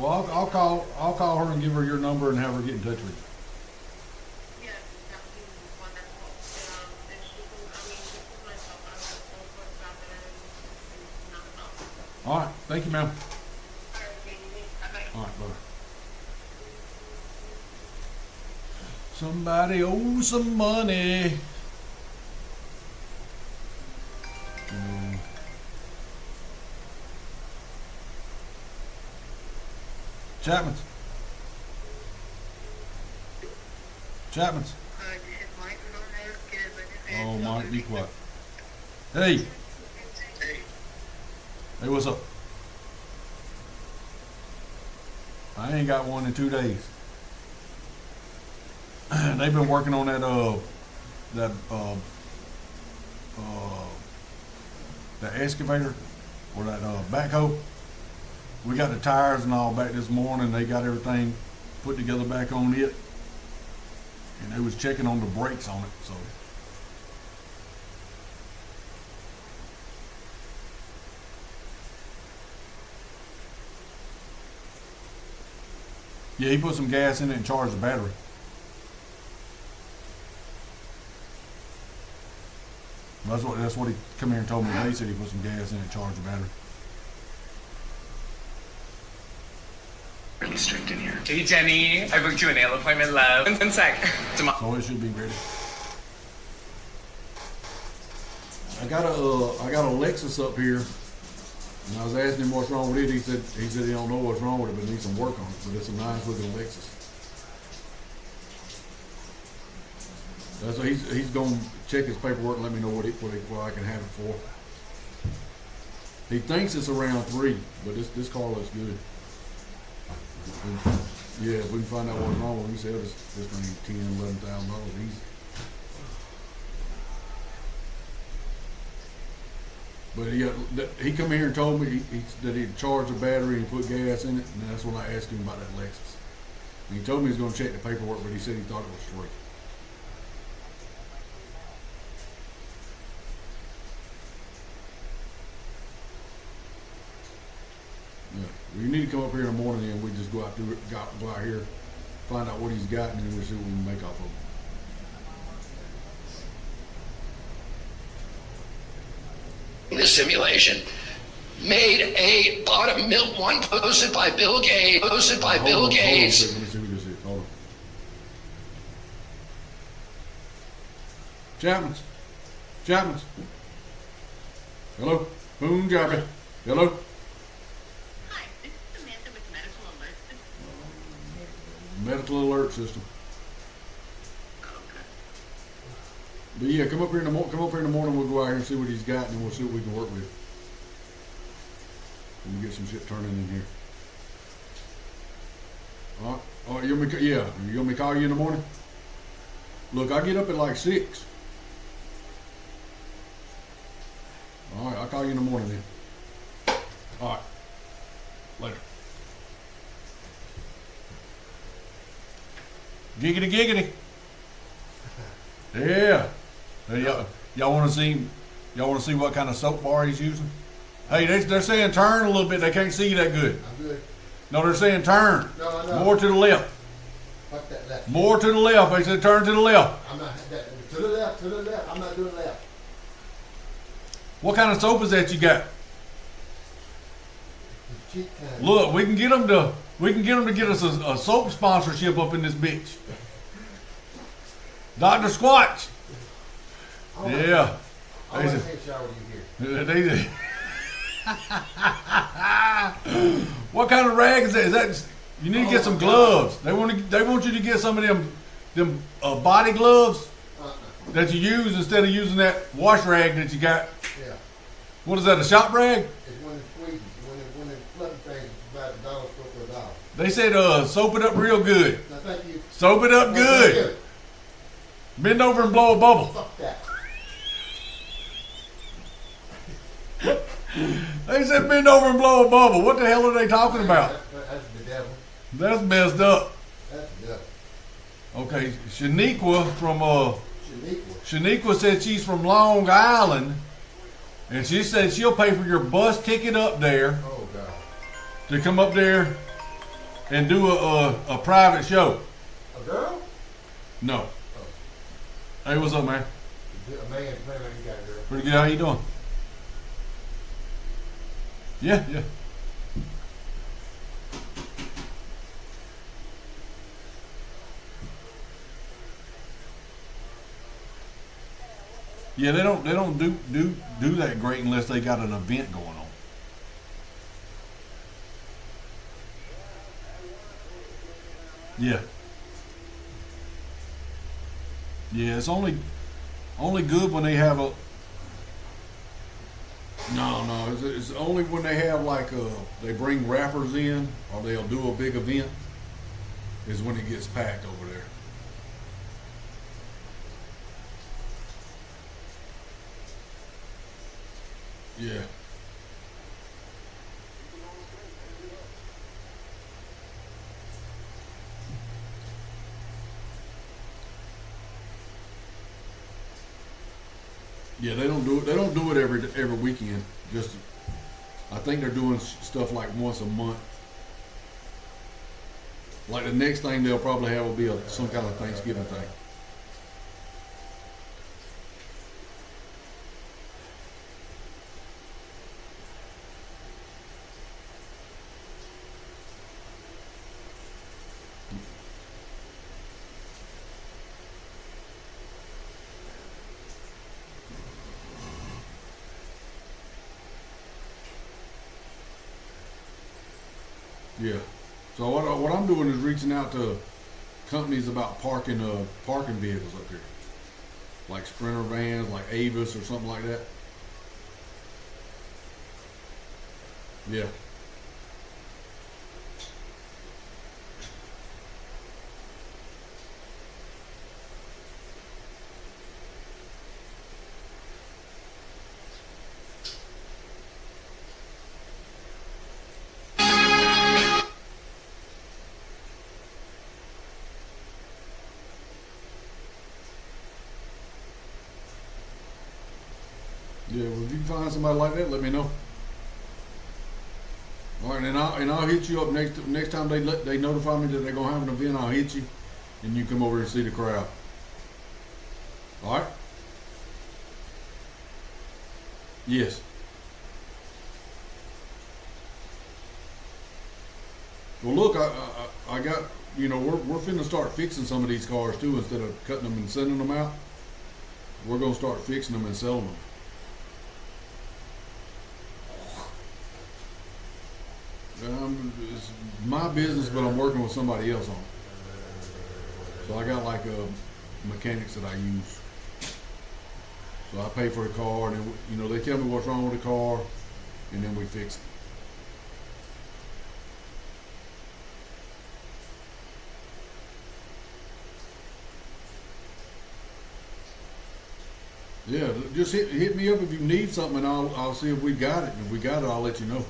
Well, I'll call her and give her your number and have her get in touch with you. All right, thank you, ma'am. All right, bye. Somebody owes some money. Chapman's. Oh, Mike, be quiet. Hey. Hey, what's up? I ain't got one in 2 days. They've been working on that excavator or that backhoe. we got the tires and all back this morning. They got everything put together back on it, and they was checking on the brakes on it. So yeah, he put some gas in it and charged the battery. That's what he come here and told me. He said he put some gas in it and charged the battery. Really strict in here. Hey Jenny, I booked you a nail appointment, love. One sec. Tomorrow. So it should be ready. I got a Lexus up here, and I was asking him what's wrong with it. He said he don't know what's wrong with it, but needs some work on it. But it's a nice looking Lexus. That's what he's gonna check his paperwork and let me know what I can have it for. He thinks it's around 3, but this car looks good. Yeah, if we can find out what's wrong with it, we sell this thing $10,000-$11,000 easy. But he come here and told me that he'd charged the battery and put gas in it, and that's when I asked him about that Lexus. And he told me he was going to check the paperwork, but he said he thought it was free. Yeah, you need to come up here in the morning, and we just go out here, find out what he's got, and then we'll see what we can make off of him. The simulation bought a milk one posted by Bill Gates. Hold on, let me see what this is. Hold on. Chapman's. Hello? Boom, Jabby. Hello? Hi, this is Samantha with Medical Alert System. Medical alert system. But yeah, come up here in the morning. We'll go out here and see what he's got, and then we'll see what we can work with. And we'll get some shit turning in here. All right. Oh, you want me to call you in the morning? Look, I get up at like 6. All right, I'll call you in the morning then. All right. Later. Giggity, giggity. Yeah. Hey, y'all want to see what kind of soap bar he's using? Hey, they're saying turn a little bit. They can't see you that good. I'm good. No, they're saying turn. No, no. More to the left. Fuck that left. More to the left. They said turn to the left. I'm not to the left. I'm not doing left. What kind of soap is that you got? Cheap kind. Look, we can get them to get us a soap sponsorship up in this bitch. Dr. Squatch. Yeah. I want to take a shower with you here. They did. What kind of rag is that? Is that you need to get some gloves? They want you to get some of them body gloves that you use instead of using that wash rag that you got. Yeah. What is that? A shop rag? It's one of the squeegees. One of the fluffy things about $1 for $1. They said soap it up real good. No, thank you. Soap it up good. Bend over and blow a bubble. Fuck that. They said bend over and blow a bubble. What the hell are they talking about? That's the devil. That's messed up. That's the devil. Okay, Shaniqua said she's from Long Island, and she said she'll pay for your bus ticket up there. Oh God. To come up there and do a private show. A girl? No. Hey, what's up, man? A man, you got, girl. Pretty good. How you doing? Yeah. Yeah, they don't do that great unless they got an event going on. Yeah. Yeah, it's only good when they have a. No, it's only when they have like they bring rappers in or they'll do a big event is when it gets packed over there. Yeah. Yeah, they don't do it. They don't do it every weekend. Just, I think they're doing stuff like once a month. Like the next thing they'll probably have will be some kind of Thanksgiving thing. Yeah. So what I'm doing is reaching out to companies about parking vehicles up here, like Sprinter vans, like Avis or something like that. Yeah. Yeah, well, if you find somebody like that, let me know. All right, and I'll hit you up next time they notify me that they're gonna have an event. I'll hit you, and you come over and see the crowd. All right. Yes. Well, look, I got, we're finna start fixing some of these cars too. Instead of cutting them and sending them out, we're gonna start fixing them and selling them. It's my business, but I'm working with somebody else on it. So I got like mechanics that I use. So I pay for the car, and then, they tell me what's wrong with the car, and then we fix it. Yeah, just hit me up if you need something, and I'll see if we got it. And if we got it, I'll let you know.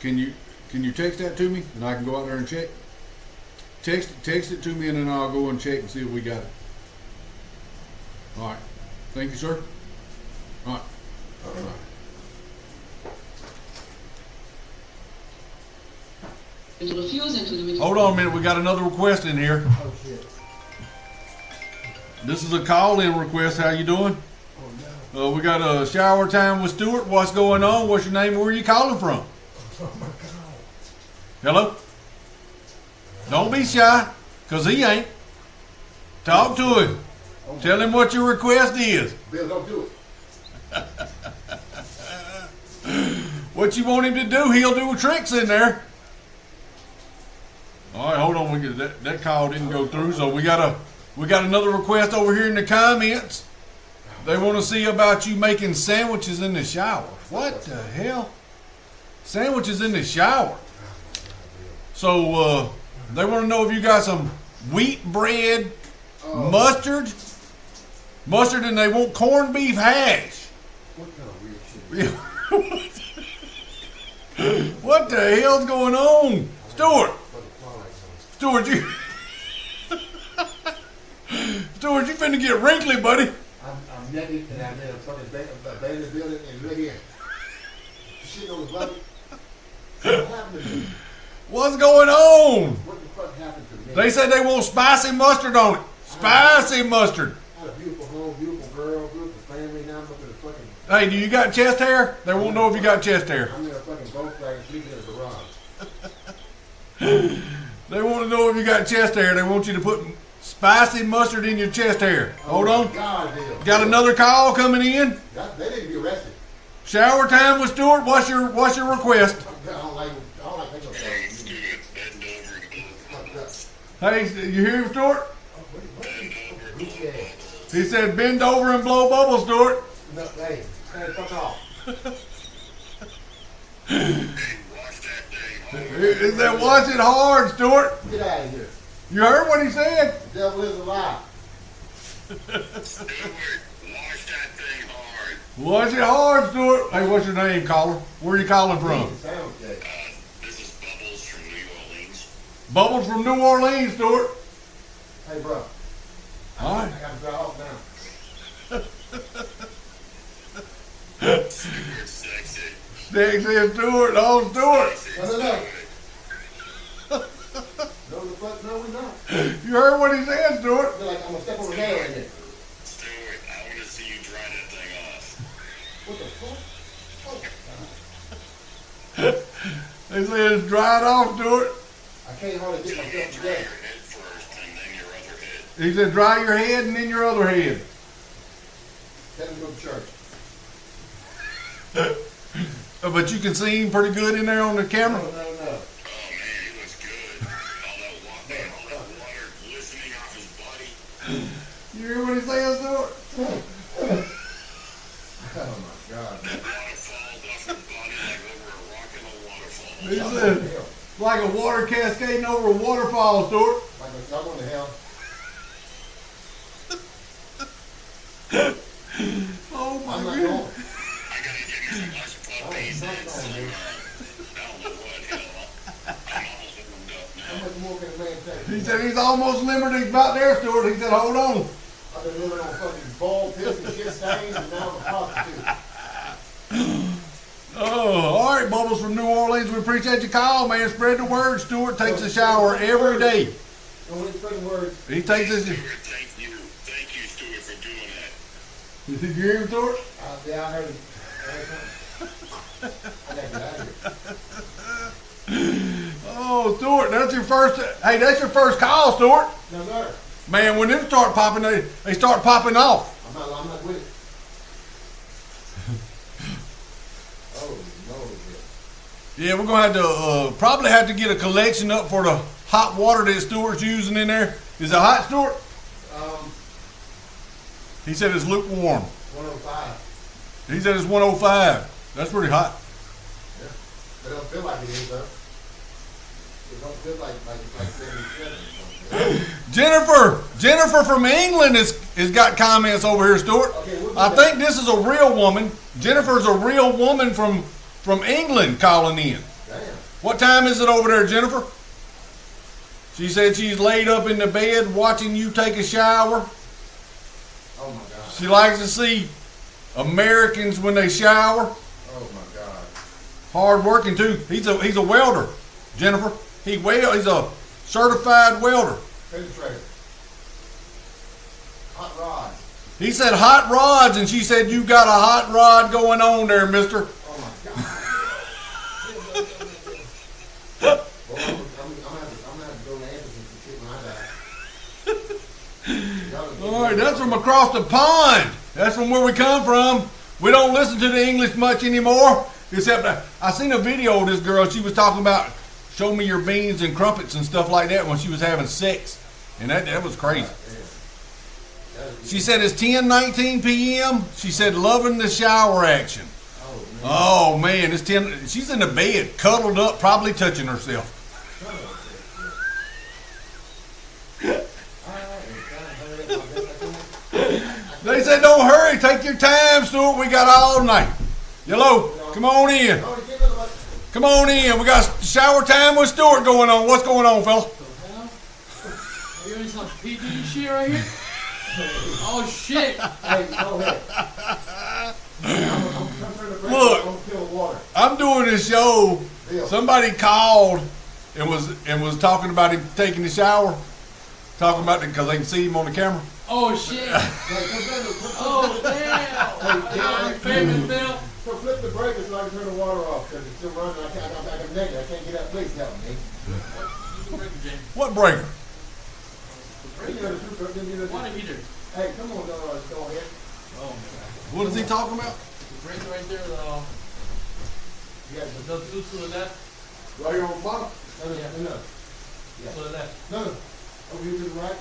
Can you text that to me, and I can go out there and check? Text it to me, and then I'll go and check and see if we got it. All right. Thank you, sir. All right. All right. Hold on a minute. We got another request in here. Oh shit. This is a call-in request. How you doing? Oh no. We got a shower time with Stuart. What's going on? What's your name? Where are you calling from? Oh my God. Hello? Don't be shy, because he ain't. Talk to him. Tell him what your request is. Bill, don't do it. What you want him to do, he'll do tricks in there. All right, hold on. That call didn't go through, so we got another request over here in the comments. They want to see about you making sandwiches in the shower. What the hell? Sandwiches in the shower. So they want to know if you got some wheat bread, mustard, and they want corned beef hash. What kind of weird shit? What the hell's going on, Stuart? Stuart, you finna get wrinkly, buddy. I'm naked and I'm in a fucking abandoned building and look here. Shit on the bucket. What happened to me? What's going on? What the fuck happened to me? They said they want spicy mustard on it. Spicy mustard. I had a beautiful home, beautiful girl, beautiful family. Now I'm up in a fucking. Hey, do you got chest hair? They won't know if you got chest hair. I'm in a fucking boat flag sleeping in a garage. They want to know if you got chest hair. They want you to put spicy mustard in your chest hair. Hold on. God, Bill. Got another call coming in. They need to be arrested. Shower time with Stuart. What's your request? I don't like that. Hey, you hear him, Stuart? He said bend over and blow bubbles, Stuart. No, hey, fuck off. He said watch it hard, Stuart. Get out of here. You heard what he said? The devil is alive. Watch it hard, Stuart. Hey, what's your name, caller? Where are you calling from? Sound check. Bubbles from New Orleans, Stuart. Hey, bro. All right. I gotta dry off now. Sexy Stuart, oh Stuart. No. No, the fuck, no, we're not. You heard what he said, Stuart? I feel like I'm gonna step on the nail in there. Stuart, I want to see you dry that thing off. What the fuck? They said it's dried off, Stuart. I can't hardly get myself together. He said dry your head and then your other head. Tell him to go to church. But you can see him pretty good in there on the camera. No. Oh man, he looks good. All that water glistening off his body. You hear what he's saying, Stuart? Oh my God. Water falls off his body like over a rock in a waterfall. He said, like a water cascading over a waterfall, Stuart. Like I'm going to hell. Oh my I'm not goodness. I going. gotta give you some nice puppies and some, I don't know what, hell, I'm almost warmed up now. How much more can a man take? He said he's almost limbered. He's about there, Stuart. He said, hold on. I've been living on fucking ball pills and shit stains, and now I'm a prostitute. Oh, all right, Bubbles from New Orleans. We appreciate your call, man. Spread the word. Stuart takes a shower every day. Don't let spread words. He takes his. Thank you, Stuart, for doing that. Did you hear him, Stuart? Yeah, I heard him. I gotta get out of here. Oh, Stuart, that's your first. Hey, that's your first call, Stuart. No, sir. Man, when them start popping, they start popping off. I'm not with it. Oh, no. Yeah, we're gonna have to probably have to get a collection up for the hot water that Stuart's using in there. Is it hot, Stuart? He said it's lukewarm. 105. He said it's 105. That's pretty hot. Yeah. But it don't feel like it is, though. It don't feel like it's like 77 or something. Jennifer from England has got comments over here, Stuart. Okay, I think this is a real woman. Jennifer's a real woman from England calling in. Damn. What time is it over there, Jennifer? She said she's laid up in the bed watching you take a shower. Oh my God. She likes to see Americans when they shower. Oh my God. Hard working too. He's a welder, Jennifer. He's a certified welder. Penetrator. Hot rod. He said hot rods, and she said you got a hot rod going on there, mister. Oh my God. Well, I'm gonna have to go to Anderson for shit when I die. All right, that's from across the pond. That's from where we come from. We don't listen to the English much anymore, except I seen a video of this girl. She was talking about show me your beans and crumpets and stuff like that when she was having sex, and that was crazy. She said it's 10:19 p.m. She said loving the shower action. Oh man, it's 10. She's in the bed, cuddled up, probably touching herself. They said don't hurry, take your time, Stuart. We got all night. Yellow, come on in. Come on in. We got shower time with Stuart going on. What's going on, fella? Are you doing some PG shit right here? Oh shit! Hey, go ahead. Look, I'm doing this show. Somebody called and was talking about him taking the shower, talking about it because they can see him on the camera. Oh shit! Oh damn! Famous Bill. So flip the breaker so I can turn the water off because it's still running. I'm naked. I can't get up. Please help me. What breaker? Water heater. Hey, come on, go ahead. Oh man. What is he talking about? The breaker right there. The two to the left. Right here on the bottom? No. Yeah. Yeah. To the left. No. Over here to the right?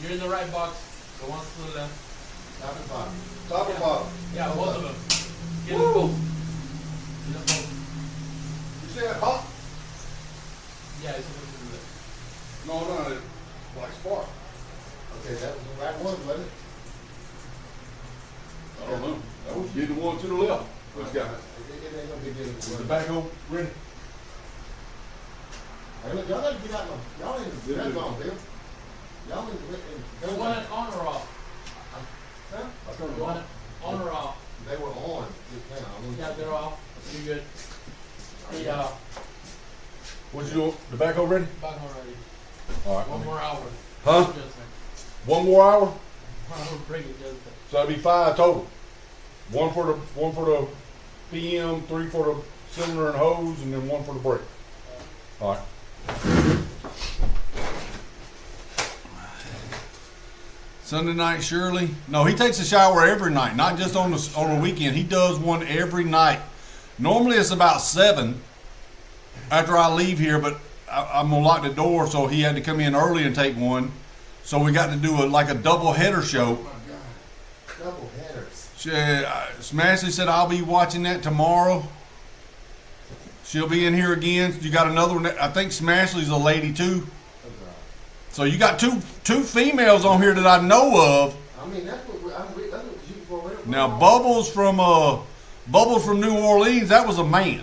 You're in the right box. The ones to the left. Top and bottom. Top and bottom. Yeah, both of them. Get them both. Get them both. You say that hot? Yeah, it's supposed to do that. No, it's like spark. Okay, that was the right one, wasn't it? I don't know. That was the one to the left. What's got it? It ain't gonna be good. Is the backhoe ready? Hey, look, y'all need to get out y'all in the red zone, Bill. Y'all in the You want it on or off? Huh? I turned You it want on. it on or off? They were on just now. Yeah, they're off. You good? Yeah. What you doing? The backhoe ready? Back already. All right. One more hour. Huh? Just a One more hour? I'll bring it, just a So that'd be 5 total. One for the PM, 3 for the cylinder and hose, and then 1 for the brake. All right. Sunday night, Shirley. No, he takes a shower every night, not just on the weekend. He does one every night. Normally it's about 7 after I leave here, but I'm gonna lock the door, so he had to come in early and take one. So we got to do like a double header show. Double headers. Smashley said I'll be watching that tomorrow. She'll be in here again. You got another one. I think Smashley's a lady too. So you got two females on here that I know of. I mean, that's what you for. Now Bubbles from New Orleans, that was a man.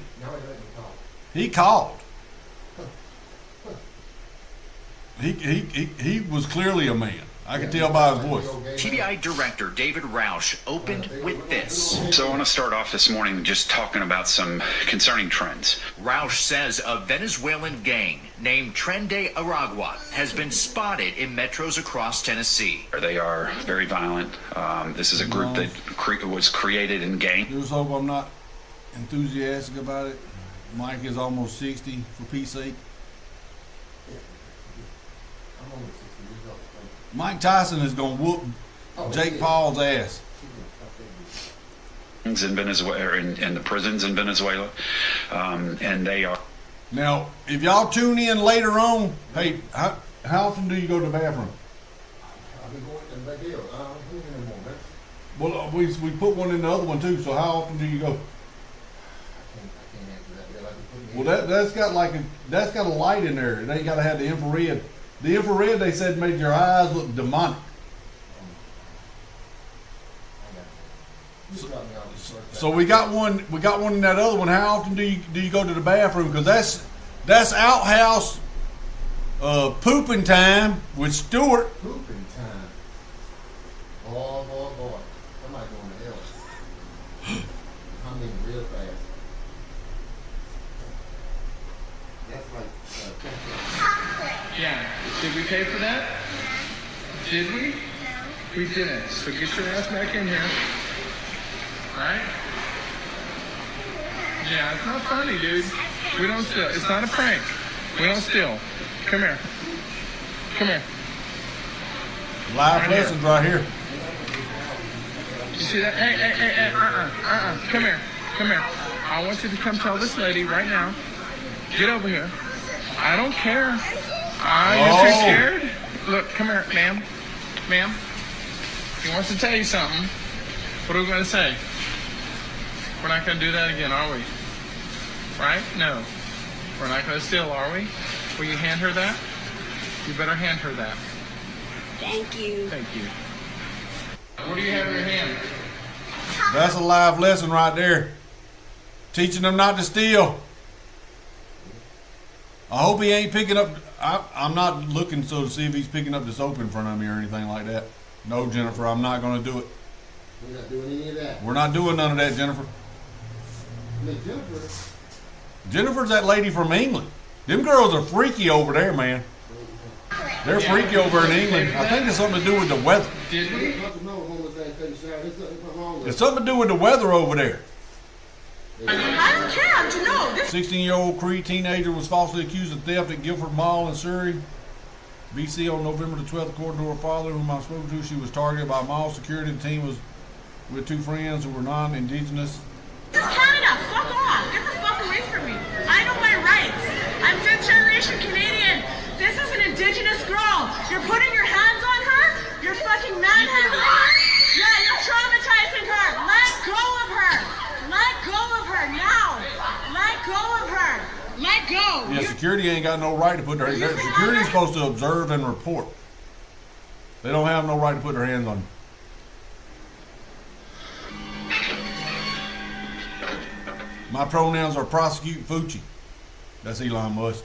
He called. He was clearly a man. I could tell by his voice. TBI Director David Roush opened with this. So I want to start off this morning just talking about some concerning trends. Roush says a Venezuelan gang named Tren de Aragua has been spotted in metros across Tennessee. They are very violent. This is a group that was created in gang. Just hope I'm not enthusiastic about it. Mike is almost 60, for peace sake. Mike Tyson is going to whoop Jake Paul's ass. In Venezuela, in the prisons in Venezuela, and they are. Now, if y'all tune in later on, hey, how often do you go to the bathroom? I've been going to the big deal. I don't do it anymore, man. Well, we put one in the other one too. So how often do you go? I can't answer that, Bill. I can put Well, that's got a light in there. They got to have the infrared. The infrared, they said, made your eyes look demonic. So we got one in that other one. How often do you go to the bathroom? Because that's outhouse pooping time with Stuart. Pooping time. Boy. Somebody going to hell. I'm moving real fast. That's like. Yeah. Did we pay for that? Did we? We didn't. So get your ass back in here. Alright? Yeah, it's not funny, dude. We don't steal. It's not a prank. We don't steal. Come here. Come here. Live lessons right here. You see that? Hey, Come here. Come here. I want you to come tell this lady right now. Get over here. I don't care. You're too scared? Look, come here, ma'am. Ma'am. He wants to tell you something. What are we going to say? We're not going to do that again, are we? Right? No. We're not going to steal, are we? Will you hand her that? You better hand her that. Thank you. Thank you. What do you have in your hand? That's a live lesson right there. Teaching them not to steal. I hope he ain't picking up. I'm not looking to see if he's picking up the soap in front of me or anything like that. No, Jennifer, I'm not going to do it. We're not doing any of that. We're not doing none of that, Jennifer. I mean, Jennifer's that lady from England. Them girls are freaky over there, man. They're freaky over in England. I think it's something to do with the weather. Did we? It's something to do with the weather over there. I don't care to know. 16-year-old Cree teenager was falsely accused of theft at Guilford Mall in Surrey, BC on November the 12th. According to her father, whom I spoke to, she was targeted by mall security. The team was with 2 friends who were non-indigenous. This is Canada. Fuck off. Get the fuck away from me. I know my rights. I'm 5th generation Canadian. This is an indigenous girl. You're putting your hands on her. You're fucking manhandling her. Yeah, you're traumatizing her. Let go of her. Let go of her now. Let go of her. Let go. Yeah, security ain't got no right to put their hands. Security's supposed to observe and report. They don't have no right to put their hands on you. My pronouns are prosecute Fucci. That's Elon Musk.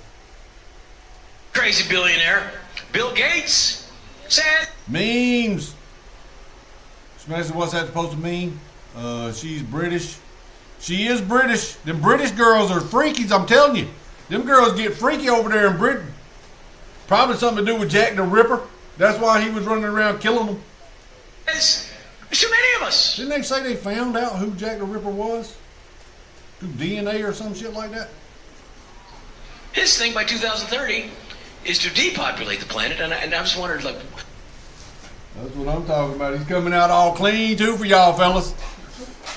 Crazy billionaire. Bill Gates said. Memes. Especially what's that supposed to mean? She's British. She is British. Them British girls are freakies, I'm telling you. Them girls get freaky over there in Britain. Probably something to do with Jack the Ripper. That's why he was running around killing them. There's too many of us. Didn't they say they found out who Jack the Ripper was? Through DNA or some shit like that? His thing by 2030 is to depopulate the planet, and I just wondered, like... That's what I'm talking about. He's coming out all clean, too, for y'all fellas.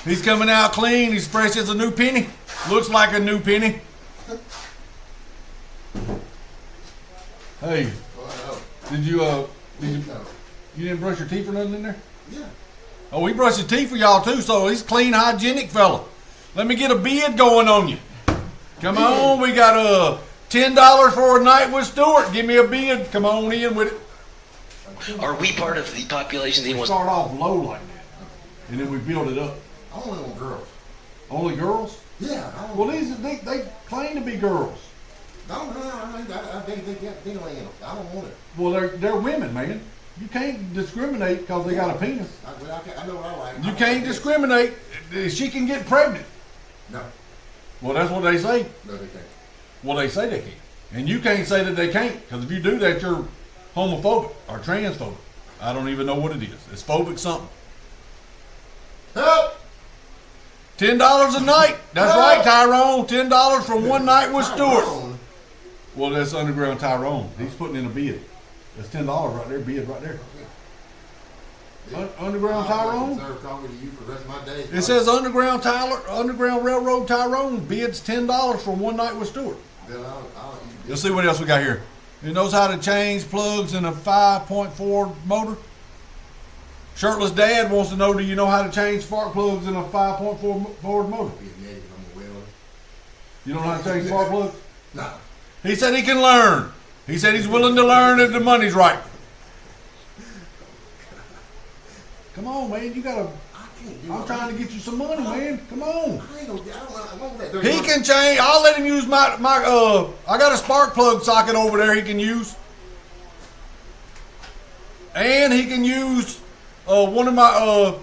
He's coming out clean. He's fresh as a new penny. Looks like a new penny. Hey, you didn't brush your teeth or nothing in there? Yeah. Oh, we brush your teeth for y'all, too, so he's a clean, hygienic fella. Let me get a beard going on you. Come on, we got $10 for a night with Stuart. Give me a beard. Come on in with it. Are we part of the population that We wants... start off low like that, and then we build it up. I only want girls. Only girls? Yeah. Well, they claim to be girls. No, they don't want it. Well, they're women, man. You can't discriminate because they got a penis. I know what I like. You can't discriminate. She can get pregnant. No. Well, that's what they say. No, they can't. Well, they say they can't. And you can't say that they can't, because if you do that, you're homophobic or transphobic. I don't even know what it is. It's phobic something. Help! $10 a night. That's right, Tyrone. $10 for one night with Stuart. Well, that's Underground Tyrone. He's putting in a bid. That's $10 right there, bid right there. Underground Tyrone? It says Underground Railroad Tyrone bids $10 for one night with Stuart. Let's see what else we got here. He knows how to change plugs in a 5.4 motor. Shirtless Dad wants to know, do you know how to change spark plugs in a 5.4 Ford motor? You don't know how to change spark plugs? No. He said he can learn. He said he's willing to learn if the money's right. Come on, man. You gotta. I'm trying to get you some money, man. Come on. He can change. I'll let him use my. I got a spark plug socket over there he can use. And he can use one of my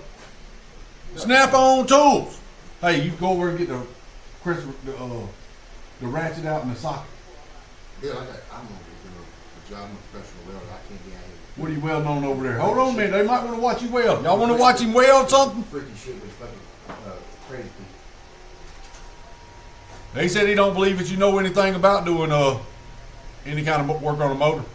snap-on tools. Hey, you go over and get the ratchet out in the socket. Yeah, I'm gonna do a job. I'm a professional welder. I can't be out here. What are you welding on over there? Hold on a minute. They might want to watch you weld. Y'all want to watch him weld something? Freaky shit with fucking crazy people. He said he don't believe that you know anything about doing any kind of work on a motor.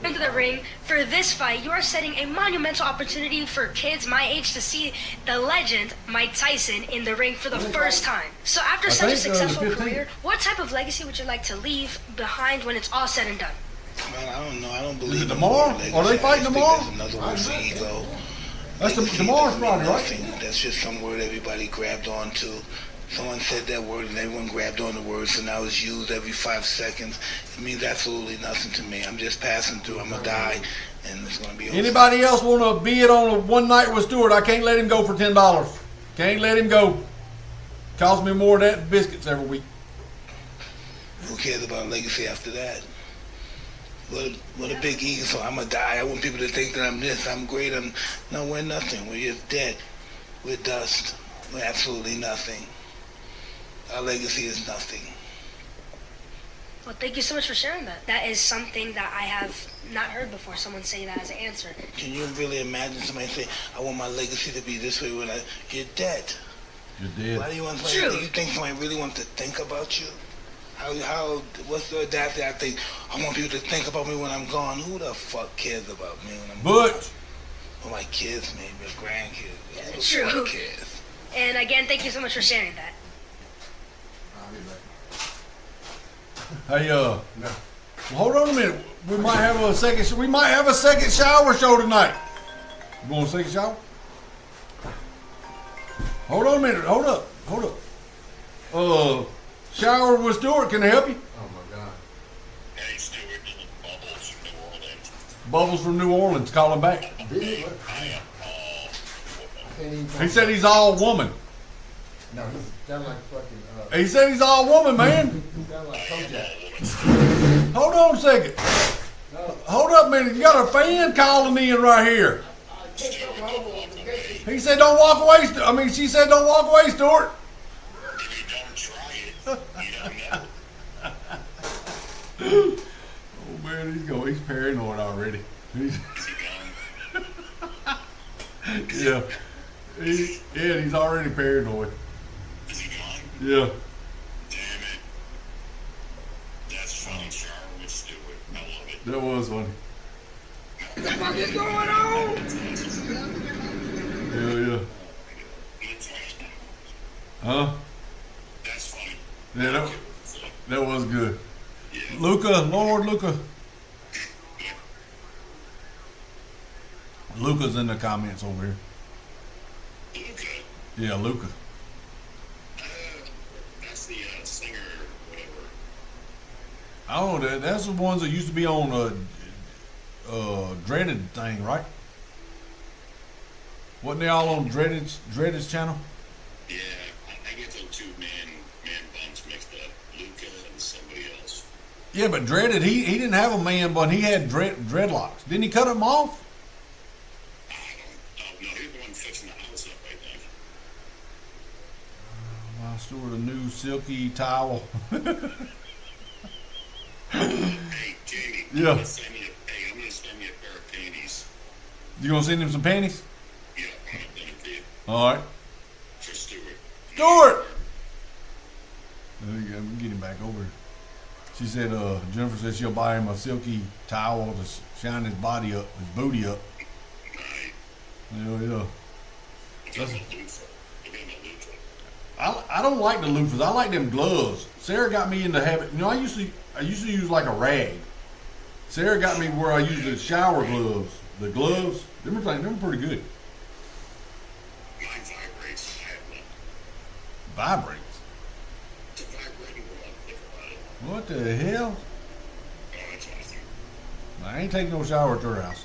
Into the ring for this fight, you are setting a monumental opportunity for kids my age to see the legend Mike Tyson in the ring for the first time. So after such a successful career, what type of legacy would you like to leave behind when it's all said and done? Man, I don't know. I don't believe in tomorrow. Are they fighting tomorrow? That's another word for ego. That's tomorrow's Friday, right? That's just some word everybody grabbed onto. Someone said that word and everyone grabbed on the word, so now it's used every 5 seconds. It means absolutely nothing to me. I'm just passing through. I'm going to die, and it's going to be over. Anybody else want to bid on a one night with Stuart? I can't let him go for $10. Can't let him go. Costs me more than that biscuits every week. Who cares about legacy after that? What a big ego. So I'm going to die. I want people to think that I'm this, I'm great. No, we're nothing. We're just dead. We're dust. We're absolutely nothing. Our legacy is nothing. Well, thank you so much for sharing that. That is something that I have not heard before, someone say that as an answer. Can you really imagine somebody say, I want my legacy to be this way when you're dead? You're dead. Why do you want somebody, do you think somebody really wants to think about you? What's the audacity? I think, I want people to think about me when I'm gone. Who the fuck cares about me when I'm gone? Butch. Well, my kids, maybe, or grandkids. Who True. the fuck cares? And again, thank you so much for sharing that. Hey, well, hold on a minute. We might have a second shower show tonight. You want a second shower? Hold on a minute. Hold up. Shower with Stuart. Can I help you? Oh my God. Hey, Stuart, this is Bubbles from New Orleans. Bubbles from New Orleans calling back. I am can't even. He said he's all woman. No, he's sound like fucking. He said he's all woman, man. He sound like Kojak. Hold on a second. No. Hold up a minute. You got a fan calling in right here. He said don't walk away. She said don't walk away, Stuart. If you don't try it, you don't know. Oh man, he's paranoid already. Yeah. He's already paranoid. Is he gone? Yeah. Damn it. That's funny, shower with Stewart. I love it. That was funny. What the fuck is going on? Yeah. Huh? That's funny. Yeah, that was good. Lord Luca. Luca's in the comments over here. Luca? Yeah, Luca. That's the singer, whatever. I don't know. That's the ones that used to be on Dreaded thing, right? Wasn't they all on Dreaded's channel? Yeah, I get those two man buns mixed up. Luca and somebody else. Yeah, but Dreaded, he didn't have a man bun. He had dreadlocks. Didn't he cut them off? No, he's the one fixing the house up, I think. I stored a new silky towel. Hey, Jamie. Yeah. I'm gonna send you a pair of panties. You gonna send him some panties? Yeah, I'm gonna do it All right. for Stewart. Stuart! There you go. We get him back over. She said, Jennifer said she'll buy him a silky towel to shine his body up, his booty up. Yeah. I don't like the loofahs. I like them gloves. Sarah got me into habit. I used to use like a rag. Sarah got me where I use the shower gloves. The gloves, them are pretty good. Mine vibrates. I have one. Vibrates. It's a vibrating one. Think about it. What the hell? Oh, that's awesome. I ain't taking no shower at your house.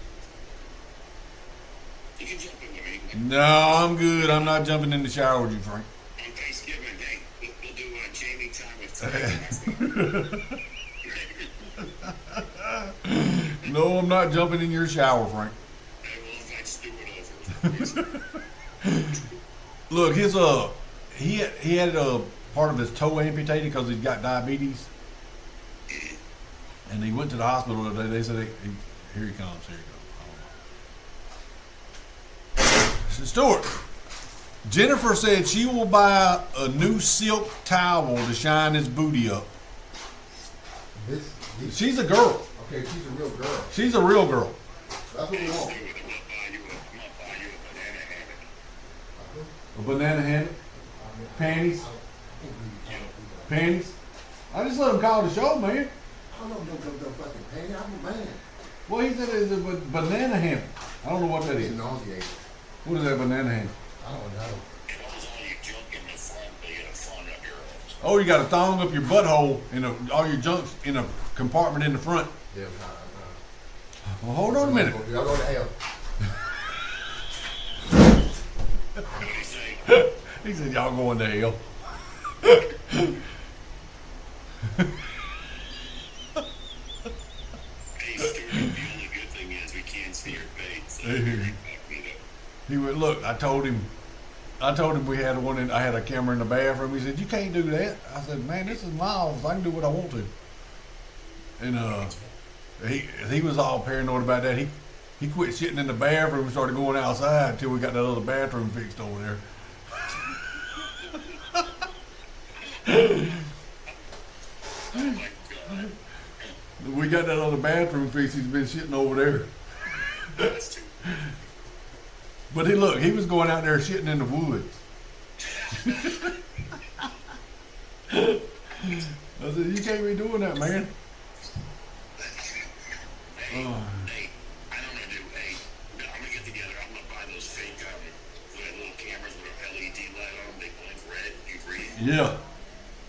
You can jump in with me. No, I'm good. I'm not jumping in the shower with you, Frank. On Thanksgiving Day, we'll do Jamie time with Frank. No, I'm not jumping in your shower, Frank. I will invite Stewart over. Look, he had a part of his toe amputated because he's got diabetes, and he went to the hospital today. They said, "Here he comes. Here he goes." So, Stuart, Jennifer said she will buy a new silk towel to shine his booty up. She's a girl. Okay, she's a real girl. She's a real girl. That's what we want. A banana hammock, panties. I just let him call the show, man. I don't know no fucking panty. I'm a man. Well, he said it's a banana hammock. I don't know what that is. It's nauseating. What is that banana hammock? I don't know. Oh, you got a thong up your butthole and all your junk's in a compartment in the front. Yeah, Well, hold on a minute. Y'all go to hell. He said, y'all going to hell. He went, look, I told him we had one. I had a camera in the bathroom. He said, you can't do that. I said, man, this is my office. I can do what I want to. And he was all paranoid about that. He quit shitting in the bathroom and started going outside until we got that other bathroom fixed over there. We got that other bathroom fixed. He's been shitting over there. But he was going out there shitting in the woods. I said, you can't be doing that, man. Hey, I know what to do. Hey, I'm gonna get together. I'm gonna buy those fake little cameras with an LED light on them. They blink red and green. Yeah.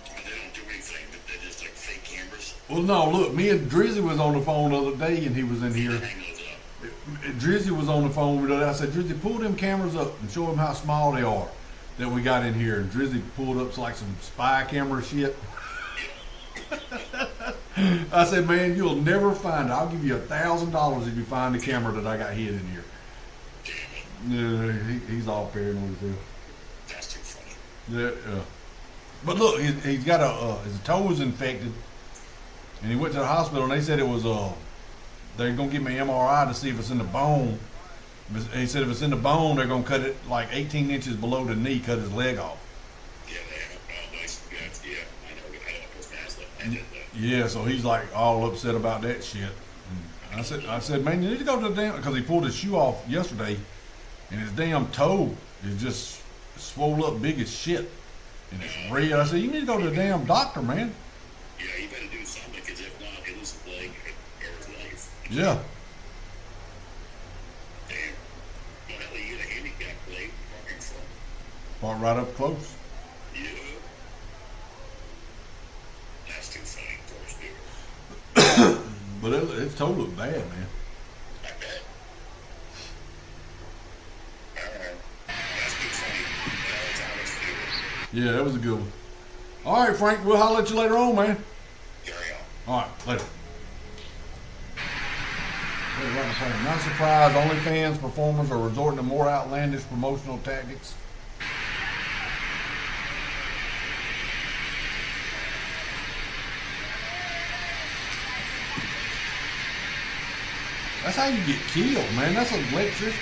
But they don't do anything. They're just like fake cameras. Well, no, look, me and Drizzy was on the phone the other day, and he was in here. Drizzy was on the phone with us. I said, Drizzy, pull them cameras up and show them how small they are that we got in here. And Drizzy pulled up like some spy camera shit. I said, man, you'll never find it. I'll give you $1,000 if you find the camera that I got hid in here. He's all paranoid too. That's too funny. Yeah. But look, he's got his toe was infected, and he went to the hospital, and they said it was they're gonna give me an MRI to see if it's in the bone. He said if it's in the bone, they're gonna cut it like 18 inches below the knee, cut his leg off. Yeah, they have nice guts. Yeah, I know a person has that. I did that. Yeah, so he's like all upset about that shit. And I said, man, you need to go to the damn, because he pulled his shoe off yesterday, and his damn toe is just swole up big as shit, and it's red. I said, you need to go to the damn doctor, man. Yeah, you better do something, because if not, he'll lose a leg or his life. Yeah. Damn. Well, hell, you get a handicap leg parking from. Park right up close. Yeah. That's too funny, of course, dude. But its toe looked bad, man. I bet. That's too funny. That's how it's doing. Yeah, that was a good one. All right, Frank, we'll holler at you later on, man. Carry on. All right, later. Not surprised, OnlyFans performers are resorting to more outlandish promotional tactics. That's how you get killed, man. That's electric.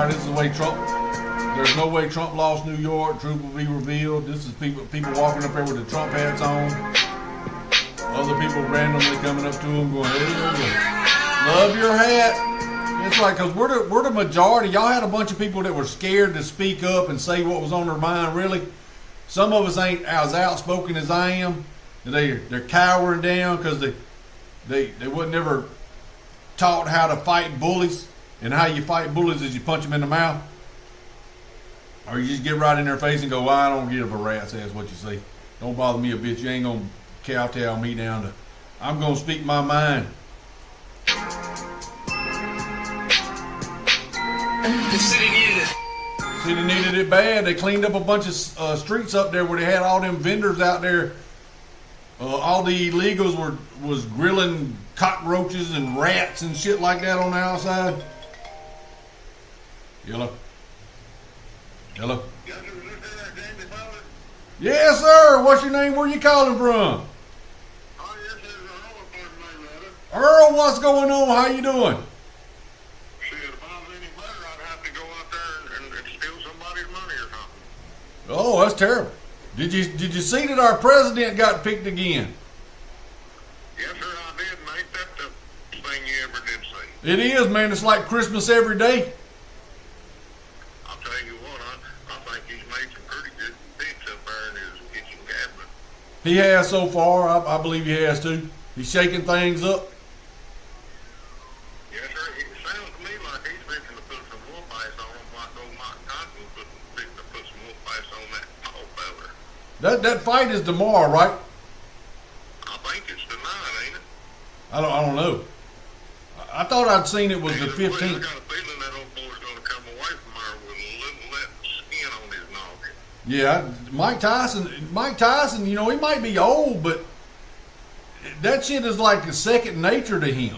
This is the way Trump. There's no way Trump lost New York. Truth will be revealed. This is people walking up there with the Trump hats on. Other people randomly coming up to him going, "Hey, love your hat." It's like, cause we're the majority. Y'all had a bunch of people that were scared to speak up and say what was on their mind. Really, some of us ain't as outspoken as I am. They're cowering down because they wasn't ever taught how to fight bullies. And how you fight bullies is you punch them in the mouth. Or you just get right in their face and go, well, I don't give a rat's ass what you say. Don't bother me a bit. You ain't going to kowtow me down to, I'm going to speak my mind. The city needed it. City needed it bad. They cleaned up a bunch of streets up there where they had all them vendors out there. All the illegals was grilling cockroaches and rats and shit like that on the outside. Hello? Yes, sir. What's your name? Where you calling from? Earl, what's going on? How you doing? Oh, that's terrible. Did you see that our president got picked again? Yes, sir, I did, and ain't that the thing you ever did see? It is, man. It's like Christmas every day. I'll tell you what, I think he's made some pretty good picks up there in his kitchen cabinet. He has so far. I believe he has too. He's shaking things up. Yes, sir, it sounds to me like he's fixing to put some wolf ice on him, like old Mike Tyson was fixing to put some wolf ice on that tall feller. That fight is tomorrow, right? I think it's tonight, ain't it? I don't know. I thought I'd seen it was the 15th. I got a feeling that old boy's going to come away from there with a little less skin on his noggin. Yeah, Mike Tyson, you know, he might be old, but that shit is like a second nature to him.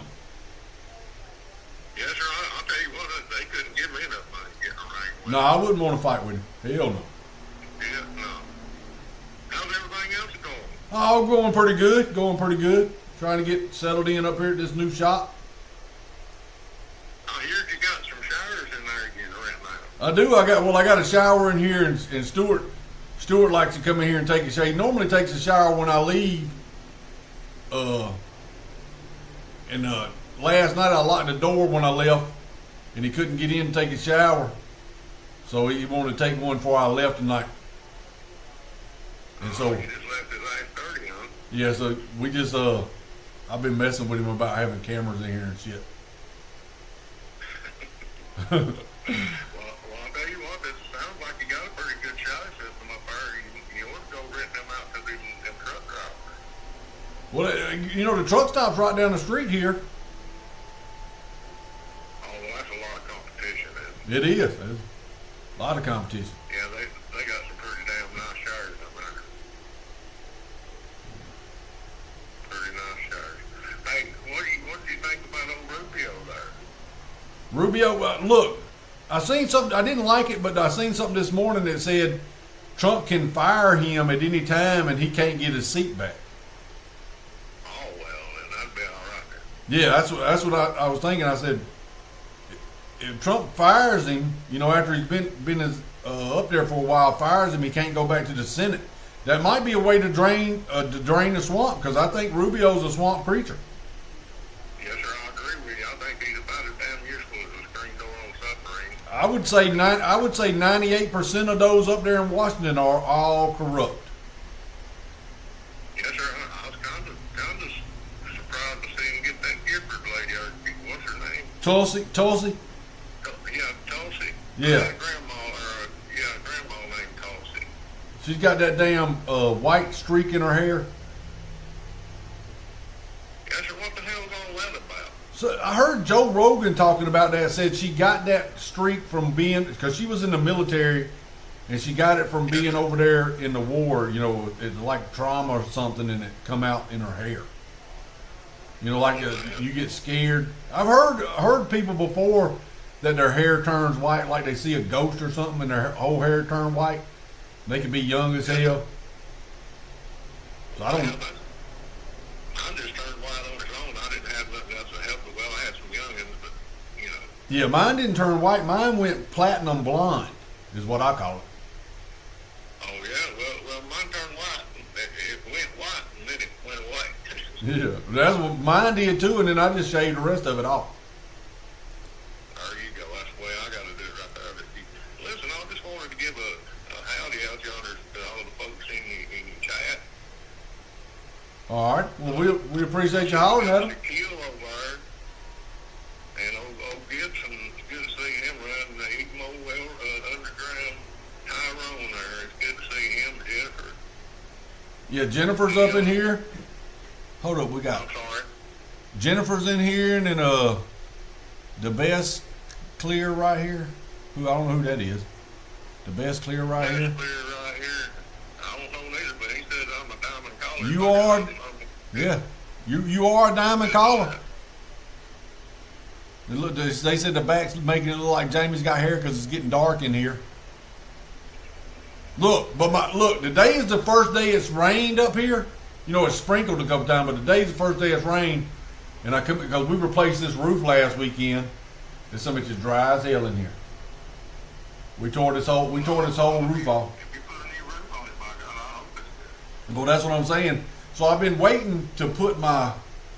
Yes, sir, I'll tell you what, they couldn't give me enough money to get in the ring with. No, I wouldn't want to fight with him. Hell no. Yeah, no. How's everything else going? Oh, going pretty good. Going pretty good. Trying to get settled in up here at this new shop. I heard you got some showers in there again right now. I do. I got a shower in here, and Stuart likes to come in here and take a shower. He normally takes a shower when I leave. And last night I locked the door when I left, and he couldn't get in to take a shower. So he wanted to take one before I left tonight. And so, You just left at last 30, huh? yeah, so we just, I've been messing with him about having cameras in here and shit. Well, I'll tell you what, this sounds like you got a pretty good shot system up there. You want to go rent them out to them truck drivers. Well, you know, the truck stop's right down the street here. Oh, well, that's a lot of competition, isn't It is. There's a lot of competition. it? Yeah, they got some pretty damn nice shirts up there. Pretty nice shirts. Hey, what do you think about old Rubio there? Rubio, look, I seen something, I didn't like it, but I seen something this morning that said Trump can fire him at any time and he can't get his seat back. Oh, well, then that'd be all right then. Yeah, that's what I was thinking. I said, if Trump fires him, you know, after he's been up there for a while, fires him, he can't go back to the Senate. That might be a way to drain the swamp, because I think Rubio's a swamp creature. Yes, sir, I agree with you. I think he's about as damn useful as a screen door on a submarine. I would say 98% of those up there in Washington are all corrupt. Yes, sir. I was kind of surprised to see him get that Gifford lady. What's her name? Tulsi. Yeah, Tulsi. Yeah. Grandma named Tulsi. She's got that damn white streak in her hair. Yes, sir. What the hell's all that about? So I heard Joe Rogan talking about that. Said she got that streak from being, because she was in the military, and she got it from being over there in the war. You know, it like trauma or something, and it come out in her hair. You know, like you get scared. I've heard people before that their hair turns white, like they see a ghost or something, and their whole hair turn white. They can be young as hell. So I don't. Mine just turned white on its own. I didn't have nothing else to help it. Well, I had some youngins, but you know. Yeah, mine didn't turn white. Mine went platinum blonde, is what I call it. Oh yeah, well, mine turned white. It went white and then it went away. Yeah, that's what mine did too, and then I just shaved the rest of it off. There you go. That's the way I got to do it right there. Listen, I just wanted to give a howdy out yonder to all the folks in chat. All right. Well, we appreciate you hollering at them. Keel over there, and old Gibson. It's good to see him riding the ECMO underground Tyrone there. It's good to see him, Jennifer. Yeah, Jennifer's up in here. Hold up, we got Jennifer's in here, and then the best clear right here. Who I don't know who that is. The best clear right here. Clear right here. I don't know neither, but he said I'm a diamond caller. You are, yeah. You are a diamond caller. They said the back's making it look like Jamie's got hair because it's getting dark in here. Look, today is the first day it's rained up here. You know, it's sprinkled a couple times, but today's the first day it's rained. And I come because we replaced this roof last weekend. It's so much as dry as hell in here. We tore this whole roof off. Well, that's what I'm saying. So I've been waiting to put my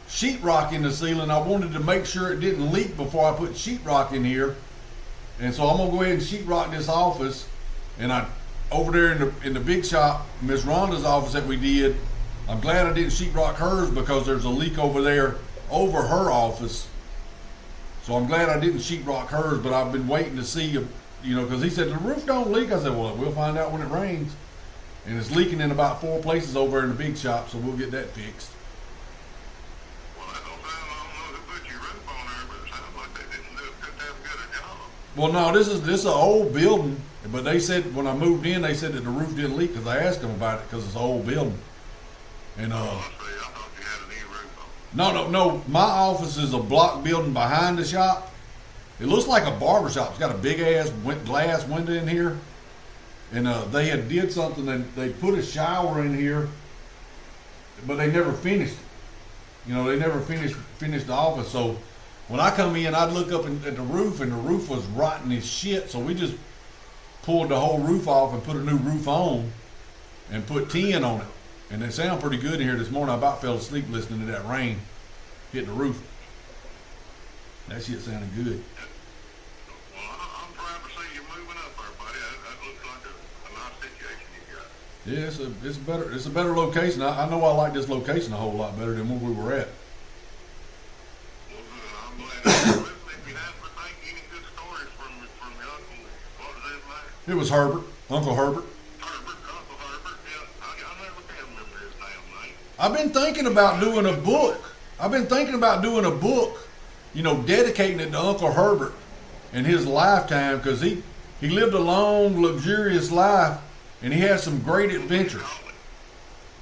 sheetrock in the ceiling. I wanted to make sure it didn't leak before I put sheetrock in here. And so I'm gonna go ahead and sheetrock this office. And I over there in the big shop, Miss Rhonda's office that we did. I'm glad I didn't sheetrock hers because there's a leak over there over her office. So I'm glad I didn't sheetrock hers, but I've been waiting to see, you know, because he said the roof don't leak. I said, well, we'll find out when it rains. And it's leaking in about 4 places over in the big shop, so we'll get that fixed. Well, no, this is an old building, but they said when I moved in, they said that the roof didn't leak because I asked them about it because it's an old building. And no, my office is a block building behind the shop. It looks like a barber shop. It's got a big ass glass window in here, and they had did something and they put a shower in here, but they never finished it. You know, they never finished the office. So when I come in, I'd look up at the roof, and the roof was rotten as shit. So we just pulled the whole roof off and put a new roof on and put tin on it. And it sounded pretty good in here this morning. I about fell asleep listening to that rain hit the roof. That shit sounded good. Yeah, it's a better location. I know I like this location a whole lot better than where we were at. I'm glad I was listening. If you happen to think any good stories from your uncle, what was his name? It was Herbert, Uncle Herbert. Uncle Herbert, yeah. I never can remember his damn name. I've been thinking about doing a book. You know, dedicating it to Uncle Herbert and his lifetime, because he lived a long, luxurious life, and he had some great adventures.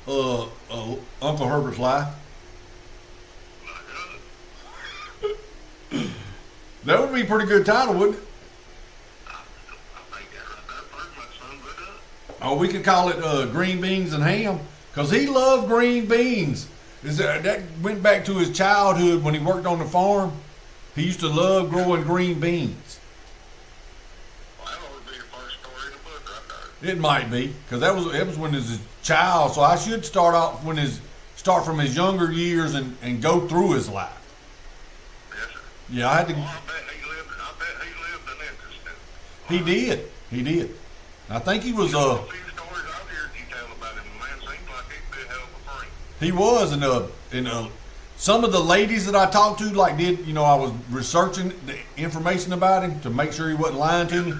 Uncle Herbert's life. That would be a pretty good title, wouldn't it? Oh, we could call it Green Beans and Ham, because he loved green beans. That went back to his childhood when he worked on the farm. He used to love growing green beans. Well, that would be the first story in the book right there. It might be, because that was when he was a child. So I should start from his younger years and go through his life. Yes, sir. Yeah, I had to. Well, I bet he lived an interesting. He did. I think he was A few stories out here you tell about him. Man, seems like he'd be a hell of a freak. He was, and some of the ladies that I talked to, I was researching the information about him to make sure he wasn't lying to me,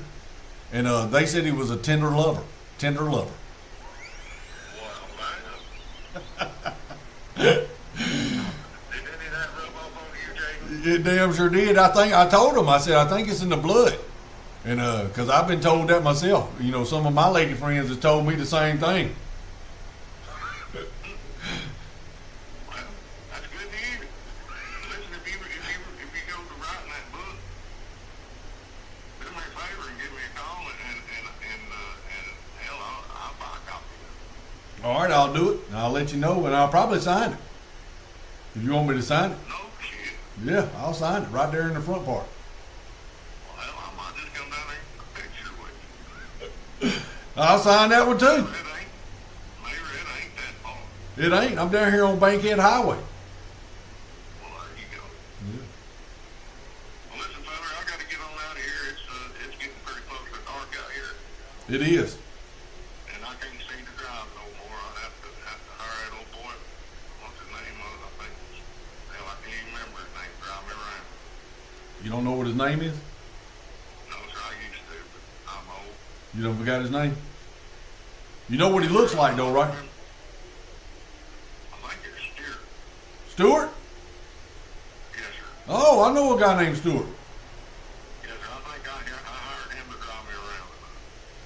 and they said he was a tender lover. Well, did any of that rub off on you, Jay? It damn sure did. I told him, I said, I think it's in the blood, and because I've been told that myself. You know, some of my lady friends have told me the same thing. All right, I'll do it. I'll let you know, and I'll probably sign it. If you want me to sign it. No shit. Yeah, I'll sign it right there in the front part. Well, hell, I might just come down there and take a picture with you. I'll sign that one too. Maybe it ain't that far. It ain't. I'm down here on Bankhead Highway. Well, there you go. Yeah. Well, listen, fella, I got to get on out of here. It's getting pretty close to dark out here. It is. And I can't seem to drive no more. I have to hire that old boy. What's his name was? I think it was, hell, I can't even remember his name. Drive me around. You don't know what his name is? No, sir, I used to, but I'm old. You don't forgot his name? You know what he looks like though, right? I think it's Stuart. Stewart? Yes, sir. Oh, I know a guy named Stewart. Yes, sir. I think I hired him to drive me around.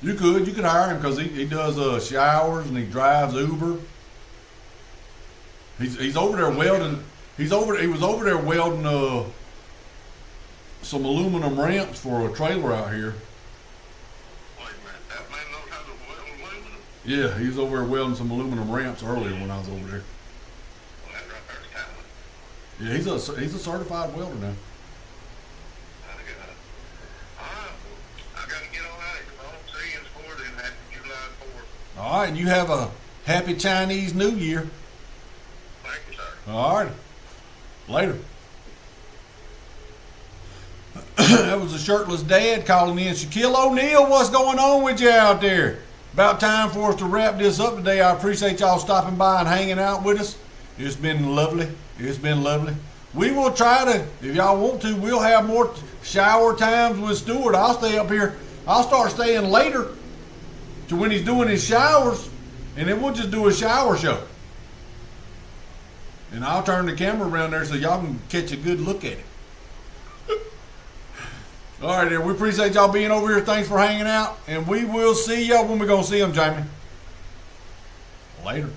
You could hire him, because he does showers and he drives Uber. He's over there welding. He was over there welding some aluminum ramps for a trailer out here. Wait a minute, that man knows how to weld aluminum? Yeah, he was over there welding some aluminum ramps earlier when I was over there. Well, that right there's talent. Yeah, he's a certified welder now. I got to get on out of here. If I don't see you before then, happy July 4th. All right, and you have a happy Chinese New Year. Thank you, sir. All right. Later. That was a shirtless dad calling in. Shaquille O'Neal, what's going on with you out there? About time for us to wrap this up today. I appreciate y'all stopping by and hanging out with us. It's been lovely. We will try to, if y'all want to, we'll have more shower times with Stuart. I'll stay up here. I'll start staying later to when he's doing his showers, and then we'll just do a shower show. And I'll turn the camera around there so y'all can catch a good look at it. All right, there. We appreciate y'all being over here. Thanks for hanging out. And we will see y'all when we're going to see them, Jamie. Later.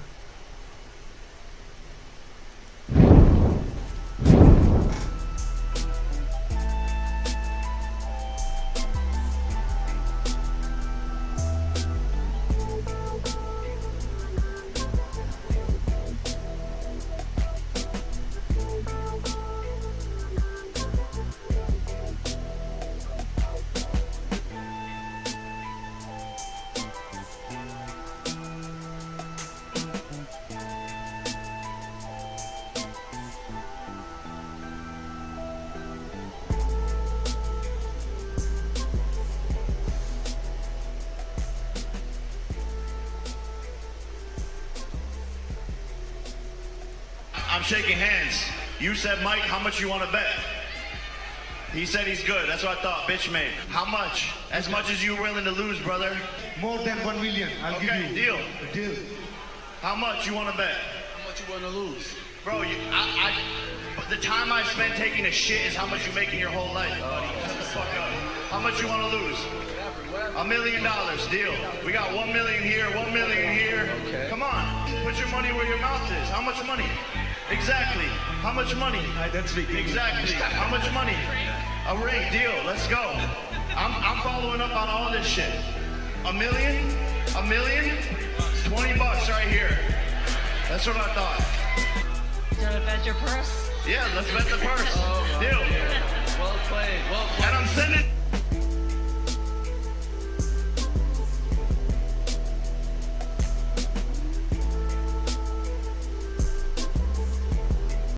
I'm shaking hands. You said, Mike, how much you want to bet? He said he's good. That's what I thought. Bitch made. How much? As much as you're willing to lose, brother. More than 1 million. I'll give you. Deal. Deal. How much you want to bet? How much you want to lose? Bro, the time I spent taking a shit is how much you make in your whole life, buddy. Shut the fuck up. How much you want to lose? $1 million. Deal. We got 1 million here, 1 million here. Okay. Come on. Put your money where your mouth is. How much money? Exactly. How much money? That's big. Exactly. How much money? A ring. Deal. Let's go. I'm following up on all this shit. $1 million? $1 million? $20 right here. That's what I thought. You want to bet your purse? Yeah, let's bet the purse. Oh, Deal. Well played. Well played. And I'm sending